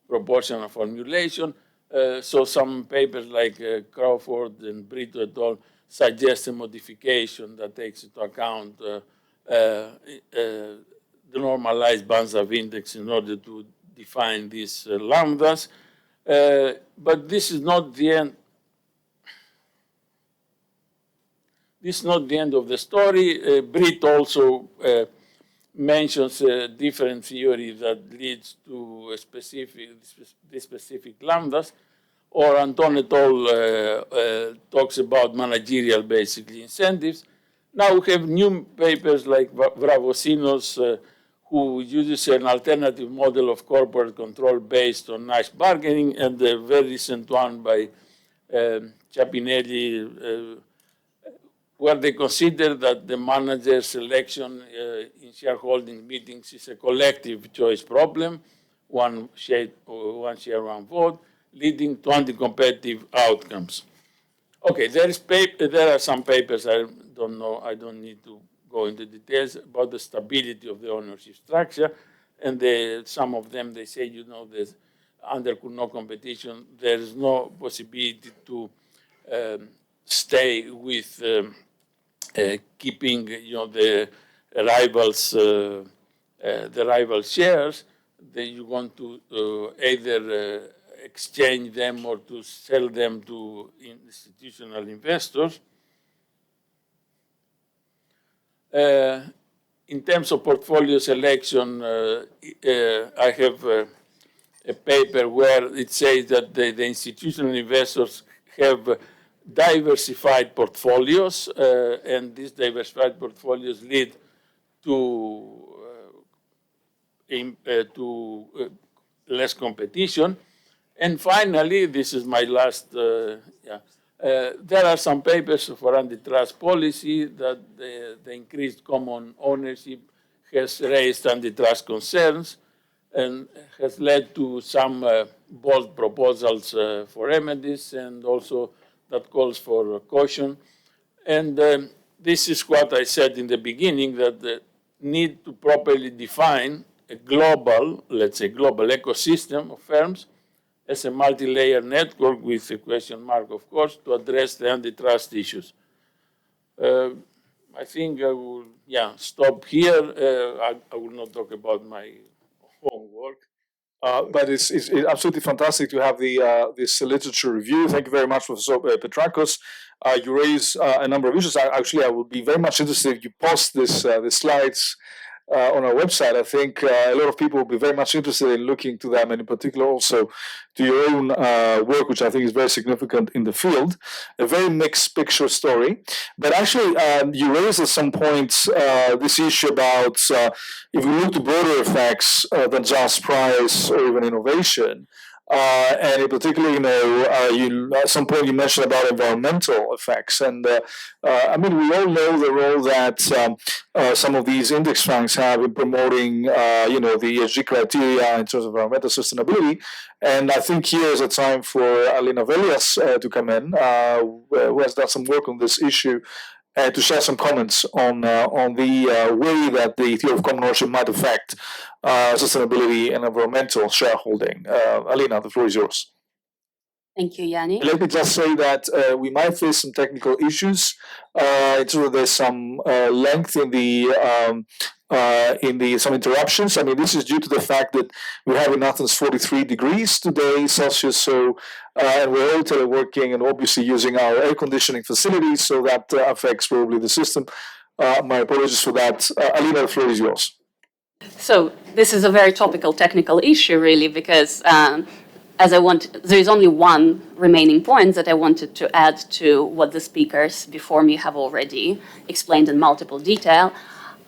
proportional formulation. So some papers like Crawford and Brito et al. Suggest a modification that takes into account the normalized Banzhaf index in order to define these lambdas. But this is not the end. This is not the end of the story. Britt also mentions a different theory that leads to a specific lambdas, or Anton et al. Talks about managerial, basically, incentives. Now we have new papers like Vravosinos, who uses an alternative model of corporate control based on nice bargaining, and the very recent one by Ciappinelli, where they consider that the manager selection in shareholding meetings is a collective choice problem, one share, one vote, leading to anti-competitive outcomes. Okay, there are some papers, I don't know, I don't need to go into details about the stability of the ownership structure, and some of them, they say, you know, there's under no competition, there is no possibility to stay with keeping, you know, the rival shares. That you want to either exchange them or to sell them to institutional investors. In terms of portfolio selection, I have a paper where it says that the institutional investors have diversified portfolios, and these diversified portfolios lead to less competition. And finally, this is my last, there are some papers for antitrust policy that the increased common ownership has raised antitrust concerns and has led to some bold proposals for remedies, and also that calls for caution. And this is what I said in the beginning, that the need to properly define a global, let's say global ecosystem of firms as a multi-layer network with a question mark, of course, to address the antitrust issues. I think I will, stop here. I will not talk about my homework. But it's absolutely fantastic to have this literature review. Thank you very much, Professor Petrakis. You raise a number of issues. Actually, I would be very much interested if you post the slides on our website. I think a lot of people will be very much interested in looking to them, and in particular also to your own work, which I think is very significant in the field. A very mixed picture story. But actually, you raised at some point this issue about if we look to broader effects than just price or even innovation, And in particular, at some point you mentioned about environmental effects, and I mean, we all know the role that some of these index banks have in promoting, the ESG criteria in terms of environmental sustainability. And I think here is a time for Alina Velias to come in, who has done some work on this issue, to share some comments on the way that the theory of common ownership might affect sustainability and environmental shareholding. Alina, the floor is yours. Thank you, Yanni. Let me just say that we might face some technical issues. There's some length in some interruptions. I mean, this is due to the fact that we have in Athens 43 degrees today Celsius, so and we're all teleworking and obviously using our air conditioning facilities, so that affects probably the system. My apologies for that. Alina, the floor is yours. So this is a very topical technical issue, really, because there is only one remaining point that I wanted to add to what the speakers before me have already explained in multiple detail,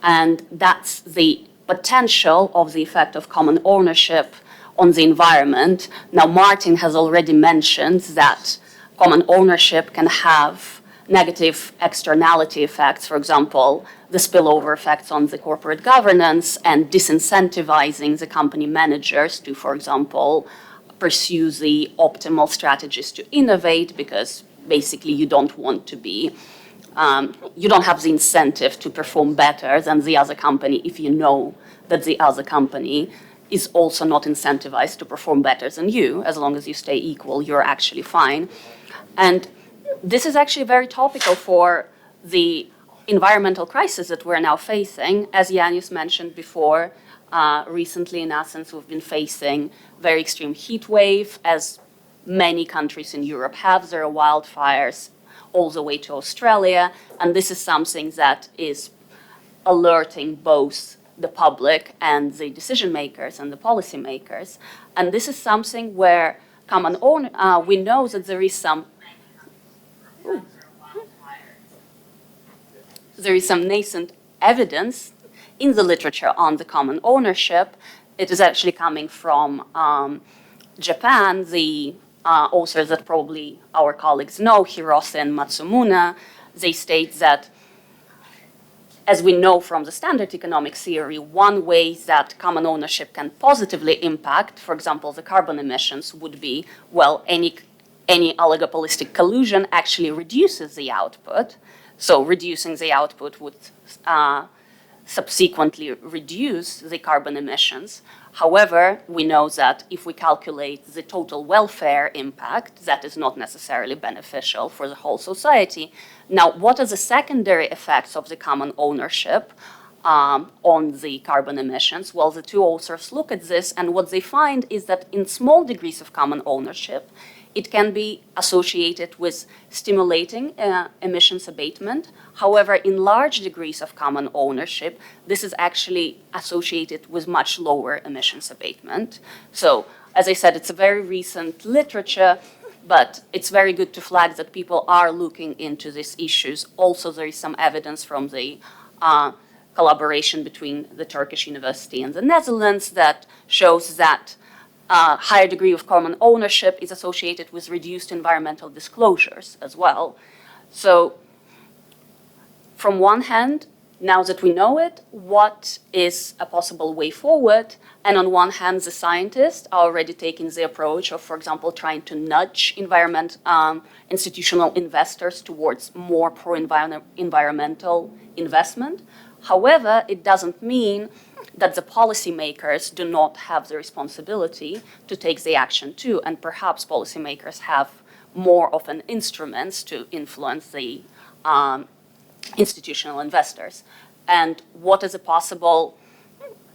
and that's the potential of the effect of common ownership on the environment. Now, Martin has already mentioned that common ownership can have negative externality effects, for example, the spillover effects on the corporate governance and disincentivizing the company managers to, for example, pursue the optimal strategies to innovate, because basically you don't want to be, you don't have the incentive to perform better than the other company if you know that the other company is also not incentivized to perform better than you. As long as you stay equal, you're actually fine. And this is actually very topical for the environmental crisis that we're now facing. As Ioannis mentioned before, recently in Athens, we've been facing very extreme heat wave, as many countries in Europe have. There are wildfires all the way to Australia, and this is something that is alerting both the public and the decision makers and the policy makers. And this is something where we know that there is some nascent evidence in the literature on the common ownership. It is actually coming from Japan. The authors that probably our colleagues know, Hirose and Matsumuna, they state that, as we know from the standard economic theory, one way that common ownership can positively impact, for example, the carbon emissions, would be, well, any oligopolistic collusion actually reduces the output. So reducing the output would subsequently reduce the carbon emissions. However, we know that if we calculate the total welfare impact, that is not necessarily beneficial for the whole society. Now, what are the secondary effects of the common ownership on the carbon emissions? Well, the two authors look at this, and what they find is that in small degrees of common ownership, it can be associated with stimulating emissions abatement. However, in large degrees of common ownership, this is actually associated with much lower emissions abatement. So, as I said, it's a very recent literature, but it's very good to flag that people are looking into these issues. Also, there is some evidence from the collaboration between the Turkish University and the Netherlands that shows that higher degree of common ownership is associated with reduced environmental disclosures as well. So, from one hand, now that we know it, what is a possible way forward? And on one hand, the scientists are already taking the approach of, for example, trying to nudge institutional investors towards more pro-environmental investment. However, it doesn't mean that the policymakers do not have the responsibility to take the action too, and perhaps policymakers have more often instruments to influence the institutional investors. And what is the possible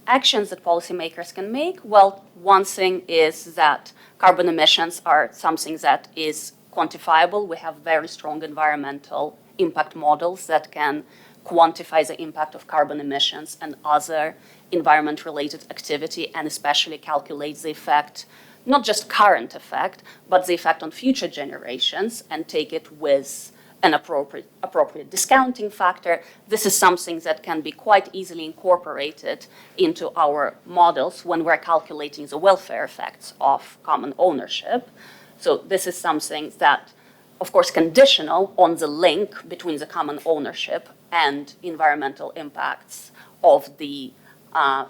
actions that policymakers can make? Well, one thing is that carbon emissions are something that is quantifiable. We have very strong environmental impact models that can quantify the impact of carbon emissions and other environment-related activity, and especially calculate the effect, not just current effect, but the effect on future generations, and take it with an appropriate discounting factor. This is something that can be quite easily incorporated into our models when we're calculating the welfare effects of common ownership. So this is something that, of course, conditional on the link between the common ownership and environmental impacts of the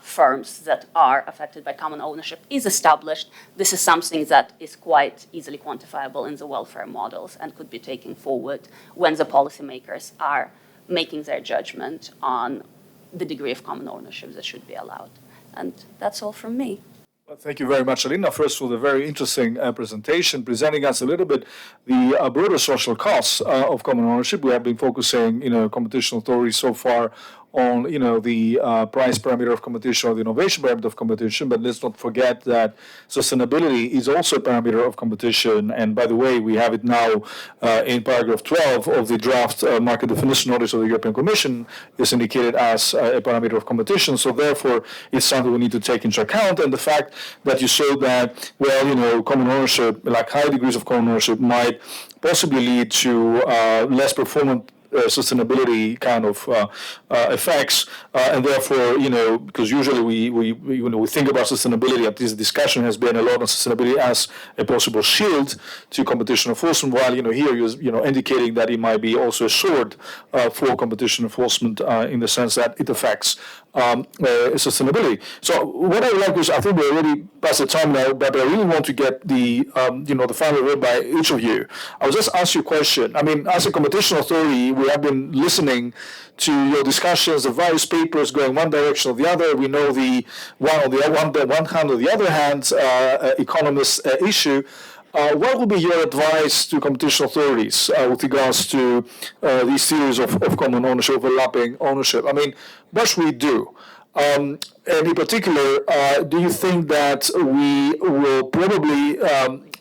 firms that are affected by common ownership is established. This is something that is quite easily quantifiable in the welfare models and could be taken forward when the policymakers are making their judgment on the degree of common ownership that should be allowed. And that's all from me. Well, thank you very much, Alina, first for the very interesting presentation, presenting us a little bit the broader social costs of common ownership. We have been focusing, competition authorities so far on, the price parameter of competition or the innovation parameter of competition, but let's not forget that sustainability is also a parameter of competition. And by the way, we have it now in paragraph 12 of the draft market definition notice of the European Commission is indicated as a parameter of competition. So therefore, it's something we need to take into account. And the fact that you showed that, common ownership, like high degrees of common ownership, might possibly lead to less performant sustainability kind of effects, and therefore, because usually we think about sustainability, at least the discussion has been a lot on sustainability as a possible shield to competition enforcement, while here you're indicating that it might be also a sword for competition enforcement in the sense that it affects sustainability. So what I would like is, I think we're already past the time now, but I really want to get the the final word by each of you. I will just ask you a question. I mean, as a competition authority, we have been listening to your discussions, the various papers going one direction or the other. We know the one hand or the other hand economist issue. What would be your advice to competition authorities with regards to these theories of common ownership, overlapping ownership? I mean, what should we do? And in particular, do you think that we will probably,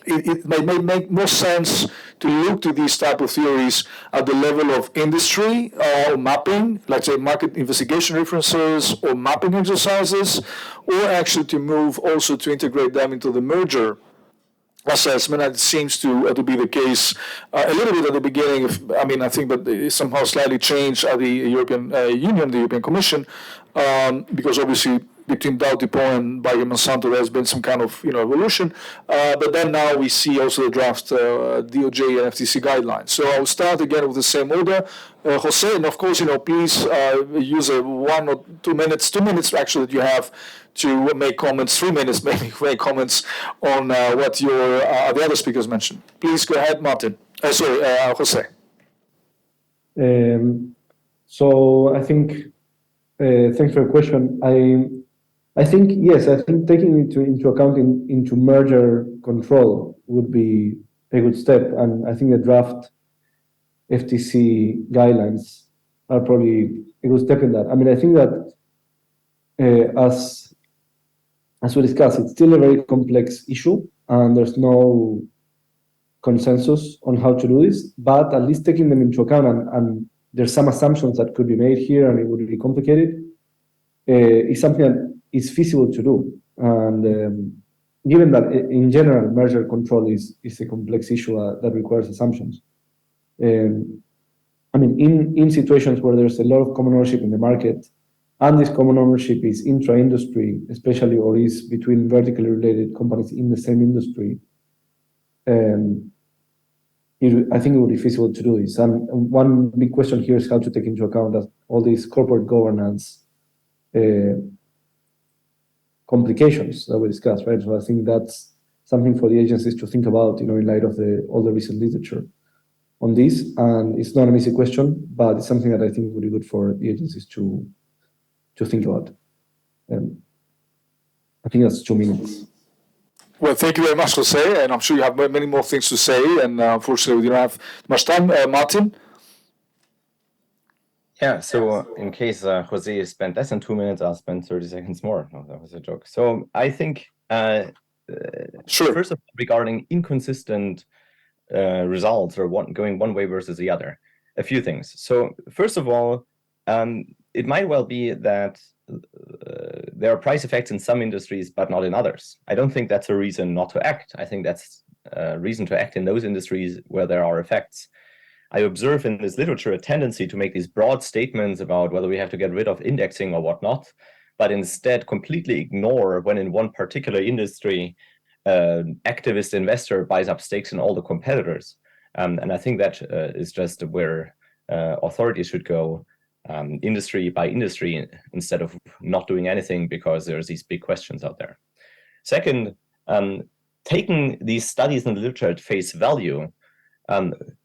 it may make more sense to look to these type of theories at the level of industry or mapping, let's say market investigation references or mapping exercises, or actually to move also to integrate them into the merger assessment? It seems to be the case a little bit at the beginning. I think that it somehow slightly changed at the European Union, the European Commission, because obviously between Dipont and Bayer Monsanto there's been some kind of evolution. But then now we see also the draft DOJ and FTC guidelines. So I'll start again with the same order. José, and of course, please use 1 or 2 minutes, 2 minutes actually that you have to make comments, 3 minutes maybe, make comments on what your the other speakers mentioned. Please go ahead, Martin. José. So I think, thanks for your question. I think, yes, I think taking into account into merger control would be a good step. And I think the draft FTC guidelines are probably a good step in that. I think that as we discussed, it's still a very complex issue, and there's no consensus on how to do this, but at least taking them into account, and there's some assumptions that could be made here, and it would be complicated, is something that is feasible to do. And given that in general, merger control is a complex issue that requires assumptions. In situations where there's a lot of common ownership in the market, and this common ownership is intra-industry, especially, or is between vertically related companies in the same industry, I think it would be feasible to do this. And one big question here is how to take into account that all these corporate governance complications that we discussed, right? So I think that's something for the agencies to think about, in light of all the recent literature on this. And it's not an easy question, but it's something that I think would be good for the agencies to think about. I think that's 2 minutes. Well, thank you very much, José, and I'm sure you have many more things to say, and unfortunately we don't have much time. Martin? Yeah, so in case José spent less than 2 minutes, I'll spend 30 seconds more. No, that was a joke. So I think, sure. First of all, regarding inconsistent results or going one way versus the other, a few things. So first of all, it might well be that there are price effects in some industries, but not in others. I don't think that's a reason not to act. I think that's a reason to act in those industries where there are effects. I observe in this literature a tendency to make these broad statements about whether we have to get rid of indexing or whatnot, but instead completely ignore when in one particular industry, an activist investor buys up stakes in all the competitors. And I think that is just where authorities should go, industry by industry, instead of not doing anything because there's these big questions out there. Second, taking these studies in the literature at face value,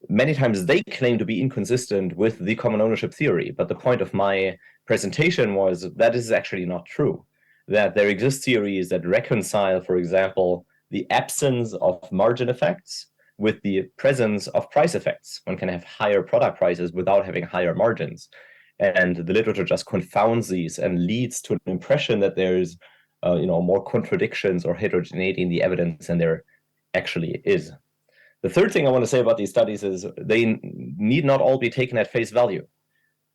many times they claim to be inconsistent with the common ownership theory, but the point of my presentation was that is actually not true, that there exist theories that reconcile, for example, the absence of margin effects with the presence of price effects. One can have higher product prices without having higher margins. And the literature just confounds these and leads to an impression that there's more contradictions or heterogeneity in the evidence than there actually is. The third thing I want to say about these studies is they need not all be taken at face value.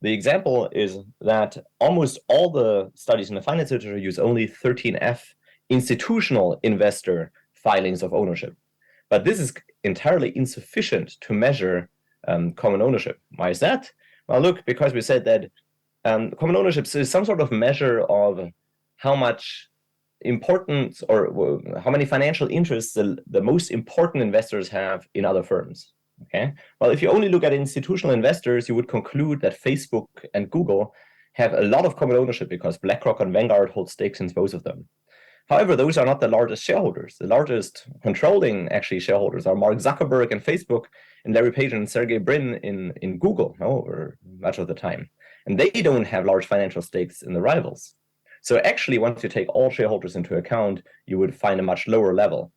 The example is that almost all the studies in the finance literature use only 13F institutional investor filings of ownership. But this is entirely insufficient to measure common ownership. Why is that? Well, look, because we said that common ownership is some sort of measure of how much importance or how many financial interests the most important investors have in other firms. Okay. Well, if you only look at institutional investors, you would conclude that Facebook and Google have a lot of common ownership because BlackRock and Vanguard hold stakes in both of them. However, those are not the largest shareholders. The largest controlling actually shareholders are Mark Zuckerberg in Facebook and Larry Page and Sergey Brin in Google over much of the time. And they don't have large financial stakes in the rivals. So actually, once you take all shareholders into account, you would find a much lower level.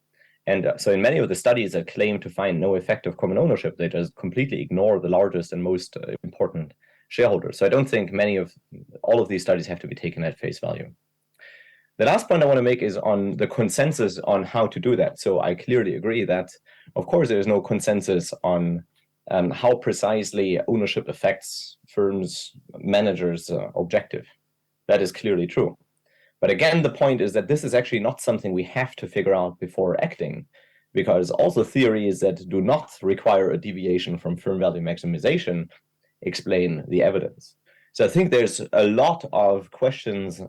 And so in many of the studies that claim to find no effect of common ownership, they just completely ignore the largest and most important shareholders. So I don't think all of these studies have to be taken at face value. The last point I want to make is on the consensus on how to do that. So I clearly agree that, of course, there is no consensus on how precisely ownership affects firms, managers' objective. That is clearly true. But again, the point is that this is actually not something we have to figure out before acting, because also theories that do not require a deviation from firm value maximization explain the evidence. So I think there's a lot of questions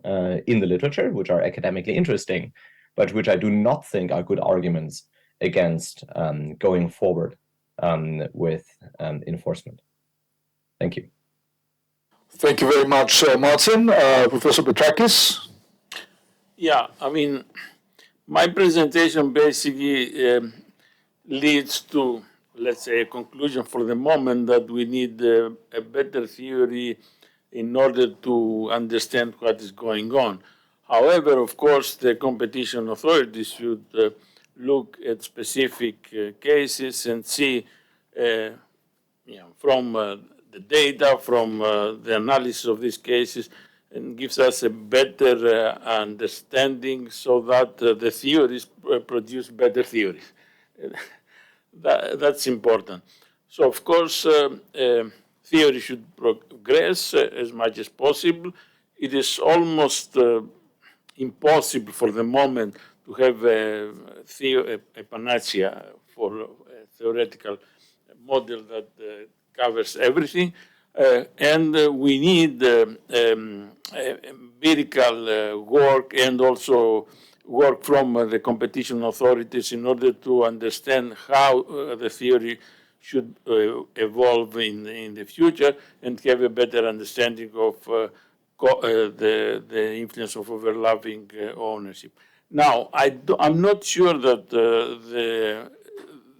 in the literature which are academically interesting, but which I do not think are good arguments against going forward with enforcement. Thank you. Thank you very much, Martin. Professor Petrakis? Yeah, I mean, my presentation basically leads to, let's say, a conclusion for the moment that we need a better theory in order to understand what is going on. However, of course, the competition authorities should look at specific cases and see, from the data, from the analysis of these cases, and gives us a better understanding so that the theories produce better theories. That's important. So, of course, theory should progress as much as possible. It is almost impossible for the moment to have a panacea for a theoretical model that covers everything. And we need empirical work and also work from the competition authorities in order to understand how the theory should evolve in the future and have a better understanding of the influence of overlapping ownership. Now, I'm not sure that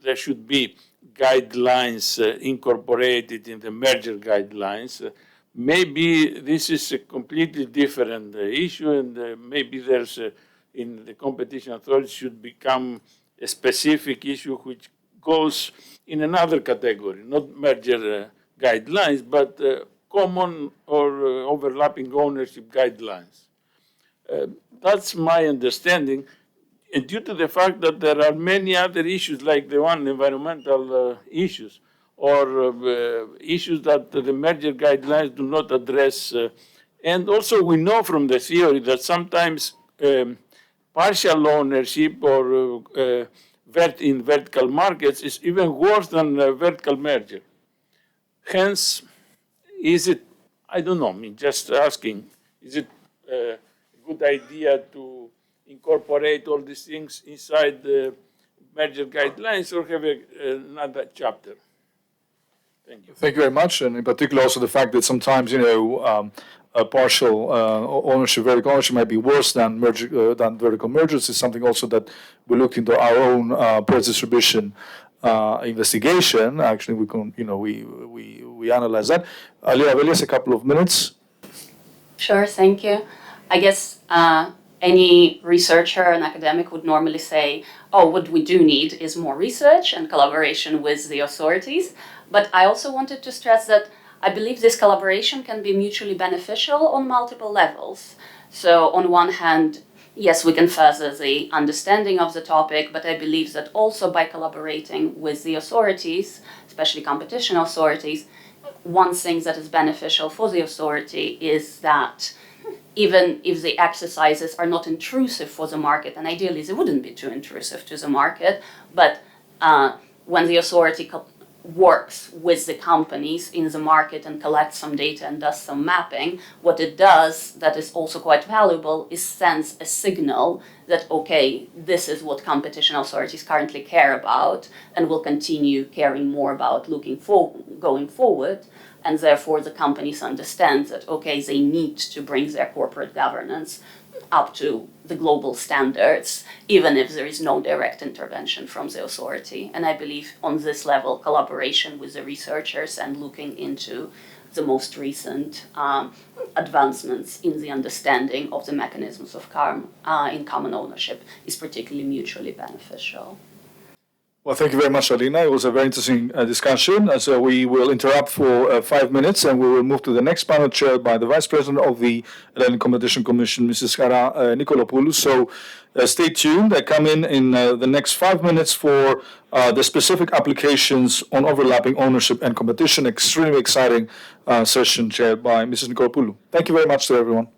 there should be guidelines incorporated in the merger guidelines. Maybe this is a completely different issue, and maybe there's in the competition authority should become a specific issue which goes in another category, not merger guidelines, but common or overlapping ownership guidelines. That's my understanding. And due to the fact that there are many other issues, like the one environmental issues, or issues that the merger guidelines do not address. And also we know from the theory that sometimes partial ownership or in vertical markets is even worse than vertical merger. Hence, is it, I don't know, I mean, just asking, is it a good idea to incorporate all these things inside the merger guidelines or have another chapter? Thank you. Thank you very much, and in particular also the fact that sometimes, a partial ownership, vertical ownership might be worse than vertical mergers is something also that we looked into our own pre-distribution investigation. Actually, we analyze that. Alina, Velias, a couple of minutes. Sure, thank you. I guess any researcher and academic would normally say, oh, what we do need is more research and collaboration with the authorities. But I also wanted to stress that I believe this collaboration can be mutually beneficial on multiple levels. So on one hand, yes, we can further the understanding of the topic, but I believe that also by collaborating with the authorities, especially competition authorities, one thing that is beneficial for the authority is that even if the exercises are not intrusive for the market, and ideally they wouldn't be too intrusive to the market, but when the authority works with the companies in the market and collects some data and does some mapping, what it does that is also quite valuable is sends a signal that, okay, this is what competition authorities currently care about and will continue caring more about going forward. And therefore the companies understand that, okay, they need to bring their corporate governance up to the global standards, even if there is no direct intervention from the authority. And I believe on this level, collaboration with the researchers and looking into the most recent advancements in the understanding of the mechanisms of in common ownership is particularly mutually beneficial. Well, thank you very much, Alina. It was a very interesting discussion. So we will interrupt for 5 minutes and we will move to the next panel chaired by the Vice President of the Hellenic Competition Commission, Mrs. Hara Nikolopoulou. So stay tuned. I come in the next 5 minutes for the specific applications on overlapping ownership and competition. Extremely exciting session chaired by Mrs. Nikolopoulou. Thank you very much to everyone.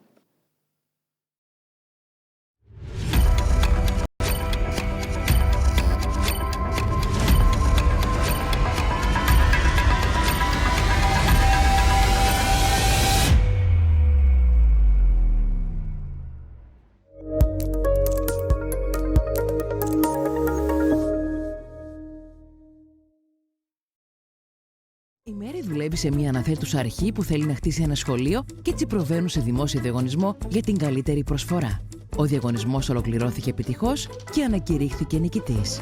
Η Μέρη δουλεύει σε μια αναθέτουσα αρχή που θέλει να χτίσει ένα σχολείο και έτσι προβαίνουν σε δημόσιο διαγωνισμό για την καλύτερη προσφορά. Ο διαγωνισμός ολοκληρώθηκε επιτυχώς και ανακηρύχθηκε νικητής.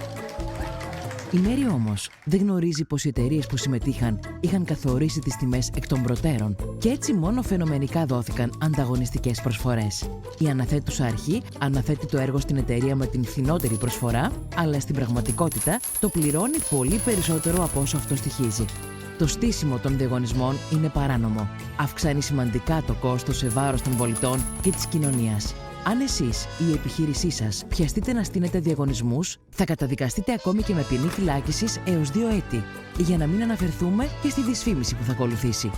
Η Μέρη όμως δεν γνωρίζει πως οι εταιρείες που συμμετείχαν είχαν καθορίσει τις τιμές εκ των προτέρων και έτσι μόνο φαινομενικά δόθηκαν ανταγωνιστικές προσφορές. Η αναθέτουσα αρχή αναθέτει το έργο στην εταιρεία με την φθηνότερη προσφορά, αλλά στην πραγματικότητα το πληρώνει πολύ περισσότερο από όσο αυτό στοιχίζει. Το στήσιμο των διαγωνισμών είναι παράνομο. Αυξάνει σημαντικά το κόστος σε βάρος των πολιτών και της κοινωνίας. Αν εσείς ή η επιχείρησή σας πιαστείτε να στείνετε διαγωνισμούς, θα καταδικαστείτε ακόμη και με ποινή φυλάκισης έως 2 έτη, για να μην αναφερθούμε και στη δυσφήμιση που θα ακολουθήσει.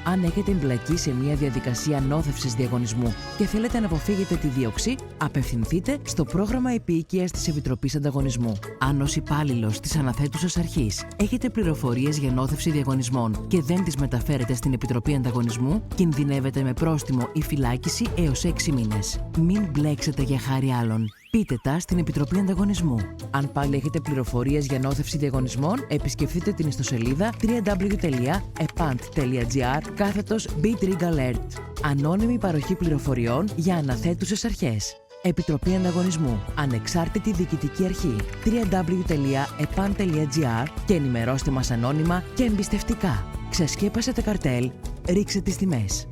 Αν έχετε εμπλακεί σε μια διαδικασία νόθευσης διαγωνισμού και θέλετε να αποφύγετε τη δίωξη, απευθυνθείτε στο πρόγραμμα επίοικιας της Επιτροπής Ανταγωνισμού. Αν ως υπάλληλος της αναθέτουσας αρχής έχετε πληροφορίες για νόθευση διαγωνισμών και δεν τις μεταφέρετε στην Επιτροπή Ανταγωνισμού, κινδυνεύετε με πρόστιμο ή φυλάκιση έως 6 μήνες. Μην μπλέξετε για χάρη άλλων. Πείτε τα στην Επιτροπή Ανταγωνισμού. Αν πάλι έχετε πληροφορίες για νόθευση διαγωνισμών, επισκεφτείτε την ιστοσελίδα www.epant.gr/BitRigAlert. Ανώνυμη παροχή πληροφοριών για αναθέτουσες αρχές. Επιτροπή Ανταγωνισμού. Ανεξάρτητη διοικητική αρχή. www.epant.gr και ενημερώστε μας ανώνυμα και εμπιστευτικά. Ξεσκέπασετε καρτέλ. Ρίξτε τις τιμές.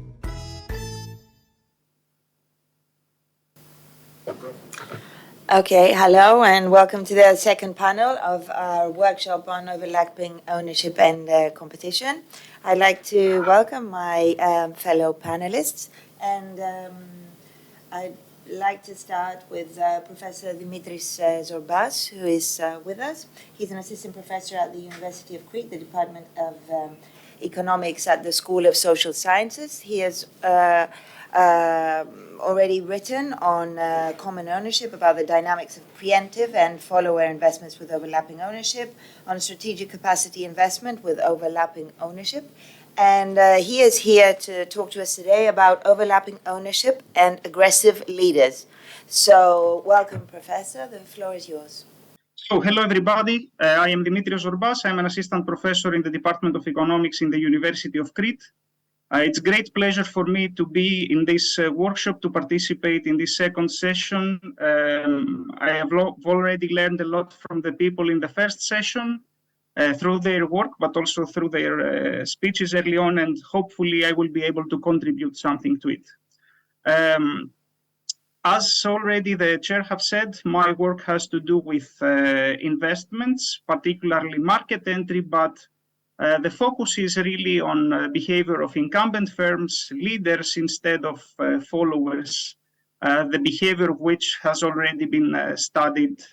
Okay, hello and welcome to the second panel of our workshop on overlapping ownership and competition. I'd like to welcome my fellow panelists and I'd like to start with Professor Dimitrios Zormpas, who is with us. He's an assistant professor at the University of Crete, the Department of Economics at the School of Social Sciences. He has already written on common ownership, about the dynamics of preemptive and follower investments with overlapping ownership, on strategic capacity investment with overlapping ownership. And he is here to talk to us today about overlapping ownership and aggressive leaders. So welcome, Professor. The floor is yours. So hello, everybody. I am Dimitrios Zormpas. I'm an assistant professor in the Department of Economics in the University of Crete. It's a great pleasure for me to be in this workshop, to participate in this second session. I have already learned a lot from the people in the first session through their work, but also through their speeches early on, and hopefully I will be able to contribute something to it. As already the chair have said, my work has to do with investments, particularly market entry, but the focus is really on behavior of incumbent firms, leaders instead of followers, the behavior of which has already been studied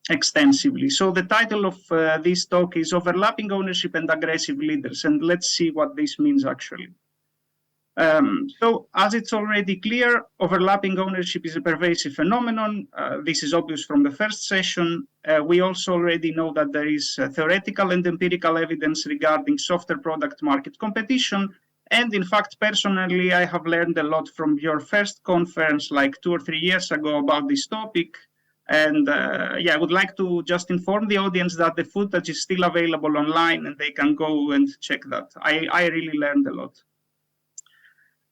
extensively. So the title of this talk is Overlapping Ownership and Aggressive Leaders, and let's see what this means actually. So as it's already clear, overlapping ownership is a pervasive phenomenon. This is obvious from the first session. We also already know that there is theoretical and empirical evidence regarding software product market competition. And in fact, personally, I have learned a lot from your first conference like 2 or 3 years ago about this topic. And I would like to just inform the audience that the footage is still available online and they can go and check that. I really learned a lot.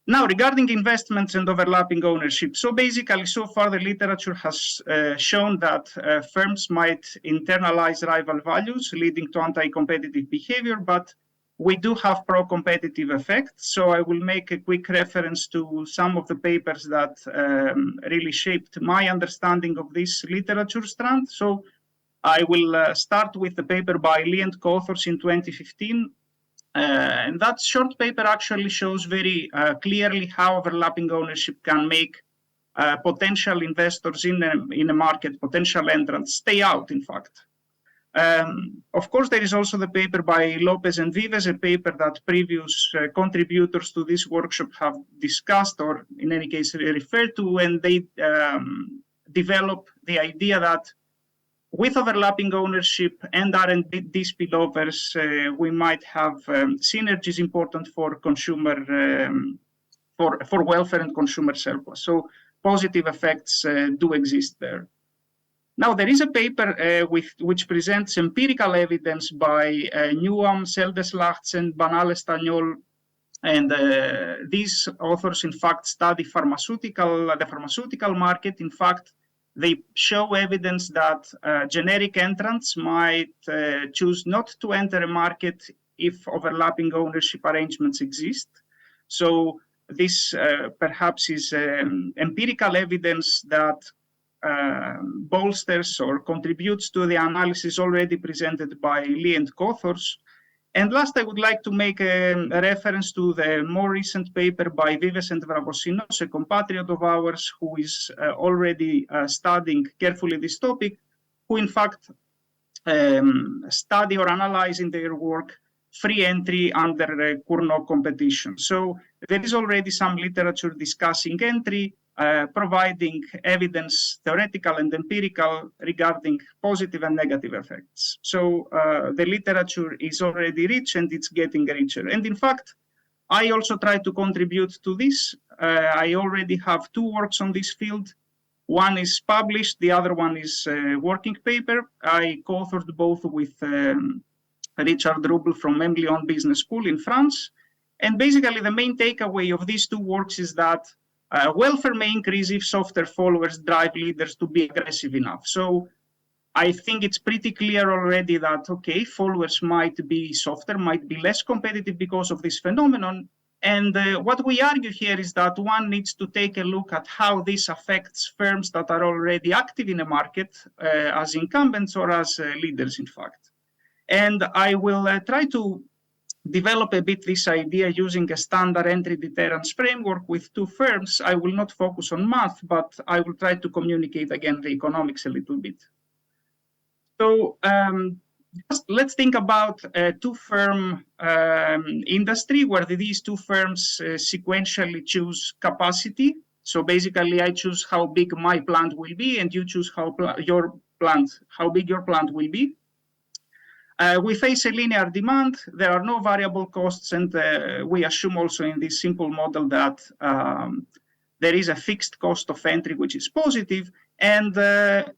Now, regarding investments and overlapping ownership, so basically, so far the literature has shown that firms might internalize rival values, leading to anti-competitive behavior, but we do have pro-competitive effects. So I will make a quick reference to some of the papers that really shaped my understanding of this literature strand. So I will start with the paper by Lee and co-authors in 2015. And that short paper actually shows very clearly how overlapping ownership can make potential investors in a market, potential entrants, stay out, in fact. Of course, there is also the paper by Lopez and Vives, a paper that previous contributors to this workshop have discussed, or in any case referred to, and they develop the idea that with overlapping ownership and R&D spillovers, we might have synergies important for consumer, for welfare and consumer surplus. So positive effects do exist there. Now, there is a paper which presents empirical evidence by Newham, Seldeslachts, and Banal-Estagnol, and these authors, in fact, study the pharmaceutical market. In fact, they show evidence that generic entrants might choose not to enter a market if overlapping ownership arrangements exist. So this perhaps is empirical evidence that bolsters or contributes to the analysis already presented by Lee and co-authors. And last, I would like to make a reference to the more recent paper by Vives and Vragosinos, a compatriot of ours who is already studying carefully this topic, who in fact study or analyze in their work free entry under Cournot competition. So there is already some literature discussing entry, providing evidence, theoretical and empirical, regarding positive and negative effects. So the literature is already rich and it's getting richer. And in fact, I also try to contribute to this. I already have 2 works on this field. One is published, the other one is a working paper. I co-authored both with Richard Rubel from Lyon Business School in France. And basically the main takeaway of these 2 works is that welfare may increase if software followers drive leaders to be aggressive enough. So I think it's pretty clear already that, okay, followers might be softer, might be less competitive because of this phenomenon. And what we argue here is that one needs to take a look at how this affects firms that are already active in a market as incumbents or as leaders, in fact. And I will try to develop a bit this idea using a standard entry deterrence framework with 2 firms. I will not focus on math, but I will try to communicate again the economics a little bit. So let's think about a two-firm industry where these two firms sequentially choose capacity. So basically, I choose how big my plant will be, and you choose how big your plant will be. We face a linear demand. There are no variable costs, and we assume also in this simple model that there is a fixed cost of entry, which is positive. And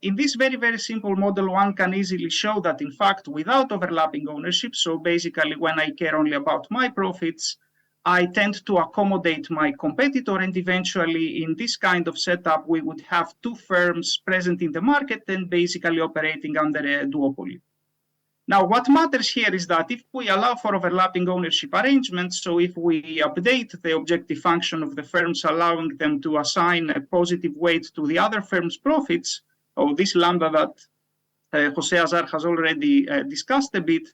in this very, very simple model, one can easily show that, in fact, without overlapping ownership, so basically when I care only about my profits, I tend to accommodate my competitor, and eventually in this kind of setup, we would have two firms present in the market and basically operating under a duopoly. Now, what matters here is that if we allow for overlapping ownership arrangements, so if we update the objective function of the firms, allowing them to assign a positive weight to the other firm's profits, or this lambda that José Azar has already discussed a bit,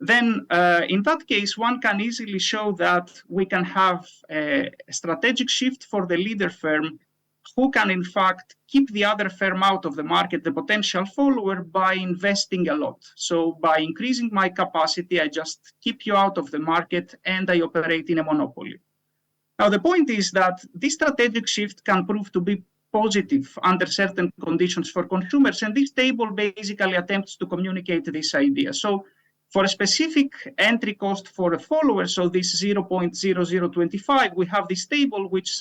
then in that case, one can easily show that we can have a strategic shift for the leader firm who can, in fact, keep the other firm out of the market, the potential follower, by investing a lot. So by increasing my capacity, I just keep you out of the market and I operate in a monopoly. Now, the point is that this strategic shift can prove to be positive under certain conditions for consumers, and this table basically attempts to communicate this idea. So for a specific entry cost for a follower, so this 0.0025, we have this table which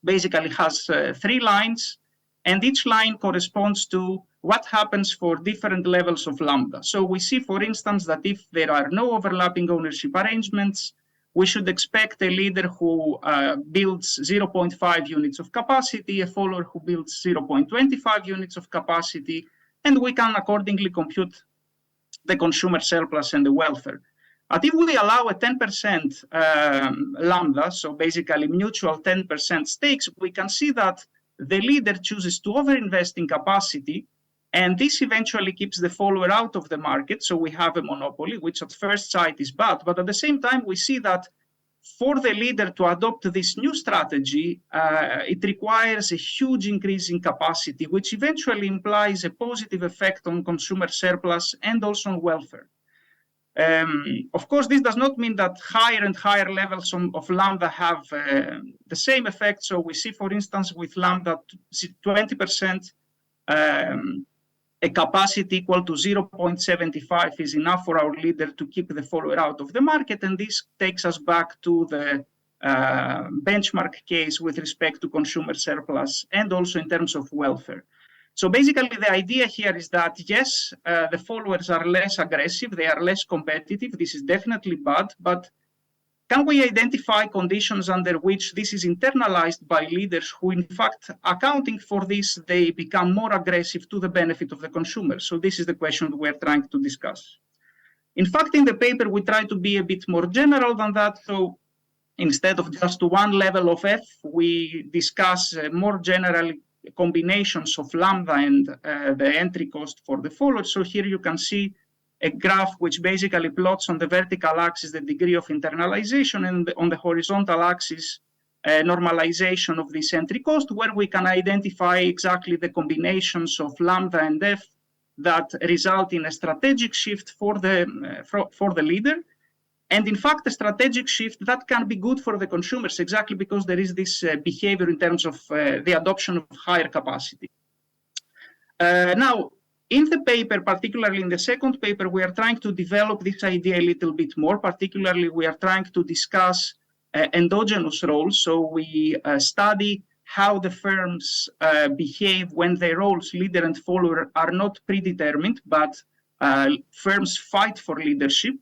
basically has 3 lines, and each line corresponds to what happens for different levels of lambda. So we see, for instance, that if there are no overlapping ownership arrangements, we should expect a leader who builds 0.5 units of capacity, a follower who builds 0.25 units of capacity, and we can accordingly compute the consumer surplus and the welfare. But if we allow a 10% lambda, so basically mutual 10% stakes, we can see that the leader chooses to overinvest in capacity, and this eventually keeps the follower out of the market. So we have a monopoly, which at first sight is bad, but at the same time, we see that for the leader to adopt this new strategy, it requires a huge increase in capacity, which eventually implies a positive effect on consumer surplus and also on welfare. Of course, this does not mean that higher and higher levels of lambda have the same effect. So we see, for instance, with lambda 20%, a capacity equal to 0.75 is enough for our leader to keep the follower out of the market. And this takes us back to the benchmark case with respect to consumer surplus and also in terms of welfare. So basically, the idea here is that, yes, the followers are less aggressive, they are less competitive. This is definitely bad, but can we identify conditions under which this is internalized by leaders who, in fact, accounting for this, they become more aggressive to the benefit of the consumer? So this is the question we're trying to discuss. In fact, in the paper, we try to be a bit more general than that. So instead of just one level of F, we discuss more generally combinations of lambda and the entry cost for the follower. So here you can see a graph which basically plots on the vertical axis the degree of internalization and on the horizontal axis normalization of this entry cost, where we can identify exactly the combinations of lambda and F that result in a strategic shift for the leader. And in fact, a strategic shift that can be good for the consumers, exactly because there is this behavior in terms of the adoption of higher capacity. Now, in the paper, particularly in the second paper, we are trying to develop this idea a little bit more. Particularly, we are trying to discuss endogenous roles. So we study how the firms behave when their roles, leader and follower, are not predetermined, but firms fight for leadership.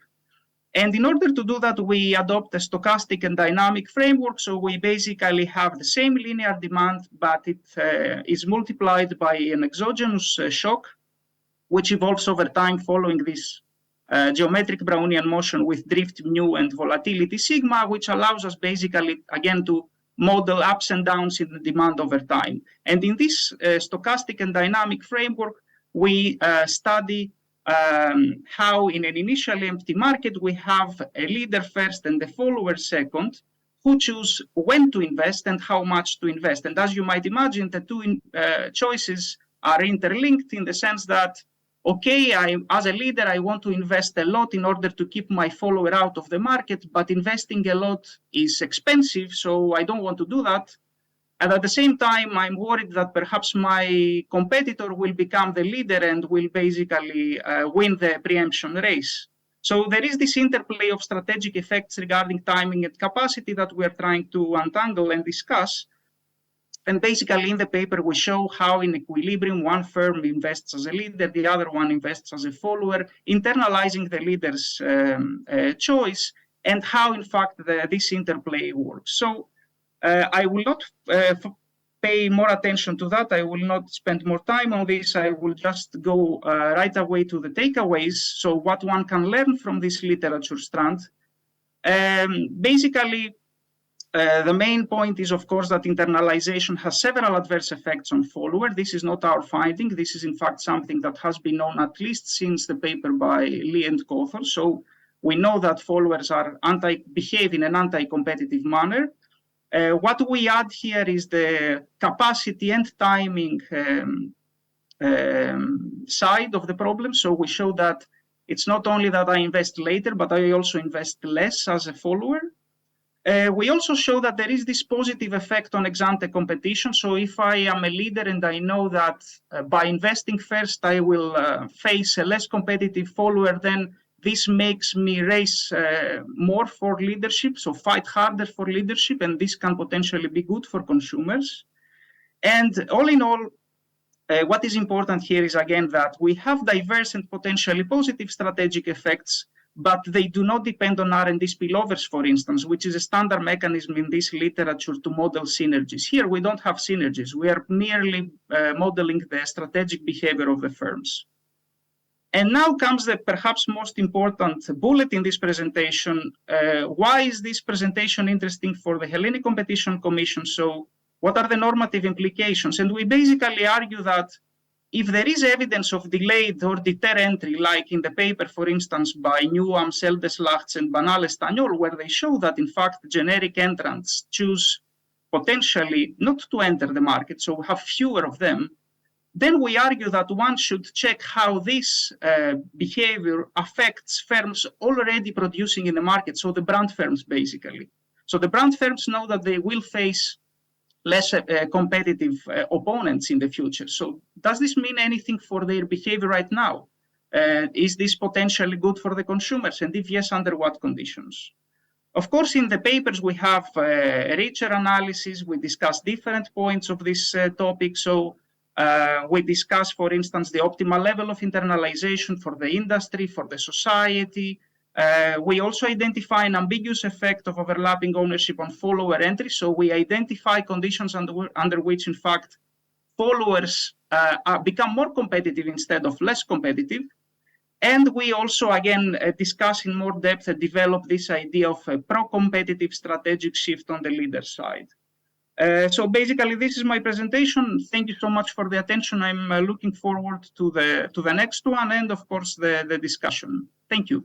And in order to do that, we adopt a stochastic and dynamic framework. So we basically have the same linear demand, but it is multiplied by an exogenous shock, which evolves over time following this geometric Brownian motion with drift mu and volatility sigma, which allows us basically, again, to model ups and downs in the demand over time. And in this stochastic and dynamic framework, we study how in an initially empty market, we have a leader first and a follower second, who choose when to invest and how much to invest. And as you might imagine, the two choices are interlinked in the sense that okay, as a leader, I want to invest a lot in order to keep my follower out of the market, but investing a lot is expensive, so I don't want to do that. And at the same time, I'm worried that perhaps my competitor will become the leader and will basically win the preemption race. So there is this interplay of strategic effects regarding timing and capacity that we are trying to untangle and discuss. And basically in the paper, we show how in equilibrium, one firm invests as a leader, the other one invests as a follower, internalizing the leader's choice, and how in fact this interplay works. So I will not pay more attention to that. I will not spend more time on this. I will just go right away to the takeaways. So what one can learn from this literature strand. Basically, the main point is, of course, that internalization has several adverse effects on follower. This is not our finding. This is, in fact, something that has been known at least since the paper by Lee and co-authors. So we know that followers are behave in an anti-competitive manner. What we add here is the capacity and timing side of the problem. So we show that it's not only that I invest later, but I also invest less as a follower. We also show that there is this positive effect on ex-ante competition. So if I am a leader and I know that by investing first, I will face a less competitive follower, then this makes me race more for leadership, so fight harder for leadership, and this can potentially be good for consumers. And all in all, what is important here is, again, that we have diverse and potentially positive strategic effects, but they do not depend on R&D spillovers, for instance, which is a standard mechanism in this literature to model synergies. Here, we don't have synergies. We are merely modeling the strategic behavior of the firms. And now comes the perhaps most important bullet in this presentation. Why is this presentation interesting for the Hellenic Competition Commission? So what are the normative implications? And we basically argue that if there is evidence of delayed or deter entry, like in the paper, for instance, by Newham, Seldeslachts, and Banal-Estagnol, where they show that, in fact, generic entrants choose potentially not to enter the market, so have fewer of them, then we argue that one should check how this behavior affects firms already producing in the market, so the brand firms, basically. So the brand firms know that they will face less competitive opponents in the future. So does this mean anything for their behavior right now? Is this potentially good for the consumers? And if yes, under what conditions? Of course, in the papers, we have a richer analysis. We discuss different points of this topic. So we discuss, for instance, the optimal level of internalization for the industry, for the society. We also identify an ambiguous effect of overlapping ownership on follower entry. So we identify conditions under which, in fact, followers become more competitive instead of less competitive. And we also, again, discuss in more depth and develop this idea of a pro-competitive strategic shift on the leader side. So basically, this is my presentation. Thank you so much for the attention. I'm looking forward to the next one and, of course, the discussion. Thank you.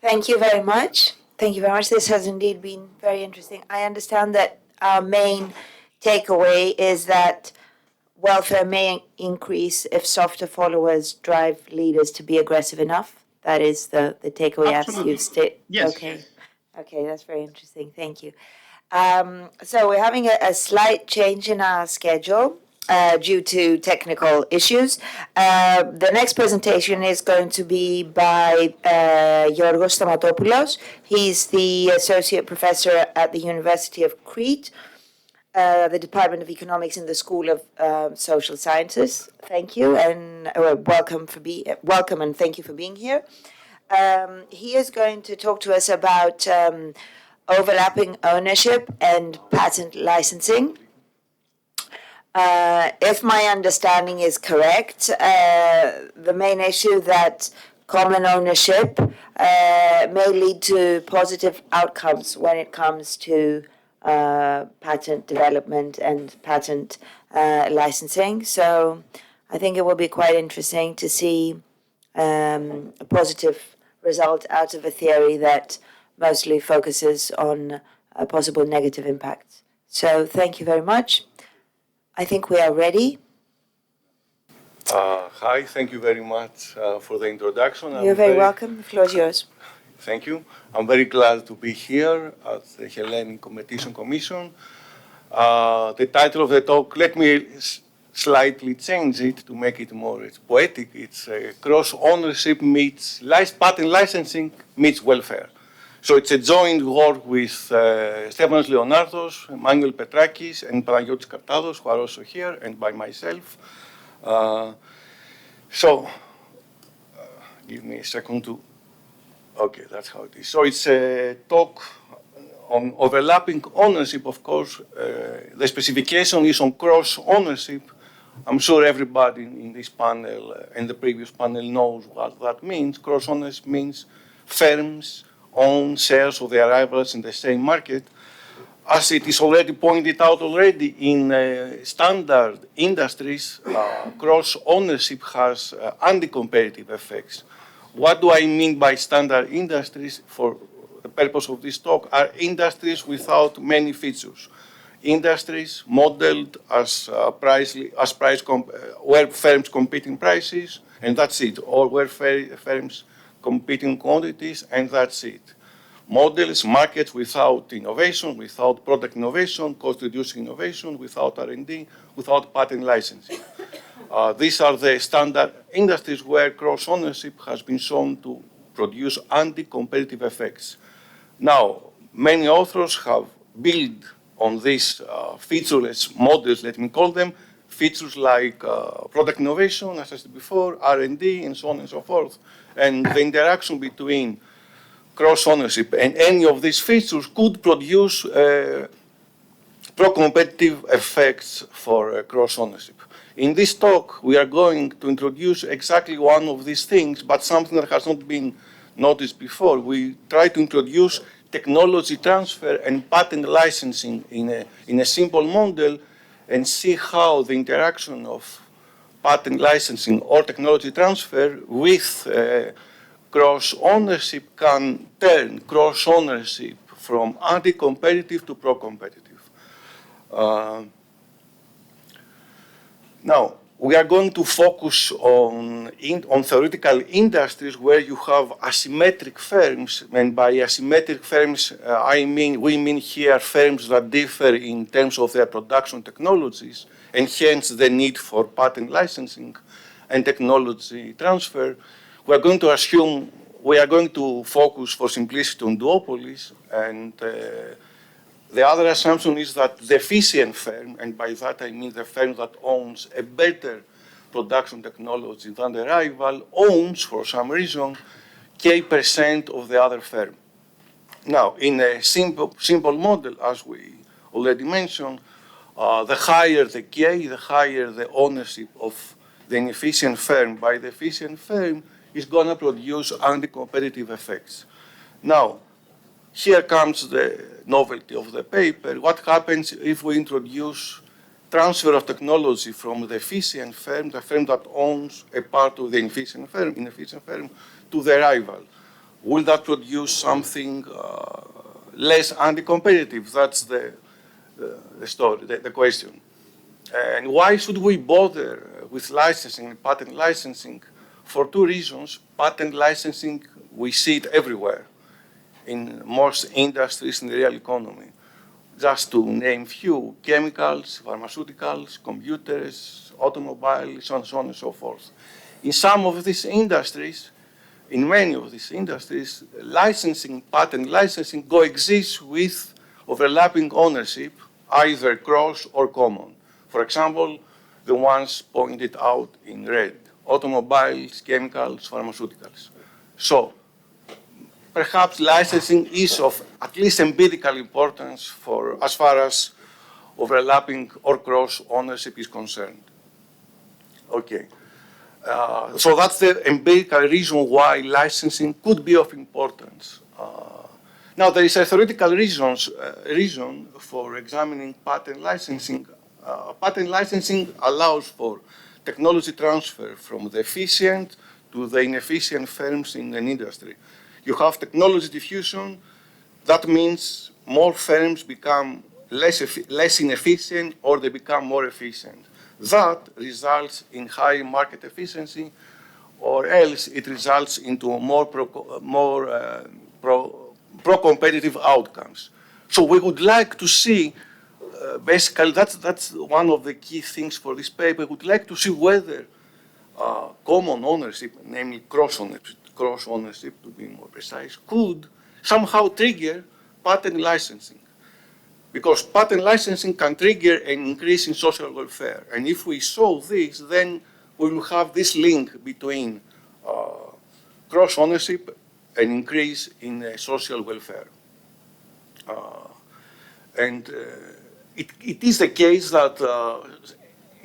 Thank you very much. Thank you very much. This has indeed been very interesting. I understand that our main takeaway is that welfare may increase if softer followers drive leaders to be aggressive enough. That is the takeaway as you've stated. Yes. Okay, that's very interesting. Thank you. So we're having a slight change in our schedule due to technical issues. The next presentation is going to be by Giorgos Stamatopoulos. He's the associate professor at the University of Crete, the Department of Economics in the School of Social Sciences. Thank you, and welcome and thank you for being here. He is going to talk to us about overlapping ownership and patent licensing. If my understanding is correct, the main issue that common ownership may lead to positive outcomes when it comes to patent development and patent licensing. So I think it will be quite interesting to see a positive result out of a theory that mostly focuses on possible negative impacts. So thank you very much. I think we are ready. Hi, thank you very much for the introduction. You're very welcome. The floor is yours. Thank you. I'm very glad to be here at the Hellenic Competition Commission. The title of the talk, let me slightly change it to make it more poetic. It's cross-ownership meets patent licensing meets welfare. So it's a joint work with Stefanos Leonardos, Emmanuel Petrakis, and Panagiotis Skartados, who are also here, and by myself. Give me a second to, okay, that's how it is. So it's a talk on overlapping ownership, of course. The specification is on cross-ownership. I'm sure everybody in this panel and the previous panel knows what that means. Cross-ownership means firms own shares of their rivals in the same market. As it is already pointed out already, in standard industries, cross-ownership has anti-competitive effects. What do I mean by standard industries? For the purpose of this talk, are industries without many features. Industries modeled as where firms compete in prices, and that's it, or where firms compete in quantities, and that's it. Models, markets without innovation, without product innovation, cost-reducing innovation, without R&D, without patent licensing. These are the standard industries where cross-ownership has been shown to produce anti-competitive effects. Now, many authors have built on these featureless models, let me call them, features like product innovation, as I said before, R&D, and so on and so forth. And the interaction between cross-ownership and any of these features could produce pro-competitive effects for cross-ownership. In this talk, we are going to introduce exactly one of these things, but something that has not been noticed before. We try to introduce technology transfer and patent licensing in a simple model and see how the interaction of patent licensing or technology transfer with cross-ownership can turn cross-ownership from anti-competitive to pro-competitive. Now, we are going to focus on theoretical industries where you have asymmetric firms, and by asymmetric firms, we mean here firms that differ in terms of their production technologies, and hence the need for patent licensing and technology transfer. We are going to assume, we are going to focus for simplicity on duopolies, and the other assumption is that the efficient firm, and by that I mean the firm that owns a better production technology than the rival, owns, for some reason, K% of the other firm. Now, in a simple model, as we already mentioned, the higher the K, the higher the ownership of the inefficient firm by the efficient firm is going to produce anti-competitive effects. Now, here comes the novelty of the paper. What happens if we introduce transfer of technology from the efficient firm, the firm that owns a part of the inefficient firm, to the rival? Will that produce something less anti-competitive? That's the story, the question. And why should we bother with licensing, patent licensing? For two reasons. Patent licensing, we see it everywhere in most industries in the real economy. Just to name few, chemicals, pharmaceuticals, computers, automobiles, and so on and so forth. In some of these industries, in many of these industries, licensing, patent licensing coexists with overlapping ownership, either cross or common. For example, the ones pointed out in red, automobiles, chemicals, pharmaceuticals. So, perhaps licensing is of at least empirical importance for as far as overlapping or cross ownership is concerned. Okay. So that's the empirical reason why licensing could be of importance. Now, there is a theoretical reason for examining patent licensing. Patent licensing allows for technology transfer from the efficient to the inefficient firms in an industry. You have technology diffusion. That means more firms become less inefficient or they become more efficient. that results in high market efficiency, or else it results into more pro-competitive outcomes. So we would like to see, basically, that's one of the key things for this paper. We would like to see whether common ownership, namely cross-ownership to be more precise, could somehow trigger patent licensing. Because patent licensing can trigger an increase in social welfare. And if we solve this, then we will have this link between cross-ownership and increase in social welfare. It is the case that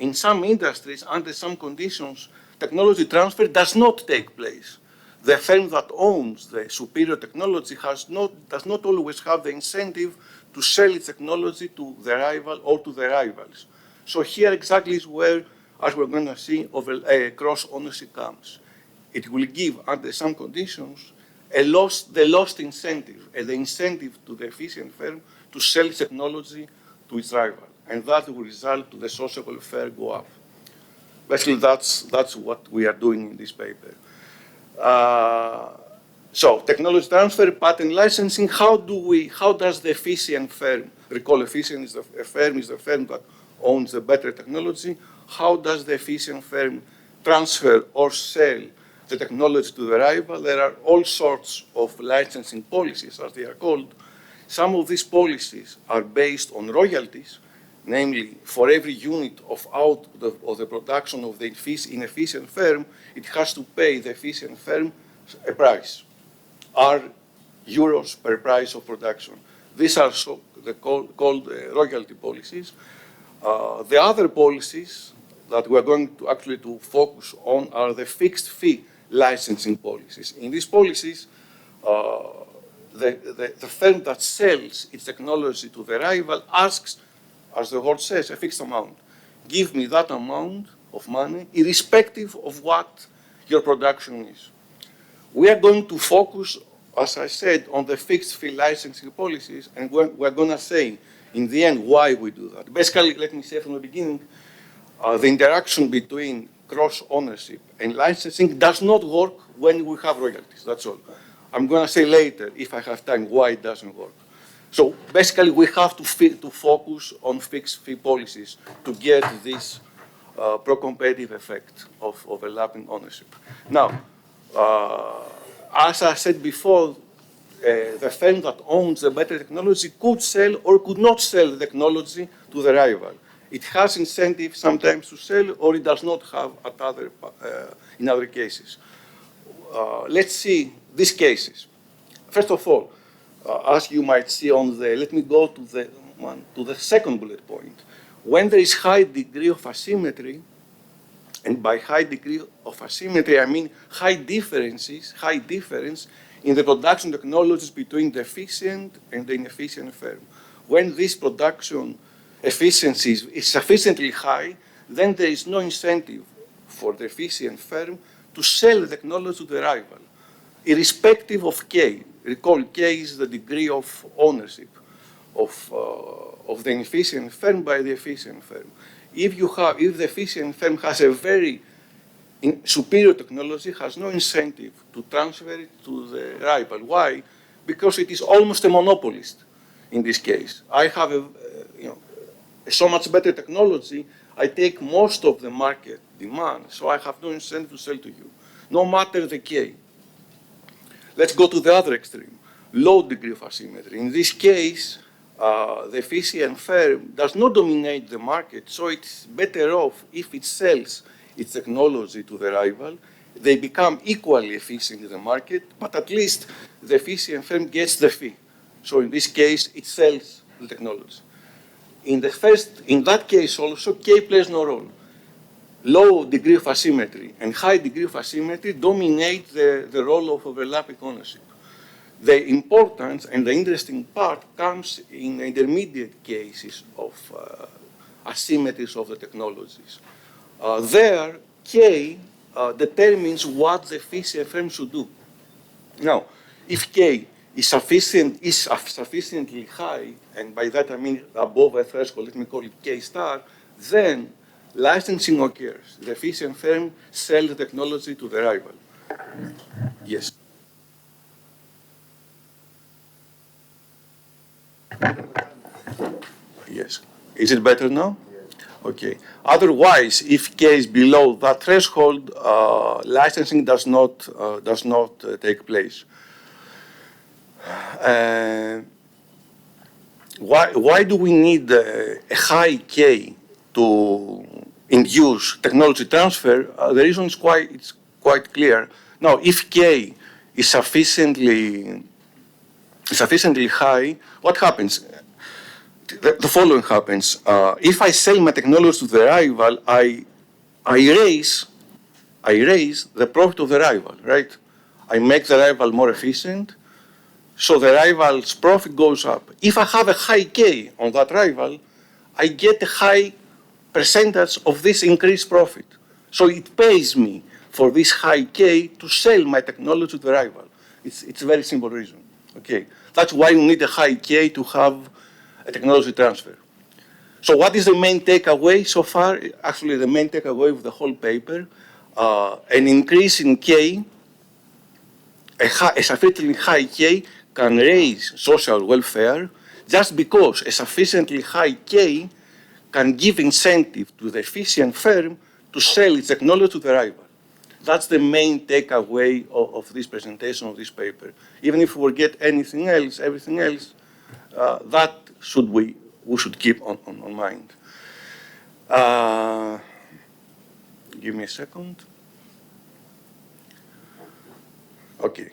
in some industries, under some conditions, technology transfer does not take place. The firm that owns the superior technology does not always have the incentive to sell its technology to the rival or to the rivals. So here exactly is where, as we're going to see, cross-ownership comes. It will give, under some conditions, the lost incentive, the incentive to the efficient firm to sell its technology to its rival. And that will result to the social welfare go up. Basically, that's what we are doing in this paper. So technology transfer, patent licensing, how does the efficient firm, recall efficient is the firm that owns the better technology, how does the efficient firm transfer or sell the technology to the rival? There are all sorts of licensing policies, as they are called. Some of these policies are based on royalties, namely, for every unit of the production of the inefficient firm, it has to pay the efficient firm a price, are euros per price of production. These are called royalty policies. The other policies that we are going to actually focus on are the fixed fee licensing policies. In these policies, the firm that sells its technology to the rival asks, as the word says, a fixed amount. Give me that amount of money, irrespective of what your production is. We are going to focus, as I said, on the fixed fee licensing policies, and we're going to say, in the end, why we do that. Basically, let me say from the beginning, the interaction between cross-ownership and licensing does not work when we have royalties, that's all. I'm going to say later, if I have time, why it doesn't work. So basically, we have to focus on fixed fee policies to get this pro-competitive effect of overlapping ownership. Now, as I said before, the firm that owns the better technology could sell or could not sell the technology to the rival. It has incentive sometimes to sell, or it does not have in other cases. Let's see these cases. First of all, as you might see on let me go to the second bullet point. When there is high degree of asymmetry, and by high degree of asymmetry, I mean high difference in the production technologies between the efficient and the inefficient firm. When this production efficiency is sufficiently high, then there is no incentive for the efficient firm to sell the technology to the rival, irrespective of K. Recall, K is the degree of ownership of the inefficient firm by the efficient firm. If the efficient firm has a very superior technology, has no incentive to transfer it to the rival. Why? Because it is almost a monopolist in this case. I have so much better technology, I take most of the market demand, so I have no incentive to sell to you, no matter the K. Let's go to the other extreme, low degree of asymmetry. In this case, the efficient firm does not dominate the market, so it's better off if it sells its technology to the rival. They become equally efficient in the market, but at least the efficient firm gets the fee. So in this case, it sells the technology. In that case also, K plays no role. Low degree of asymmetry and high degree of asymmetry dominate the role of overlapping ownership. The importance and the interesting part comes in intermediate cases of asymmetries of the technologies. There, K determines what the efficient firm should do. Now, if K is sufficiently high, and by that I mean above a threshold, let me call it K star, then licensing occurs. The efficient firm sells the technology to the rival. Yes. Yes. Is it better now? Okay. Otherwise, if K is below that threshold, licensing does not take place. Why do we need a high K to induce technology transfer? The reason is quite clear. Now, if K is sufficiently high, what happens? The following happens. If I sell my technology to the rival, I raise the profit of the rival, right? I make the rival more efficient, so the rival's profit goes up. If I have a high K on that rival, I get a high percentage of this increased profit. So it pays me for this high K to sell my technology to the rival. It's a very simple reason. Okay, that's why you need a high K to have a technology transfer. So what is the main takeaway so far? Actually, the main takeaway of the whole paper, an increase in K, a sufficiently high K can raise social welfare just because a sufficiently high K can give incentive to the efficient firm to sell its technology to the rival. That's the main takeaway of this presentation of this paper. Even if we forget anything else, everything else, that we should keep on mind. Give me a second. Okay.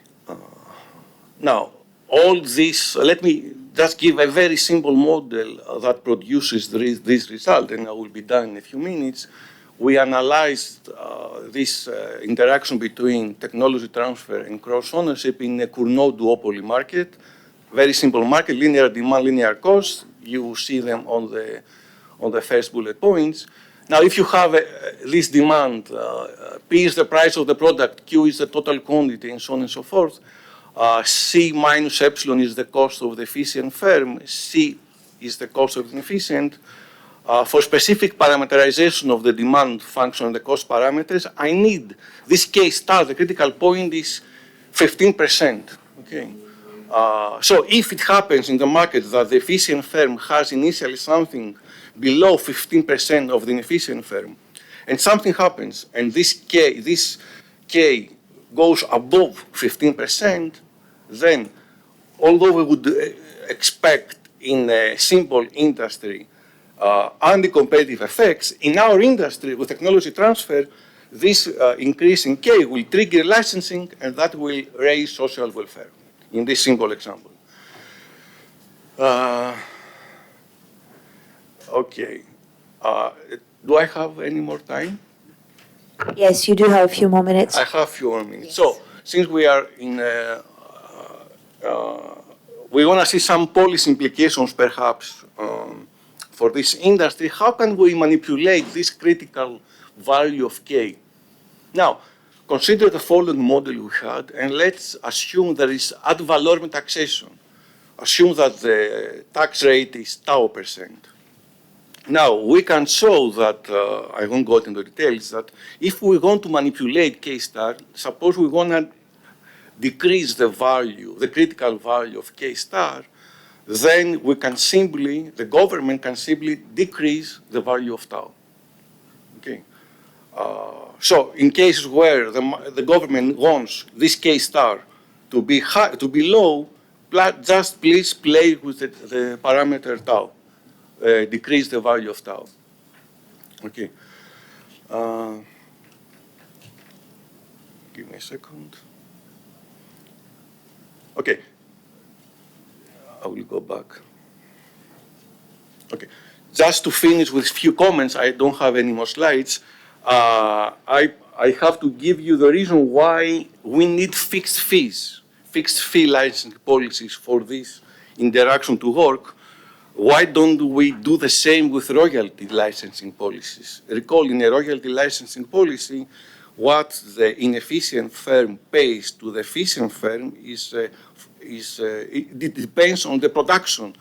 Now, all this, let me just give a very simple model that produces this result, and I will be done in a few minutes. We analyzed this interaction between technology transfer and cross-ownership in a Cournot duopoly market. Very simple market, linear demand, linear cost. You see them on the first bullet points. Now, if you have this demand, P is the price of the product, Q is the total quantity, and so on and so forth. C minus epsilon is the cost of the efficient firm. C is the cost of the inefficient. For specific parameterization of the demand function and the cost parameters, I need this K star, the critical point is 15%. Okay. So if it happens in the market that the efficient firm has initially something below 15% of the inefficient firm, and something happens, and this K goes above 15%, then although we would expect in a simple industry anti-competitive effects, in our industry with technology transfer, this increase in K will trigger licensing, and that will raise social welfare in this simple example. Okay. Do I have any more time? Yes, you do have a few more minutes. I have a few more minutes. Yes. So, since we are in, we want to see some policy implications perhaps for this industry. How can we manipulate this critical value of K? Now, consider the following model we had, and let's assume there is ad valorem taxation. Assume that the tax rate is tau%. Now, we can show that, I won't go into details, that if we want to manipulate K star, suppose we want to decrease the value, the critical value of K star, then we can simply, the government can simply decrease the value of tau. Okay. So in cases where the government wants this K star to be high, to be low, just please play with the parameter tau. Decrease the value of tau. Okay. Give me a second. Okay. I will go back. Okay. Just to finish with a few comments, I don't have any more slides. I have to give you the reason why we need fixed fees, fixed fee licensing policies for this interaction to work. Why don't we do the same with royalty licensing policies? Recall, in a royalty licensing policy, what the inefficient firm pays to the efficient firm it depends on the production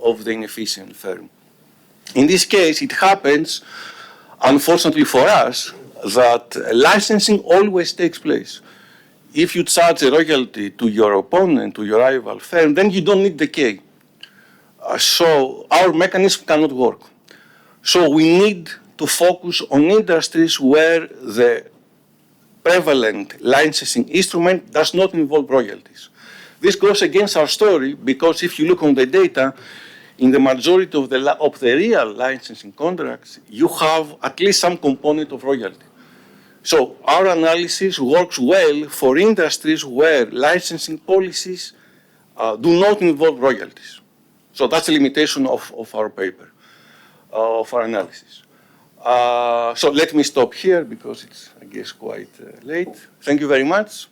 of the inefficient firm. In this case, it happens unfortunately for us, that licensing always takes place. If you charge a royalty to your opponent, to your rival firm, then you don't need the K. So our mechanism cannot work. So we need to focus on industries where the prevalent licensing instrument does not involve royalties. This goes against our story because if you look on the data, in the majority of the real licensing contracts, you have at least some component of royalty. So our analysis works well for industries where licensing policies do not involve royalties. So that's a limitation of our paper, of our analysis. So let me stop here because it's, I guess, quite late. Thank you very much.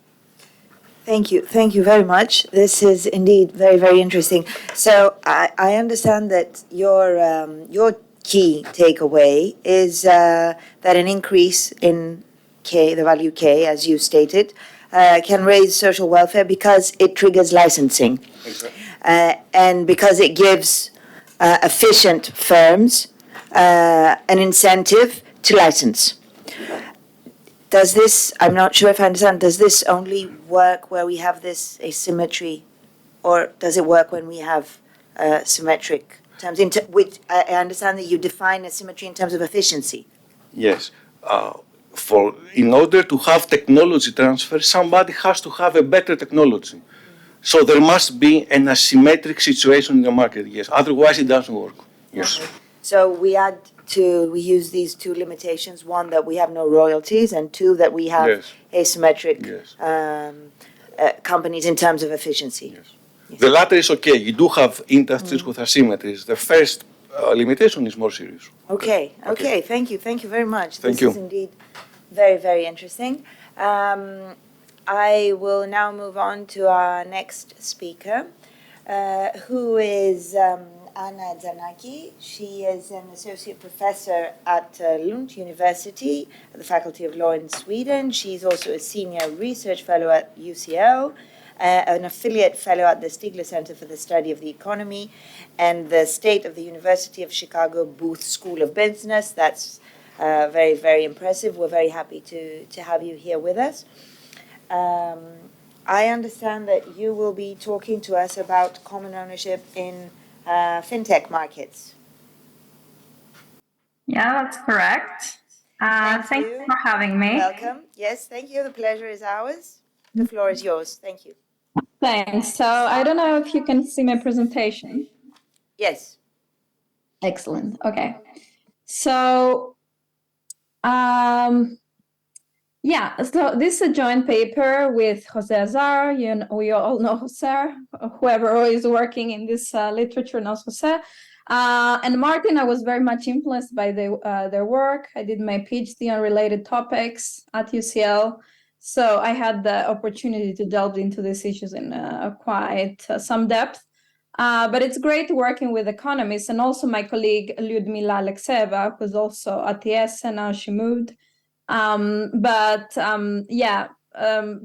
Thank you. Thank you very much. This is indeed very, very interesting. So I understand that your key takeaway is that an increase in K, the value K, as you stated, can raise social welfare because it triggers licensing. Exactly. And because it gives efficient firms an incentive to license. Does this, I'm not sure if I understand, does this only work where we have this asymmetry, or does it work when we have symmetric terms? Which I understand that you define asymmetry in terms of efficiency. Yes. In order to have technology transfer, somebody has to have a better technology. So there must be an asymmetric situation in the market, yes. Otherwise, it doesn't work. Yes. Okay. So we use these two limitations, one, that we have no royalties, and two, that we have Yes. asymmetric Yes. companies in terms of efficiency. Yes. The latter is okay. You do have industries with asymmetries. The first limitation is more serious. Okay. Thank you very much. Thank This you. is indeed very, very interesting. I will now move on to our next speaker, who is Tzanaki. She is an associate professor at Lund University, at the Faculty of Law in Sweden. She's also a senior research fellow at UCL, an affiliate fellow at the Stigler Center for the Study of the Economy, and the State of the University of Chicago Booth School of Business. That's very, very impressive. We're very happy to have you here with us. I understand that you will be talking to us about common ownership in fintech markets. Yeah, that's correct. Thank you for having me. Welcome. Yes, thank you. The pleasure is ours. The floor is yours. Thank you. Thanks. So I don't know if you can see my presentation. Yes. Excellent. Okay. So, so this is a joint paper with José Azar. We all know José. Whoever is working in this literature knows José. And Martin, I was very much influenced by their work. I did my PhD on related topics at UCL. So I had the opportunity to delve into these issues in quite some depth. But it's great working with economists, and also my colleague Lyudmila Alexeva, who's also at IESE, and now she moved.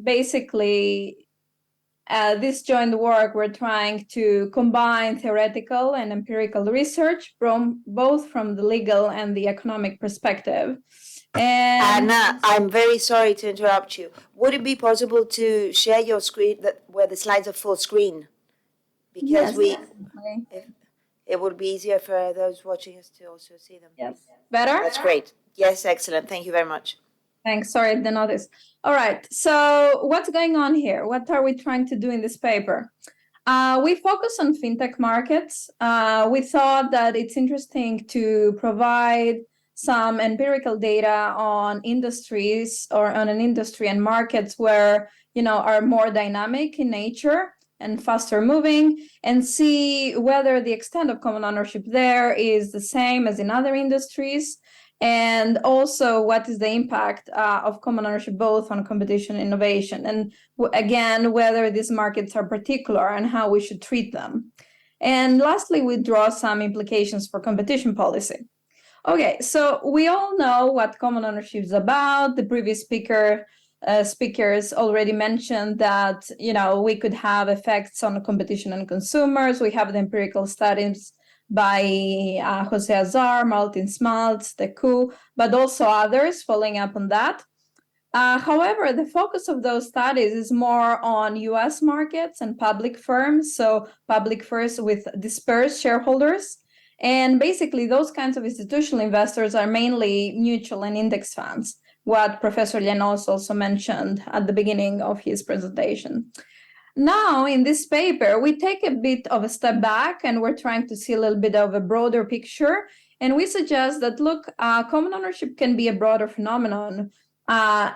Basically, this joint work, we're trying to combine theoretical and empirical research from both from the legal and the economic perspective. And Anna, I'm very sorry to interrupt you. Would it be possible to share your screen where the slides are full screen? Because it would be easier for those watching us to also see them. Yes. Better? That's great. Yes, excellent. Thank you very much. Thanks. Sorry, I didn't notice. All right. So what's going on here? What are we trying to do in this paper? We focus on fintech markets. We thought that it's interesting to provide some empirical data on industries or on an industry and markets where, are more dynamic in nature and faster moving, and see whether the extent of common ownership there is the same as in other industries, and also what is the impact of common ownership both on competition and innovation, and again, whether these markets are particular and how we should treat them. And lastly, we draw some implications for competition policy. Okay, so we all know what common ownership is about. The previous speakers already mentioned that, we could have effects on competition and consumers. We have the empirical studies by José Azar, Martin Schmalz, the coup, but also others following up on that. However, the focus of those studies is more on US markets and public firms, so public firms with dispersed shareholders. And basically, those kinds of institutional investors are mainly mutual and index funds, what Professor Lianos also mentioned at the beginning of his presentation. Now, in this paper, we take a bit of a step back and we're trying to see a little bit of a broader picture. And we suggest that, look, common ownership can be a broader phenomenon.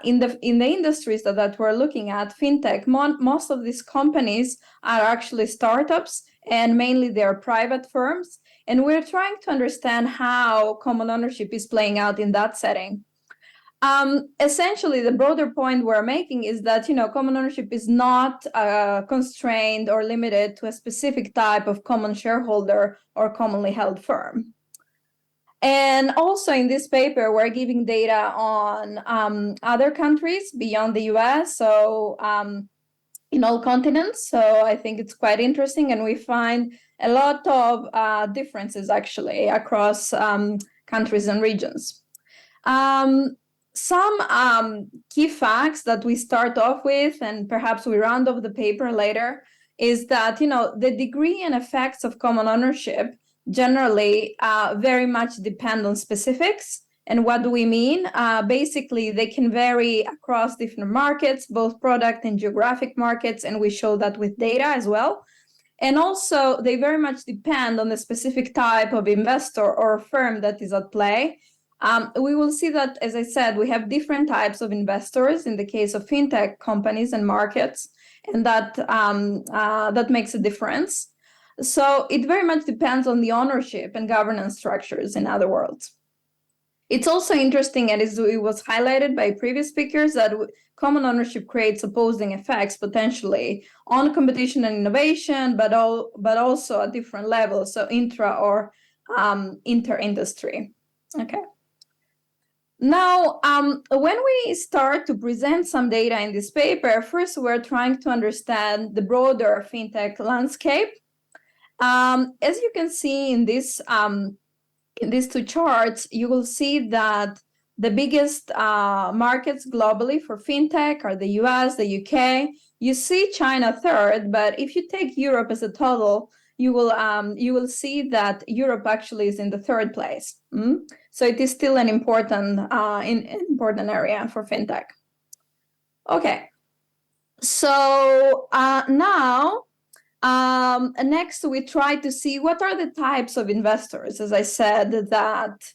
In the industries that we're looking at, fintech, most of these companies are actually startups, and mainly they're private firms. And we're trying to understand how common ownership is playing out in that setting. Essentially, the broader point we're making is that, common ownership is not constrained or limited to a specific type of common shareholder or commonly held firm. And also in this paper, we're giving data on other countries beyond the US, so in all continents. So I think it's quite interesting, and we find a lot of differences actually across countries and regions. Some key facts that we start off with, and perhaps we round off the paper later, is that the degree and effects of common ownership generally very much depend on specifics. And what do we mean? Basically, they can vary across different markets, both product and geographic markets, and we show that with data as well. And also, they very much depend on the specific type of investor or firm that is at play. We will see that, as I said, we have different types of investors in the case of fintech companies and markets, and that makes a difference. So it very much depends on the ownership and governance structures, in other words. It's also interesting, and it was highlighted by previous speakers, that common ownership creates opposing effects potentially on competition and innovation, but also at different levels, so intra or inter-industry. Okay. Now, when we start to present some data in this paper, first we're trying to understand the broader fintech landscape. As you can see in these two charts, you will see that the biggest markets globally for fintech are the US, the UK. You see China third, but if you take Europe as a total, you will see that Europe actually is in the third place. So it is still an important area for fintech. Okay, so now. Next, we try to see what are the types of investors, as I said, that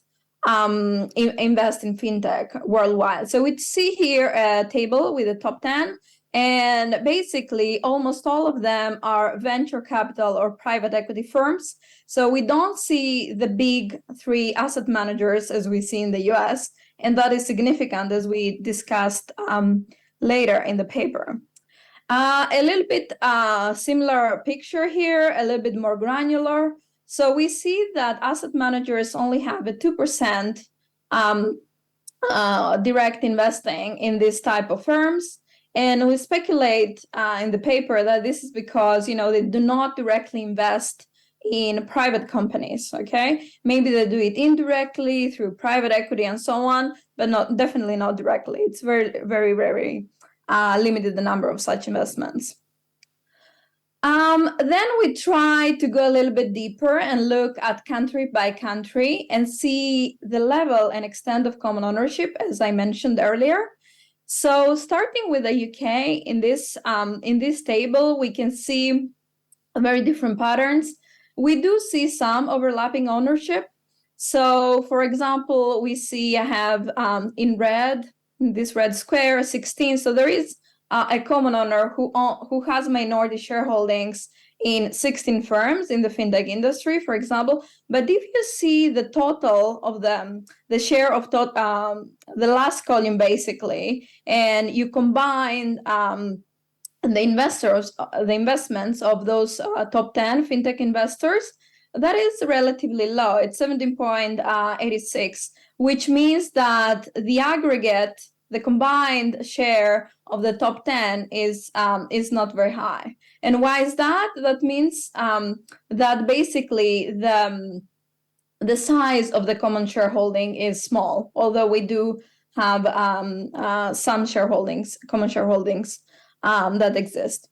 invest in fintech worldwide. So we see here a table with the top 10, and basically almost all of them are venture capital or private equity firms. So we don't see the big three asset managers as we see in the US, and that is significant as we discussed later in the paper. A little bit similar picture here, a little bit more granular. So we see that asset managers only have a 2% direct investing in this type of firms. And we speculate in the paper that this is because, they do not directly invest in private companies, okay? Maybe they do it indirectly through private equity and so on, but definitely not directly. It's very, very, very limited the number of such investments. Then we try to go a little bit deeper and look at country by country and see the level and extent of common ownership, as I mentioned earlier. So starting with the UK, in this table, we can see very different patterns. We do see some overlapping ownership. So, for example, we see I have in red, this red square, 16. So there is a common owner who has minority shareholdings in 16 firms in the fintech industry, for example. But if you see the total of them, the share of the last column basically, and you combine the investments of those top 10 fintech investors, that is relatively low. It's 17.86, which means that the aggregate the combined share of the top 10 is not very high. And why is that? That means that basically the size of the common shareholding is small, although we do have some shareholdings, common shareholdings that exist.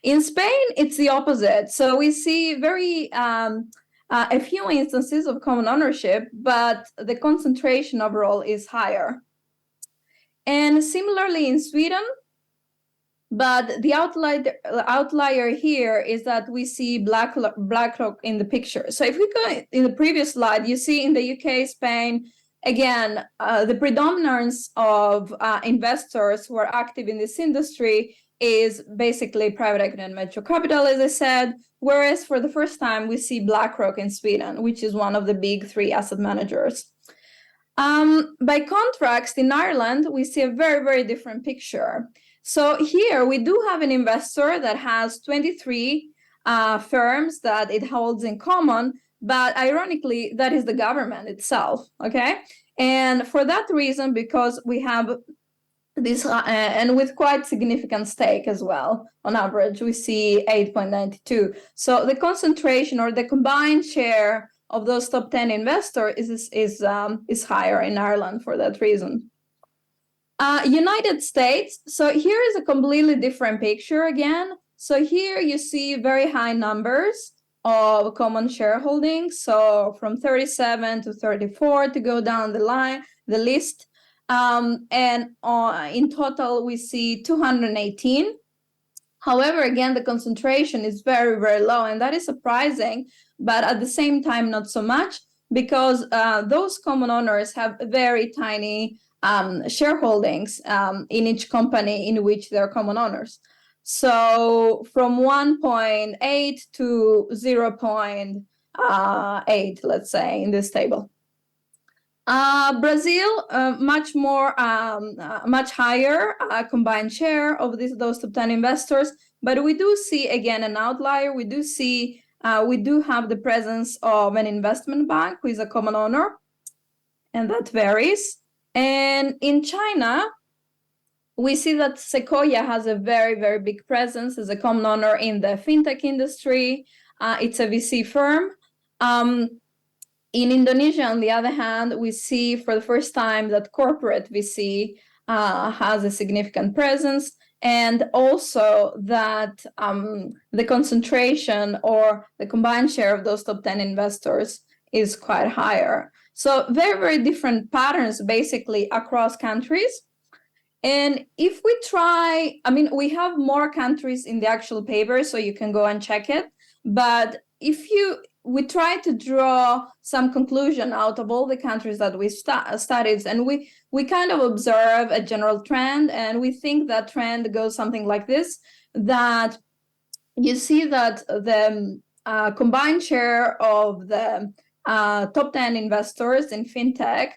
In Spain, it's the opposite. So we see very a few instances of common ownership, but the concentration overall is higher. And similarly in Sweden, but the outlier here is that we see BlackRock in the picture. So if we go in the previous slide, you see in the UK, Spain, again, the predominance of investors who are active in this industry is basically private equity and venture capital, as I said, whereas for the first time, we see BlackRock in Sweden, which is one of the big three asset managers. By contrast, in Ireland, we see a very, very different picture. So here we do have an investor that has 23 firms that it holds in common, but ironically, that is the government itself, okay? And for that reason, because we have this, and with quite significant stake as well, on average, we see 8.92. So the concentration or the combined share of those top 10 investors is higher in Ireland for that reason. United States, so here is a completely different picture again. So here you see very high numbers of common shareholding. So from 37 to 34 to go down the list. And in total, we see 218. However, again, the concentration is very, very low, and that is surprising, but at the same time, not so much, because those common owners have very tiny shareholdings in each company in which they're common owners. So from 1.8 to 0.8, let's say, in this table. Brazil, much higher combined share of those top 10 investors, but we do see again an outlier. We do see we do have the presence of an investment bank who is a common owner, and that varies. And in China, we see that Sequoia has a very, very big presence as a common owner in the fintech industry. It's a VC firm. In Indonesia, on the other hand, we see for the first time that corporate VC has a significant presence, and also that the concentration or the combined share of those top 10 investors is quite higher. So very, very different patterns basically across countries. And if we try, I mean, we have more countries in the actual paper, so you can go and check it. But if we try to draw some conclusion out of all the countries that we studied, and we kind of observe a general trend, and we think that trend goes something like this, that you see that the combined share of the top 10 investors in fintech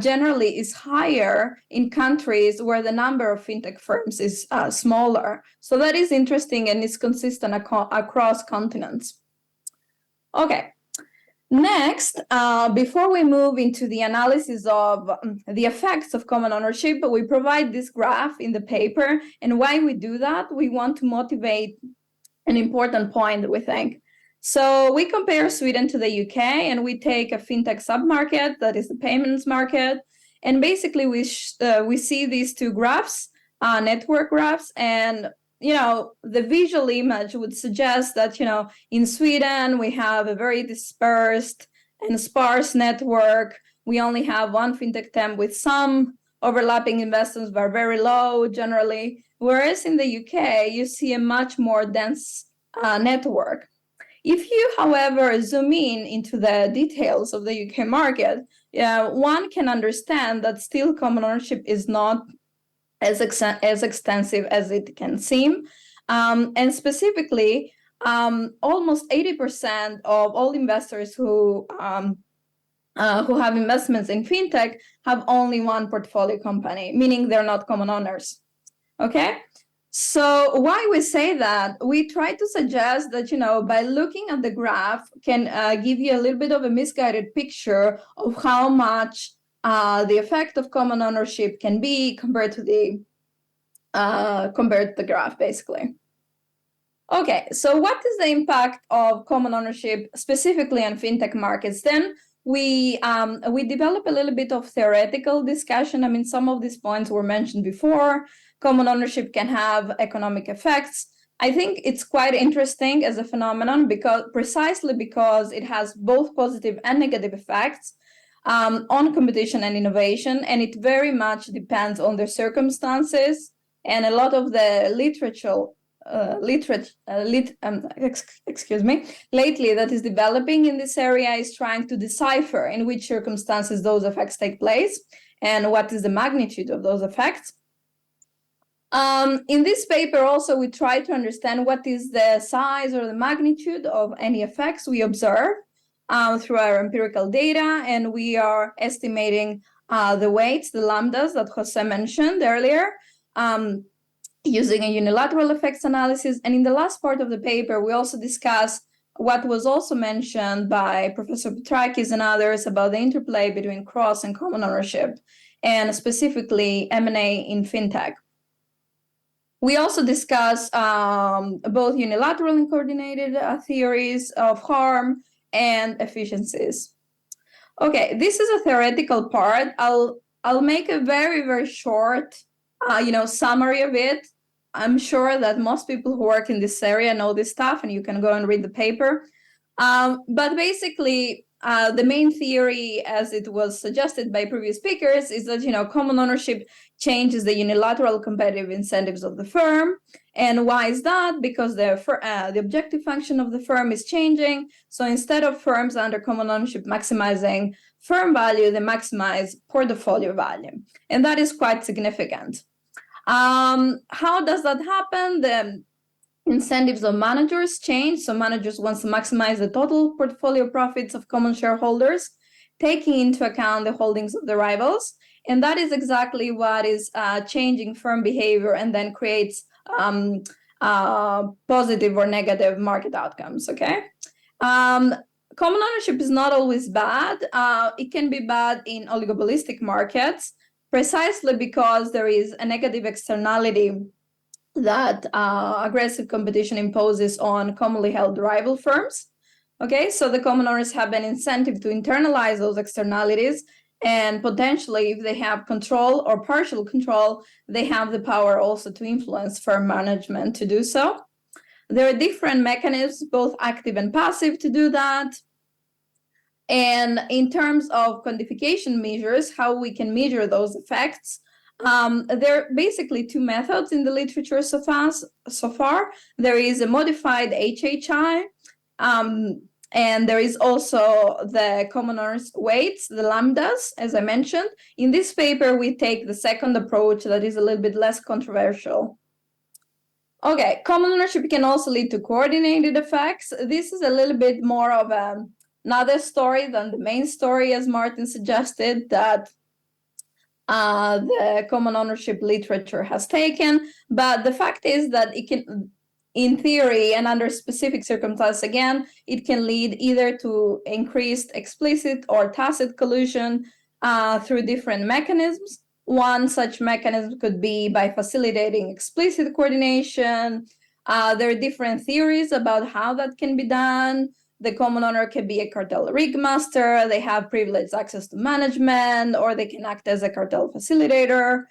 generally is higher in countries where the number of fintech firms is smaller. So that is interesting, and it's consistent across continents. Okay, next, before we move into the analysis of the effects of common ownership, we provide this graph in the paper. And why we do that, we want to motivate an important point, we think. So we compare Sweden to the UK, and we take a fintech submarket, that is the payments market. And basically, we see these two graphs, network graphs, and the visual image would suggest that, in Sweden, we have a very dispersed and sparse network. We only have one fintech TAM with some overlapping investments, but very low generally. Whereas in the UK, you see a much more dense network. If you, however, zoom in into the details of the UK market, one can understand that still common ownership is not as extensive as it can seem. And specifically, almost 80% of all investors who have investments in fintech have only one portfolio company, meaning they're not common owners. Okay? So why we say that, we try to suggest that, by looking at the graph can give you a little bit of a misguided picture of how much the effect of common ownership can be compared to the graph, basically. Okay, so what is the impact of common ownership specifically on fintech markets? Then we develop a little bit of theoretical discussion. I mean, some of these points were mentioned before. Common ownership can have economic effects. I think it's quite interesting as a phenomenon precisely because it has both positive and negative effects on competition and innovation, and it very much depends on the circumstances. And a lot of the literature lately that is developing in this area is trying to decipher in which circumstances those effects take place and what is the magnitude of those effects. In this paper also, we try to understand what is the size or the magnitude of any effects we observe through our empirical data, and we are estimating the weights, the lambdas that José mentioned earlier, using a unilateral effects analysis. And in the last part of the paper, we also discuss what was also mentioned by Professor Petrakis and others about the interplay between cross and common ownership, and specifically M&A in fintech. We also discuss both unilateral and coordinated theories of harm and efficiencies. Okay, this is a theoretical part. I'll make a very, very short summary of it. I'm sure that most people who work in this area know this stuff, and you can go and read the paper. But basically, the main theory, as it was suggested by previous speakers, is that common ownership changes the unilateral competitive incentives of the firm. And why is that? Because the objective function of the firm is changing. So instead of firms under common ownership maximizing firm value, they maximize portfolio value, and that is quite significant. How does that happen? The incentives of managers change. So managers want to maximize the total portfolio profits of common shareholders, taking into account the holdings of the rivals. And that is exactly what is changing firm behavior and then creates positive or negative market outcomes, okay? Common ownership is not always bad. It can be bad in oligopolistic markets, precisely because there is a negative externality that aggressive competition imposes on commonly held rival firms. Okay, so the common owners have an incentive to internalize those externalities, and potentially, if they have control or partial control, they have the power also to influence firm management to do so. There are different mechanisms, both active and passive, to do that. And in terms of quantification measures, how we can measure those effects, there are basically two methods in the literature so far. There is a modified HHI, and there is also the common owners weights, the lambdas, as I mentioned. In this paper, we take the second approach that is a little bit less controversial. Okay, common ownership can also lead to coordinated effects. This is a little bit more of another story than the main story, as Martin suggested, that the common ownership literature has taken. But the fact is that it can, in theory and under specific circumstances, again, it can lead either to increased explicit or tacit collusion through different mechanisms. One such mechanism could be by facilitating explicit coordination. There are different theories about how that can be done. The common owner can be a cartel rig master. They have privileged access to management, or they can act as a cartel facilitator.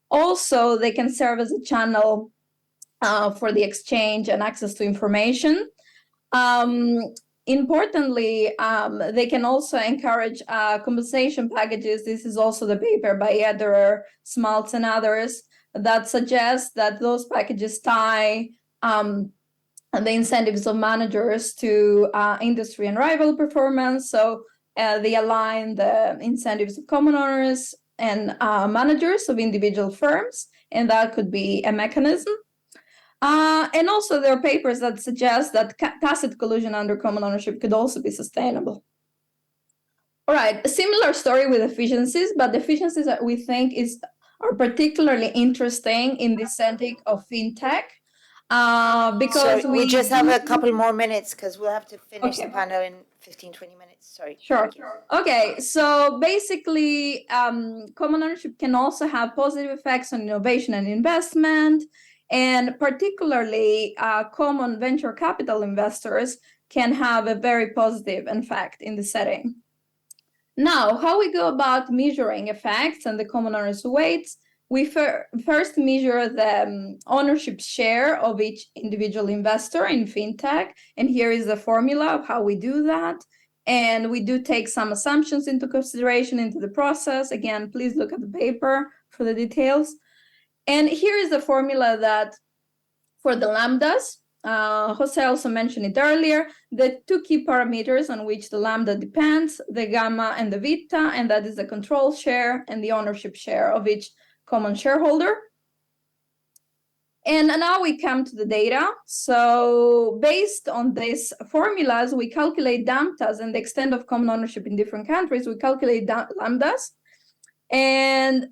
Also, they can serve as a channel for the exchange and access to information. Importantly, they can also encourage compensation packages. This is also the paper by Ederer, Schmalz, and others that suggests that those packages tie the incentives of managers to industry and rival performance. So they align the incentives of common owners and managers of individual firms, and that could be a mechanism. And also there are papers that suggest that tacit collusion under common ownership could also be sustainable. All right, a similar story with efficiencies, but the efficiencies that we think are particularly interesting in the setting of fintech. because we just have a couple more minutes because we'll have to finish the panel in 15-20 minutes. Sorry. Sure. Okay, so basically, common ownership can also have positive effects on innovation and investment, and particularly common venture capital investors can have a very positive effect in the setting. Now, how we go about measuring effects and the common owners' weights, we first measure the ownership share of each individual investor in fintech, and here is the formula of how we do that. And we do take some assumptions into consideration into the process. Again, please look at the paper for the details. And here is the formula that for the lambdas, Jose also mentioned it earlier, the two key parameters on which the lambda depends, the gamma and the beta, and that is the control share and the ownership share of each common shareholder. And now we come to the data. So based on these formulas, we calculate lambdas and the extent of common ownership in different countries. We calculate lambdas. And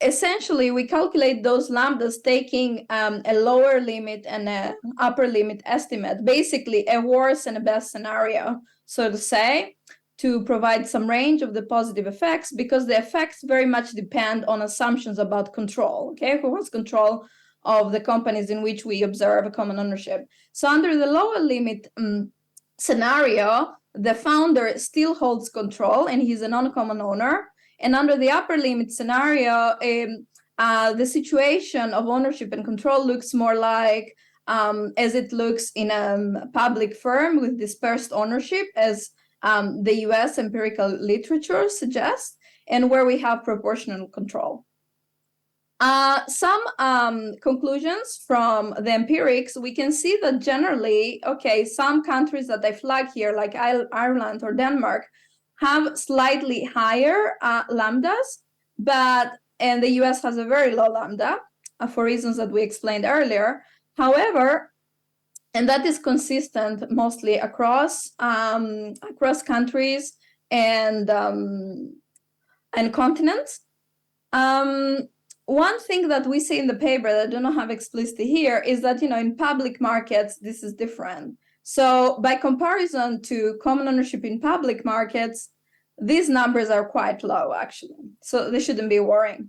essentially, we calculate those lambdas taking a lower limit and an upper limit estimate, basically a worst and a best scenario, so to say, to provide some range of the positive effects, because the effects very much depend on assumptions about control, okay? Who has control of the companies in which we observe a common ownership. So under the lower limit scenario, the founder still holds control and he's a non-common owner. And under the upper limit scenario, the situation of ownership and control looks more like as it looks in a public firm with dispersed ownership, as the US empirical literature suggests, and where we have proportional control. Some conclusions from the empirics, we can see that generally, okay, some countries that I flag here, like Ireland or Denmark, have slightly higher lambdas, and the US has a very low lambda for reasons that we explained earlier. However, and that is consistent mostly across countries and continents. One thing that we say in the paper that I do not have explicitly here is that, in public markets, this is different. So by comparison to common ownership in public markets, these numbers are quite low, actually. So they shouldn't be worrying.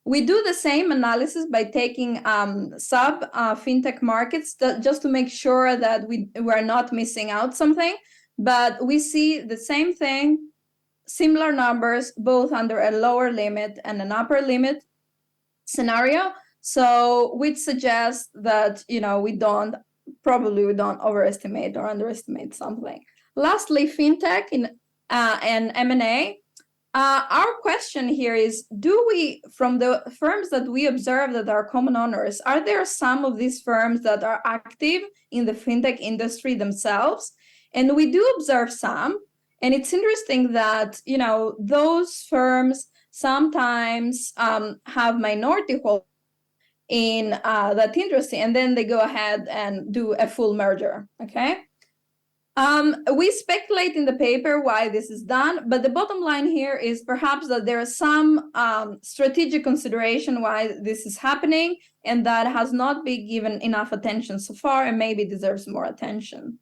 We do the same analysis by taking fintech markets just to make sure that we're not missing out something. But we see the same thing, similar numbers, both under a lower limit and an upper limit scenario. So which suggests that, we don't overestimate or underestimate something. Lastly, fintech and M&A. Our question here is, from the firms that we observe that are common owners, are there some of these firms that are active in the fintech industry themselves? And we do observe some. And it's interesting that, those firms sometimes have minority hold in that industry, and then they go ahead and do a full merger, okay? We speculate in the paper why this is done, but the bottom line here is perhaps that there is some strategic consideration why this is happening, and that has not been given enough attention so far and maybe deserves more attention.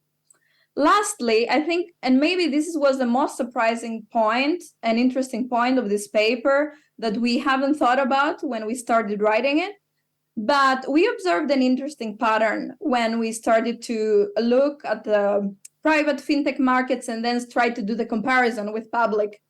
Lastly, I think, and maybe this was the most surprising point and interesting point of this paper that we haven't thought about when we started writing it, but we observed an interesting pattern when we started to look at the private fintech markets and then try to do the comparison with public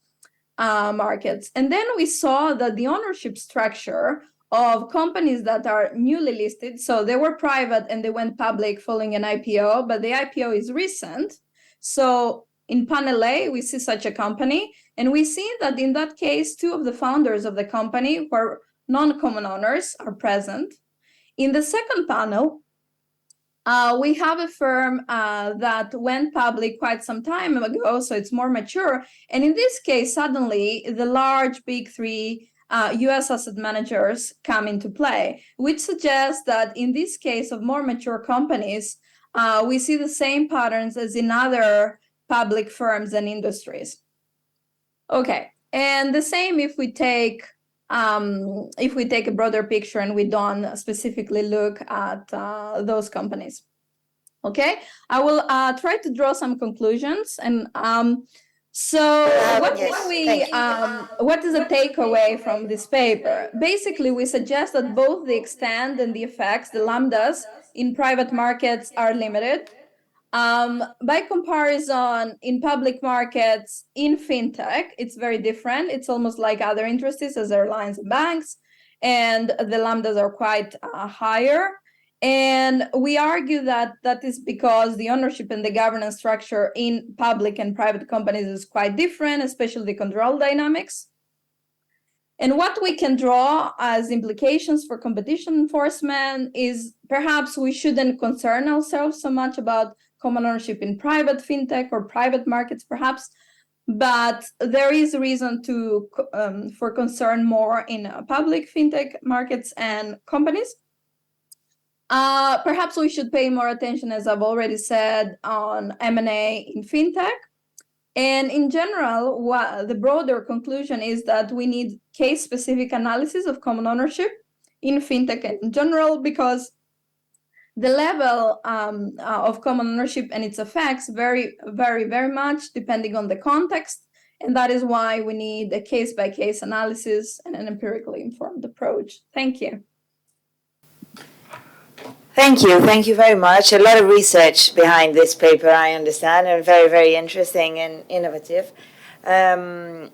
markets. And then we saw that the ownership structure of companies that are newly listed, so they were private and they went public following an IPO, but the IPO is recent. So in panel A, we see such a company, and we see that in that case, two of the founders of the company who are non-common owners are present. In the second panel, we have a firm that went public quite some time ago, so it's more mature. And in this case, suddenly, the large big three US asset managers come into play, which suggests that in this case of more mature companies, we see the same patterns as in other public firms and industries. Okay, and the same if we take if we take a broader picture and we don't specifically look at those companies. Okay, I will try to draw some conclusions. And what is the takeaway from this paper? Basically, we suggest that both the extent and the effects, the lambdas, in private markets are limited. By comparison, in public markets, in fintech, it's very different. It's almost like other industries, as airlines and banks, and the lambdas are quite higher. And we argue that that is because the ownership and the governance structure in public and private companies is quite different, especially the control dynamics. And what we can draw as implications for competition enforcement is perhaps we shouldn't concern ourselves so much about common ownership in private fintech or private markets, perhaps, but there is reason for concern more in public fintech markets and companies. Perhaps we should pay more attention, as I've already said, on M&A in fintech. And in general, the broader conclusion is that we need case-specific analysis of common ownership in fintech in general, because the level of common ownership and its effects vary very much depending on the context. And that is why we need a case-by-case analysis and an empirically informed approach. Thank you. Thank you. Thank you very much. A lot of research behind this paper, I understand, and very, very interesting and innovative. Do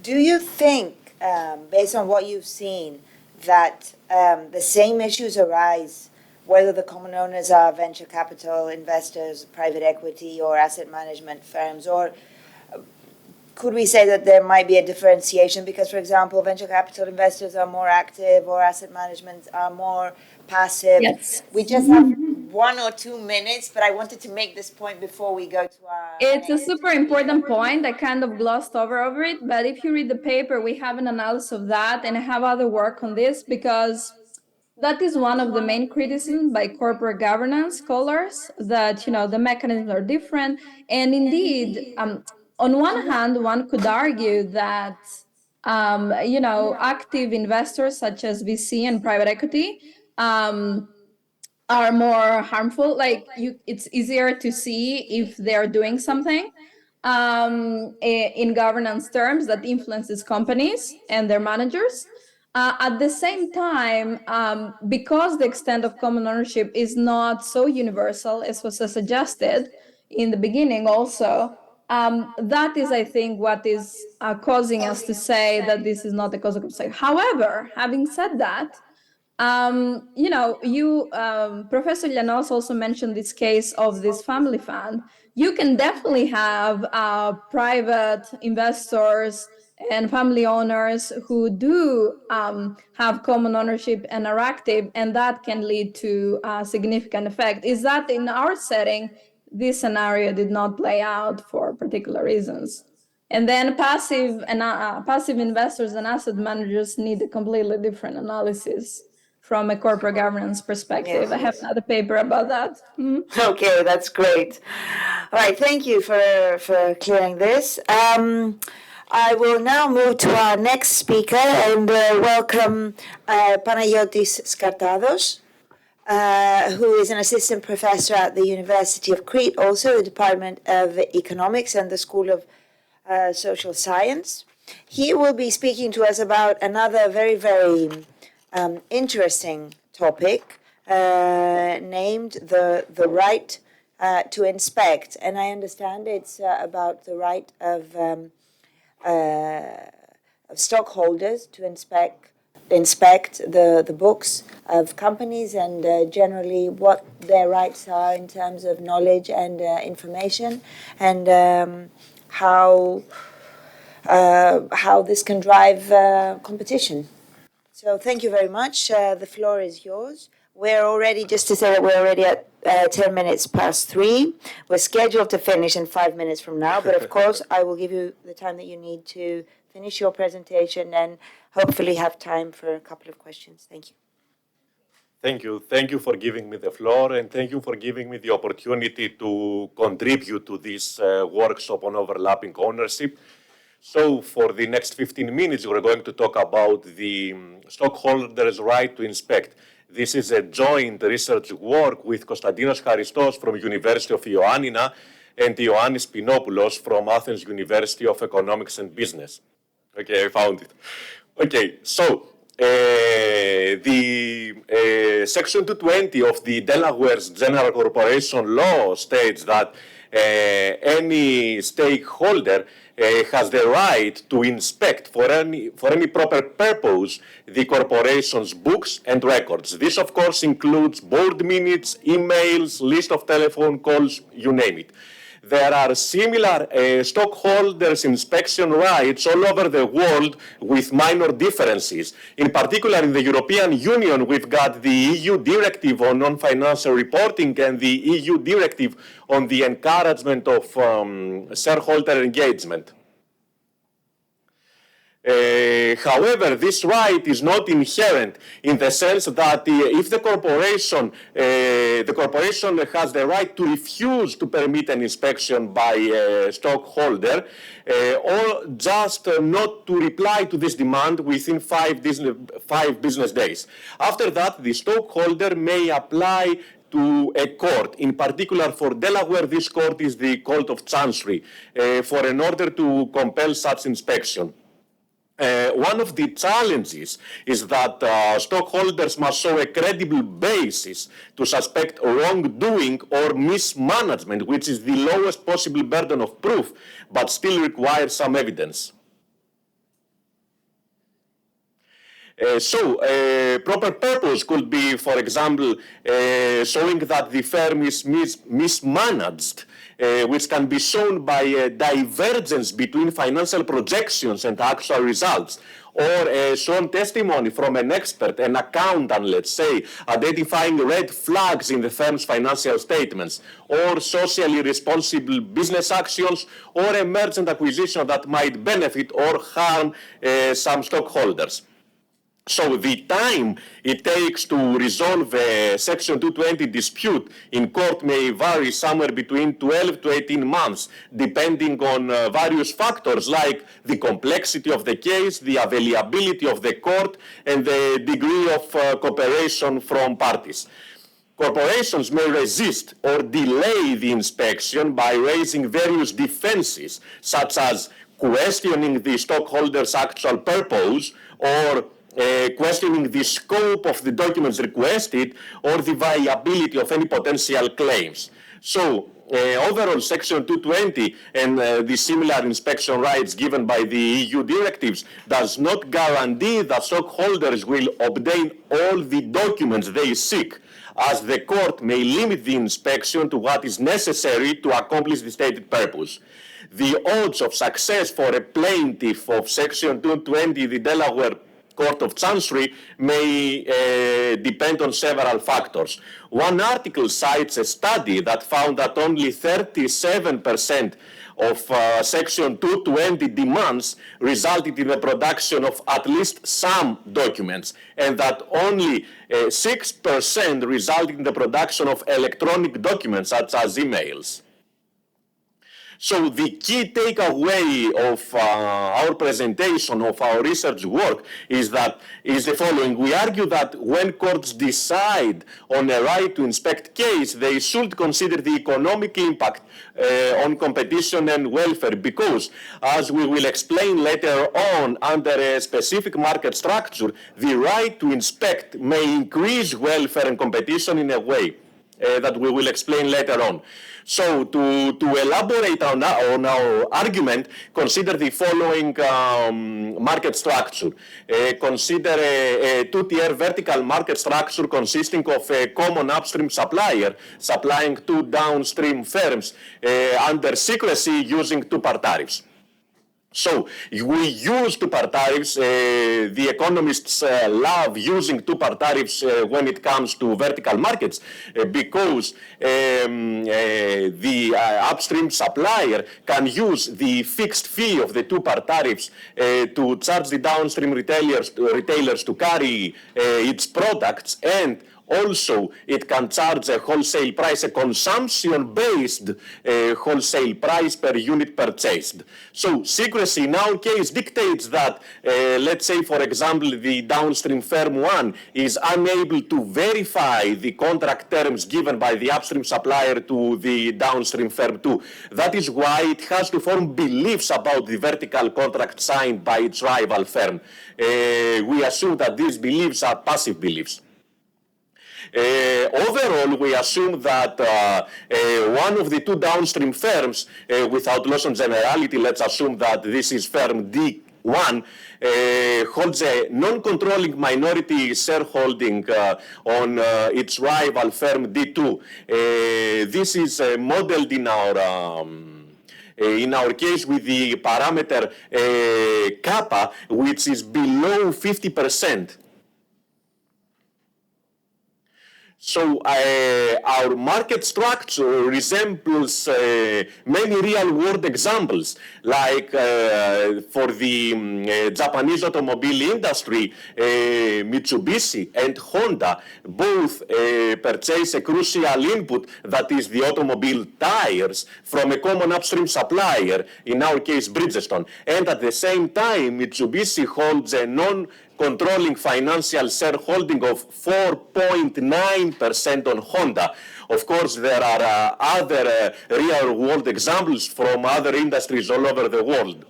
you think, based on what you've seen, that the same issues arise whether the common owners are venture capital investors, private equity, or asset management firms? Or could we say that there might be a differentiation because, for example, venture capital investors are more active or asset management are more passive? Yes. We just have 1 or 2 minutes, but I wanted to make this point before we go to our... It's a super important point. I kind of glossed over it, but if you read the paper, we have an analysis of that, and I have other work on this because that is one of the main criticisms by corporate governance scholars, that, you know, the mechanisms are different. And indeed, on one hand, one could argue that, you know, active investors such as VC and private equity are more harmful. Like, it's easier to see if they're doing something in governance terms that influences companies and their managers. At the same time, because the extent of common ownership is not so universal as was suggested in the beginning also, that is, I think, what is causing us to say that this is not the cause of concern. However, having said that, you know, Professor Lianos also mentioned this case of this family fund. You can definitely have private investors and family owners who do have common ownership and are active, and that can lead to a significant effect. Is that in our setting, this scenario did not play out for particular reasons. And then passive investors and asset managers need a completely different analysis from a corporate governance perspective. Yes. I have another paper about that. Okay, that's great. All right, thank you for clearing this. I will now move to our next speaker and welcome Panagiotis Skartados, who is an assistant professor at the University of Crete, also the Department of Economics and the School of Social Science. He will be speaking to us about another very, very interesting topic named the right to inspect. And I understand it's about the right of stockholders to inspect the books of companies and generally what their rights are in terms of knowledge and information, and how this can drive competition. So thank you very much. The floor is yours. We're already, just to say that we're already at 10 minutes past 3. We're scheduled to finish in 5 minutes from now, but of course I will give you the time that you need to finish your presentation and hopefully have time for a couple of questions. Thank you. Thank you. Thank you for giving me the floor, and thank you for giving me the opportunity to contribute to this workshop on overlapping ownership. So for the next 15 minutes, we're going to talk about the stockholders' right to inspect. This is a joint research work with Konstantinos Charistos from University of Ioannina and Ioannis from Athens University of Economics and Business. Okay, I found it. Okay, so the Section 220 of the Delaware's General Corporation Law states that any stakeholder has the right to inspect for any proper purpose the corporation's books and records. This, of course, includes board minutes, emails, list of telephone calls, you name it. There are similar stockholders' inspection rights all over the world with minor differences. In particular, in the European Union, we've got the EU Directive on non-financial reporting and the EU Directive on the encouragement of shareholder engagement. However, this right is not inherent in the sense that if the corporation has the right to refuse to permit an inspection by a stockholder or just not to reply to this demand within 5 business days. After that, the stockholder may apply to a court. In particular, for Delaware, this court is the Court of Chancery for an order to compel such inspection. One of the challenges is that stockholders must show a credible basis to suspect wrongdoing or mismanagement, which is the lowest possible burden of proof, but still requires some evidence. Proper purpose could be, for example, showing that the firm is mismanaged, which can be shown by a divergence between financial projections and actual results, or shown testimony from an expert, an accountant, let's say, identifying red flags in the firm's financial statements, or socially responsible business actions, or a merchant acquisition that might benefit or harm some stockholders. So the time it takes to resolve a Section 220 dispute in court may vary somewhere between 12 to 18 months, depending on various factors like the complexity of the case, the availability of the court, and the degree of cooperation from parties. Corporations may resist or delay the inspection by raising various defenses, such as questioning the stockholder's actual purpose or questioning the scope of the documents requested or the viability of any potential claims. So overall, Section 220 and the similar inspection rights given by the EU directives does not guarantee that stockholders will obtain all the documents they seek, as the court may limit the inspection to what is necessary to accomplish the stated purpose. The odds of success for a plaintiff of Section 220, the Delaware Court of Chancery, may depend on several factors. One article cites a study that found that only 37% of Section 220 demands resulted in the production of at least some documents, and that only 6% resulted in the production of electronic documents such as emails. So the key takeaway of our presentation, of our research work, is the following. We argue that when courts decide on a right to inspect case, they should consider the economic impact on competition and welfare, because, as we will explain later on, under a specific market structure, the right to inspect may increase welfare and competition in a way that we will explain later on. So to elaborate on our argument, consider the following market structure. Consider a two-tier vertical market structure consisting of a common upstream supplier supplying two downstream firms under secrecy using two-part tariffs. So we use two-part tariffs. The economists love using two-part tariffs when it comes to vertical markets because the upstream supplier can use the fixed fee of the two-part tariffs to charge the downstream retailers to carry its products, and also it can charge a wholesale price, a consumption-based wholesale price per unit purchased. So secrecy in our case dictates that, let's say, for example, the downstream firm 1 is unable to verify the contract terms given by the upstream supplier to the downstream firm 2. That is why it has to form beliefs about the vertical contract signed by its rival firm. We assume that these beliefs are passive beliefs. Overall, we assume that one of the two downstream firms, without loss on generality, let's assume that this is firm D1, holds a non-controlling minority shareholding on its rival firm D2. This is modeled in our case with the parameter kappa, which is below 50%. So our market structure resembles many real-world examples, like for the Japanese automobile industry, Mitsubishi and Honda both purchase a crucial input, that is the automobile tires, from a common upstream supplier, in our case Bridgestone. And at the same time, Mitsubishi holds a non-controlling financial shareholding of 4.9% on Honda. Of course, there are other real-world examples from other industries all over the world.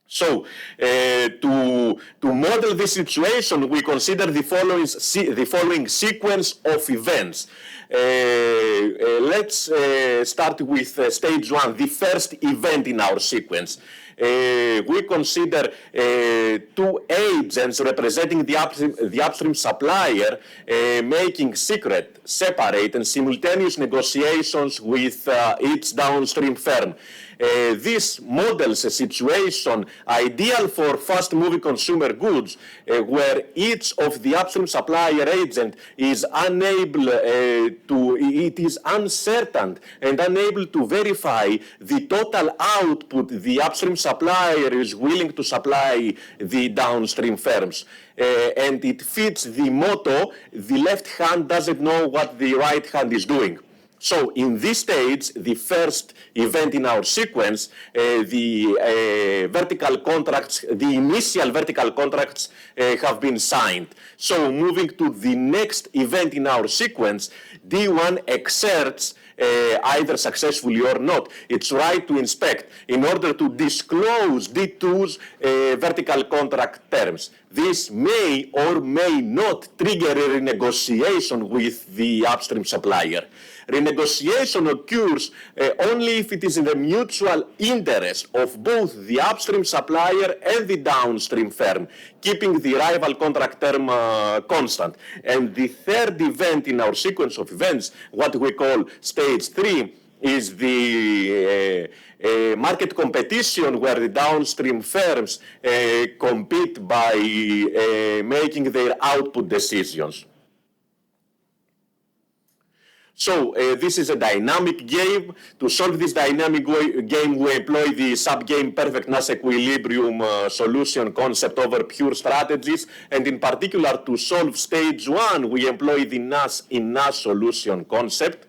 So, to model this situation, we consider the following sequence of events. Let's start with stage 1, the first event in our sequence. We consider two agents representing the upstream supplier making secret, separate, and simultaneous negotiations with each downstream firm. This models a situation ideal for fast-moving consumer goods, where each of the upstream supplier agent is it is uncertain and unable to verify the total output the upstream supplier is willing to supply the downstream firms. And it fits the motto, the left hand doesn't know what the right hand is doing. So in this stage, the first event in our sequence, the initial vertical contracts have been signed. So moving to the next event in our sequence, D1 exerts, either successfully or not, its right to inspect in order to disclose D2's vertical contract terms. This may or may not trigger a renegotiation with the upstream supplier. Renegotiation occurs only if it is in the mutual interest of both the upstream supplier and the downstream firm, keeping the rival contract term constant. And the third event in our sequence of events, what we call stage 3, is the market competition, where the downstream firms compete by making their output decisions. So this is a dynamic game. To solve this dynamic game, we employ the sub-game perfect-ness equilibrium solution concept over pure strategies, and in particular, to solve stage 1, we employ the NAS-in-NAS solution concept.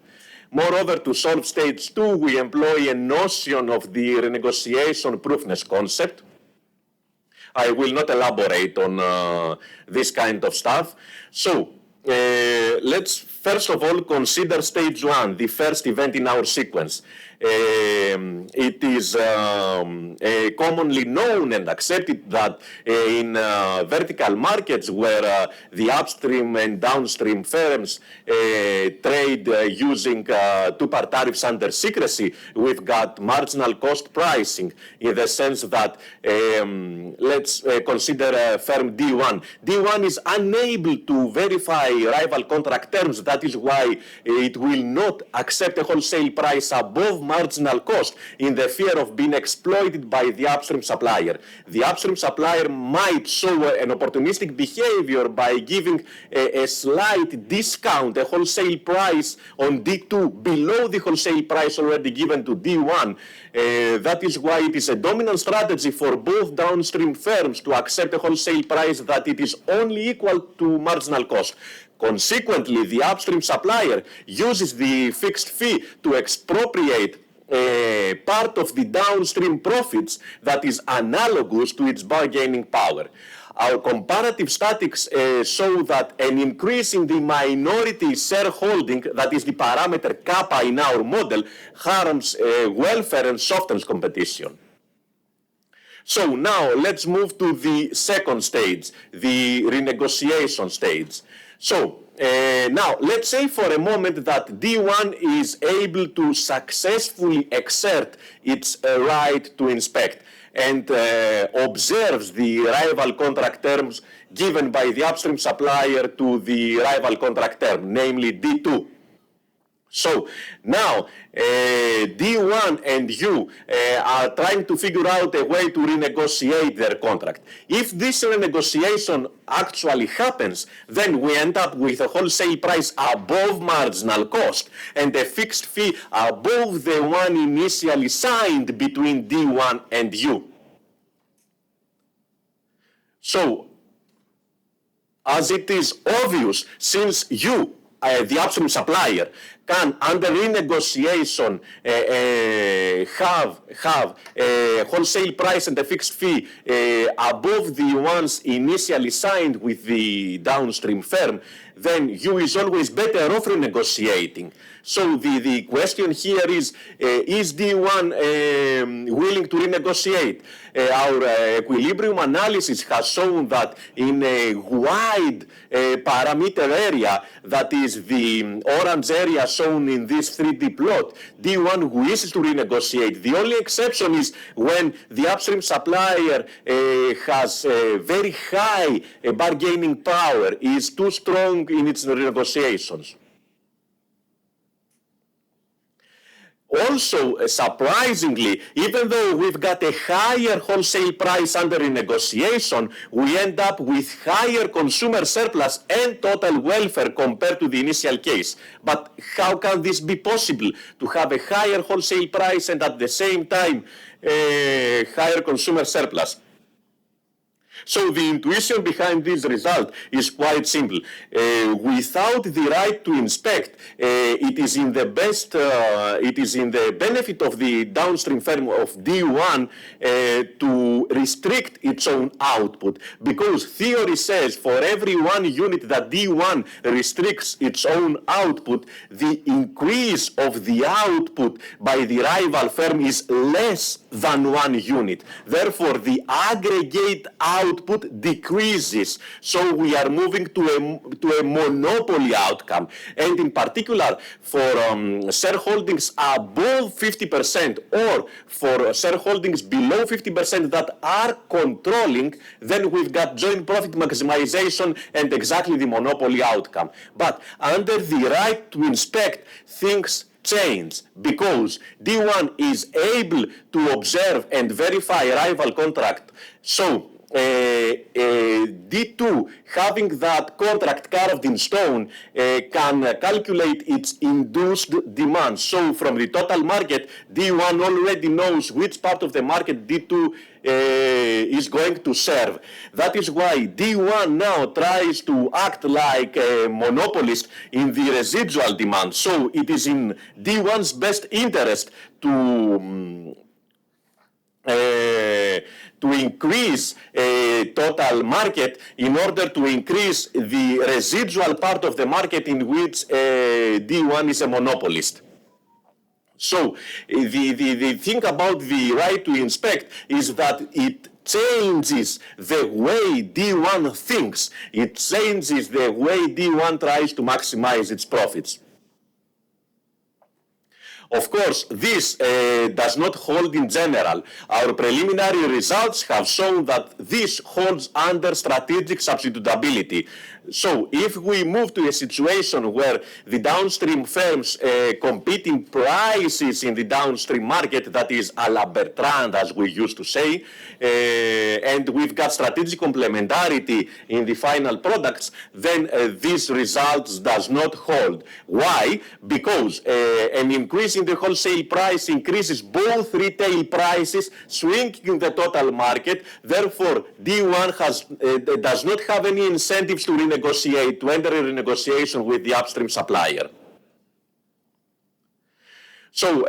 Moreover, to solve stage 2, we employ a notion of the renegotiation proofness concept. I will not elaborate on this kind of stuff. So let's first of all consider stage 1, the first event in our sequence. It is commonly known and accepted that in vertical markets, where the upstream and downstream firms trade using two-part tariffs under secrecy, we've got marginal cost pricing, in the sense that let's consider firm D1. D1 is unable to verify rival contract terms. That is why it will not accept a wholesale price above marginal cost in the fear of being exploited by the upstream supplier. The upstream supplier might show an opportunistic behavior by giving a slight discount, a wholesale price on D2 below the wholesale price already given to D1. That is why it is a dominant strategy for both downstream firms to accept a wholesale price that it is only equal to marginal cost. Consequently, the upstream supplier uses the fixed fee to expropriate part of the downstream profits that is analogous to its bargaining power. Our comparative statistics show that an increase in the minority shareholding, that is the parameter kappa in our model, harms welfare and softens competition. So now let's move to the second stage, the renegotiation stage. So now let's say for a moment that D1 is able to successfully exert its right to inspect and observes the rival contract terms given by the upstream supplier to the rival contract term, namely D2. So now D1 and you are trying to figure out a way to renegotiate their contract. If this renegotiation actually happens, then we end up with a wholesale price above marginal cost and a fixed fee above the one initially signed between D1 and you. So, as it is obvious, since you, the upstream supplier, can under renegotiation have a wholesale price and a fixed fee above the ones initially signed with the downstream firm, then you is always better off renegotiating. So the question here is D1 willing to renegotiate? Our equilibrium analysis has shown that in a wide parameter area, that is the orange area shown in this 3D plot, D1 wishes to renegotiate. The only exception is when the upstream supplier has very high bargaining power, is too strong in its renegotiations. Also, surprisingly, even though we've got a higher wholesale price under renegotiation, we end up with higher consumer surplus and total welfare compared to the initial case. But how can this be possible, to have a higher wholesale price and at the same time higher consumer surplus? So the intuition behind this result is quite simple. Without the right to inspect, it is in the benefit of the downstream firm of D1 to restrict its own output, because theory says for every 1 unit that D1 restricts its own output, the increase of the output by the rival firm is less than 1 unit. Therefore, the aggregate output decreases. So we are moving to a monopoly outcome. And in particular, for shareholdings above 50% or for shareholdings below 50% that are controlling, then we've got joint profit maximization and exactly the monopoly outcome. But under the right to inspect, things change, because D1 is able to observe and verify rival contract. So D2, having that contract carved in stone, can calculate its induced demand. So from the total market, D1 already knows which part of the market D2 is going to serve. That is why D1 now tries to act like a monopolist in the residual demand. So it is in D1's best interest to increase total market in order to increase the residual part of the market in which D1 is a monopolist. So the thing about the right to inspect is that it changes the way D1 thinks. It changes the way D1 tries to maximize its profits. Of course, this does not hold in general. Our preliminary results have shown that this holds under strategic substitutability. So if we move to a situation where the downstream firms compete in prices in the downstream market, that is a la Bertrand, as we used to say, and we've got strategic complementarity in the final products, then these results does not hold. Why? Because an increase in the wholesale price increases both retail prices, shrinking the total market. Therefore, D1 does not have any incentives to renegotiate, to enter a renegotiation with the upstream supplier. So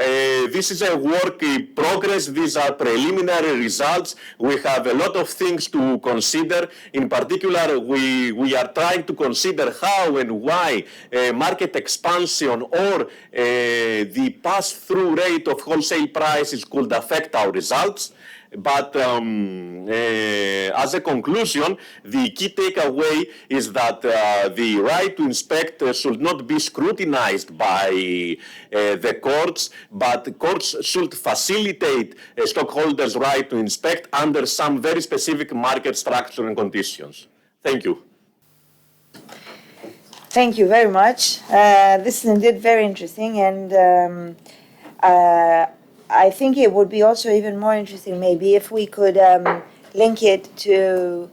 this is a work in progress. These are preliminary results. We have a lot of things to consider. In particular, we are trying to consider how and why market expansion or the pass-through rate of wholesale prices could affect our results. But as a conclusion, the key takeaway is that the right to inspect should not be scrutinized by the courts, but the courts should facilitate stockholders' right to inspect under some very specific market structure and conditions. Thank you. Thank you very much. This is indeed very interesting, and I think it would be also even more interesting maybe if we could link it to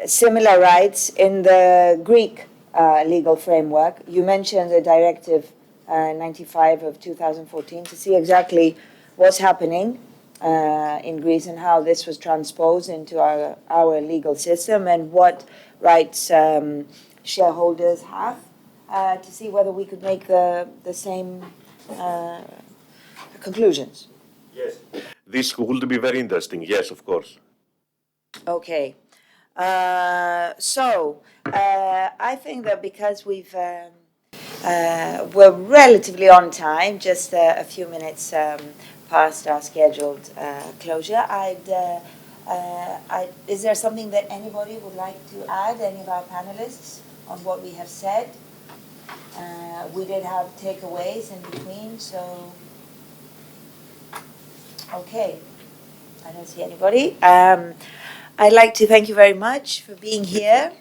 similar rights in the Greek legal framework. You mentioned the Directive 95 of 2014 to see exactly what's happening in Greece and how this was transposed into our legal system and what rights shareholders have to see whether we could make the same conclusions. Yes. This would be very interesting. Yes, of course. Okay. So I think that because we're relatively on time, just a few minutes past our scheduled closure, is there something that anybody would like to add, any of our panelists, on what we have said? We did have takeaways in between, so okay. I don't see anybody. I'd like to thank you very much for being here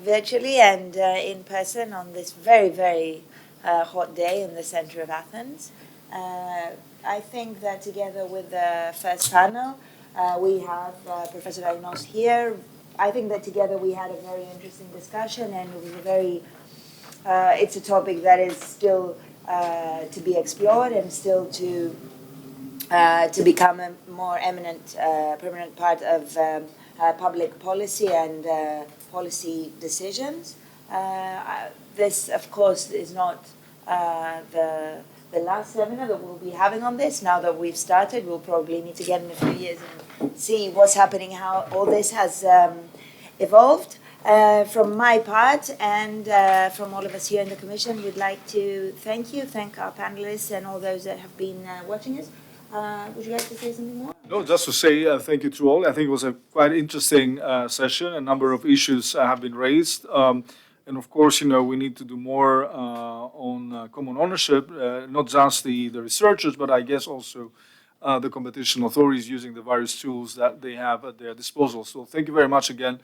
virtually and in person on this very, very hot day in the center of Athens. I think that together with the first panel, we have Professor Ioannis here. I think that together we had a very interesting discussion, and it was a very it's a topic that is still to be explored and still to become a more eminent, permanent part of public policy and policy decisions. This, of course, is not the last seminar that we'll be having on this. Now that we've started, we'll probably meet again in a few years and see what's happening, how all this has evolved. From my part and from all of us here in the Commission, we'd like to thank our panelists and all those that have been watching us. Would you like to say something more? No, just to say thank you to all. I think it was a quite interesting session. A number of issues have been raised. And of course, we need to do more on common ownership, not just the researchers, but I guess also the competition authorities using the various tools that they have at their disposal. So thank you very much again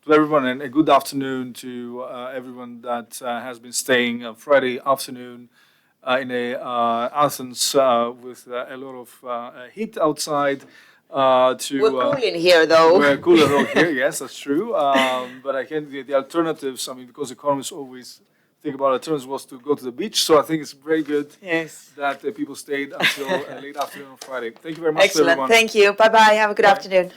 to everyone, and a good afternoon to everyone that has been staying Friday afternoon in Athens with a lot of heat outside. We're cool in here, though. We're cooler here, yes, that's true. But I can the alternatives, because economists always think about alternatives, was to go to the beach. So I think it's very good that people stayed until late afternoon on Friday. Thank you very much, Excellent. everyone. Thank you. Bye-bye. Have a good afternoon.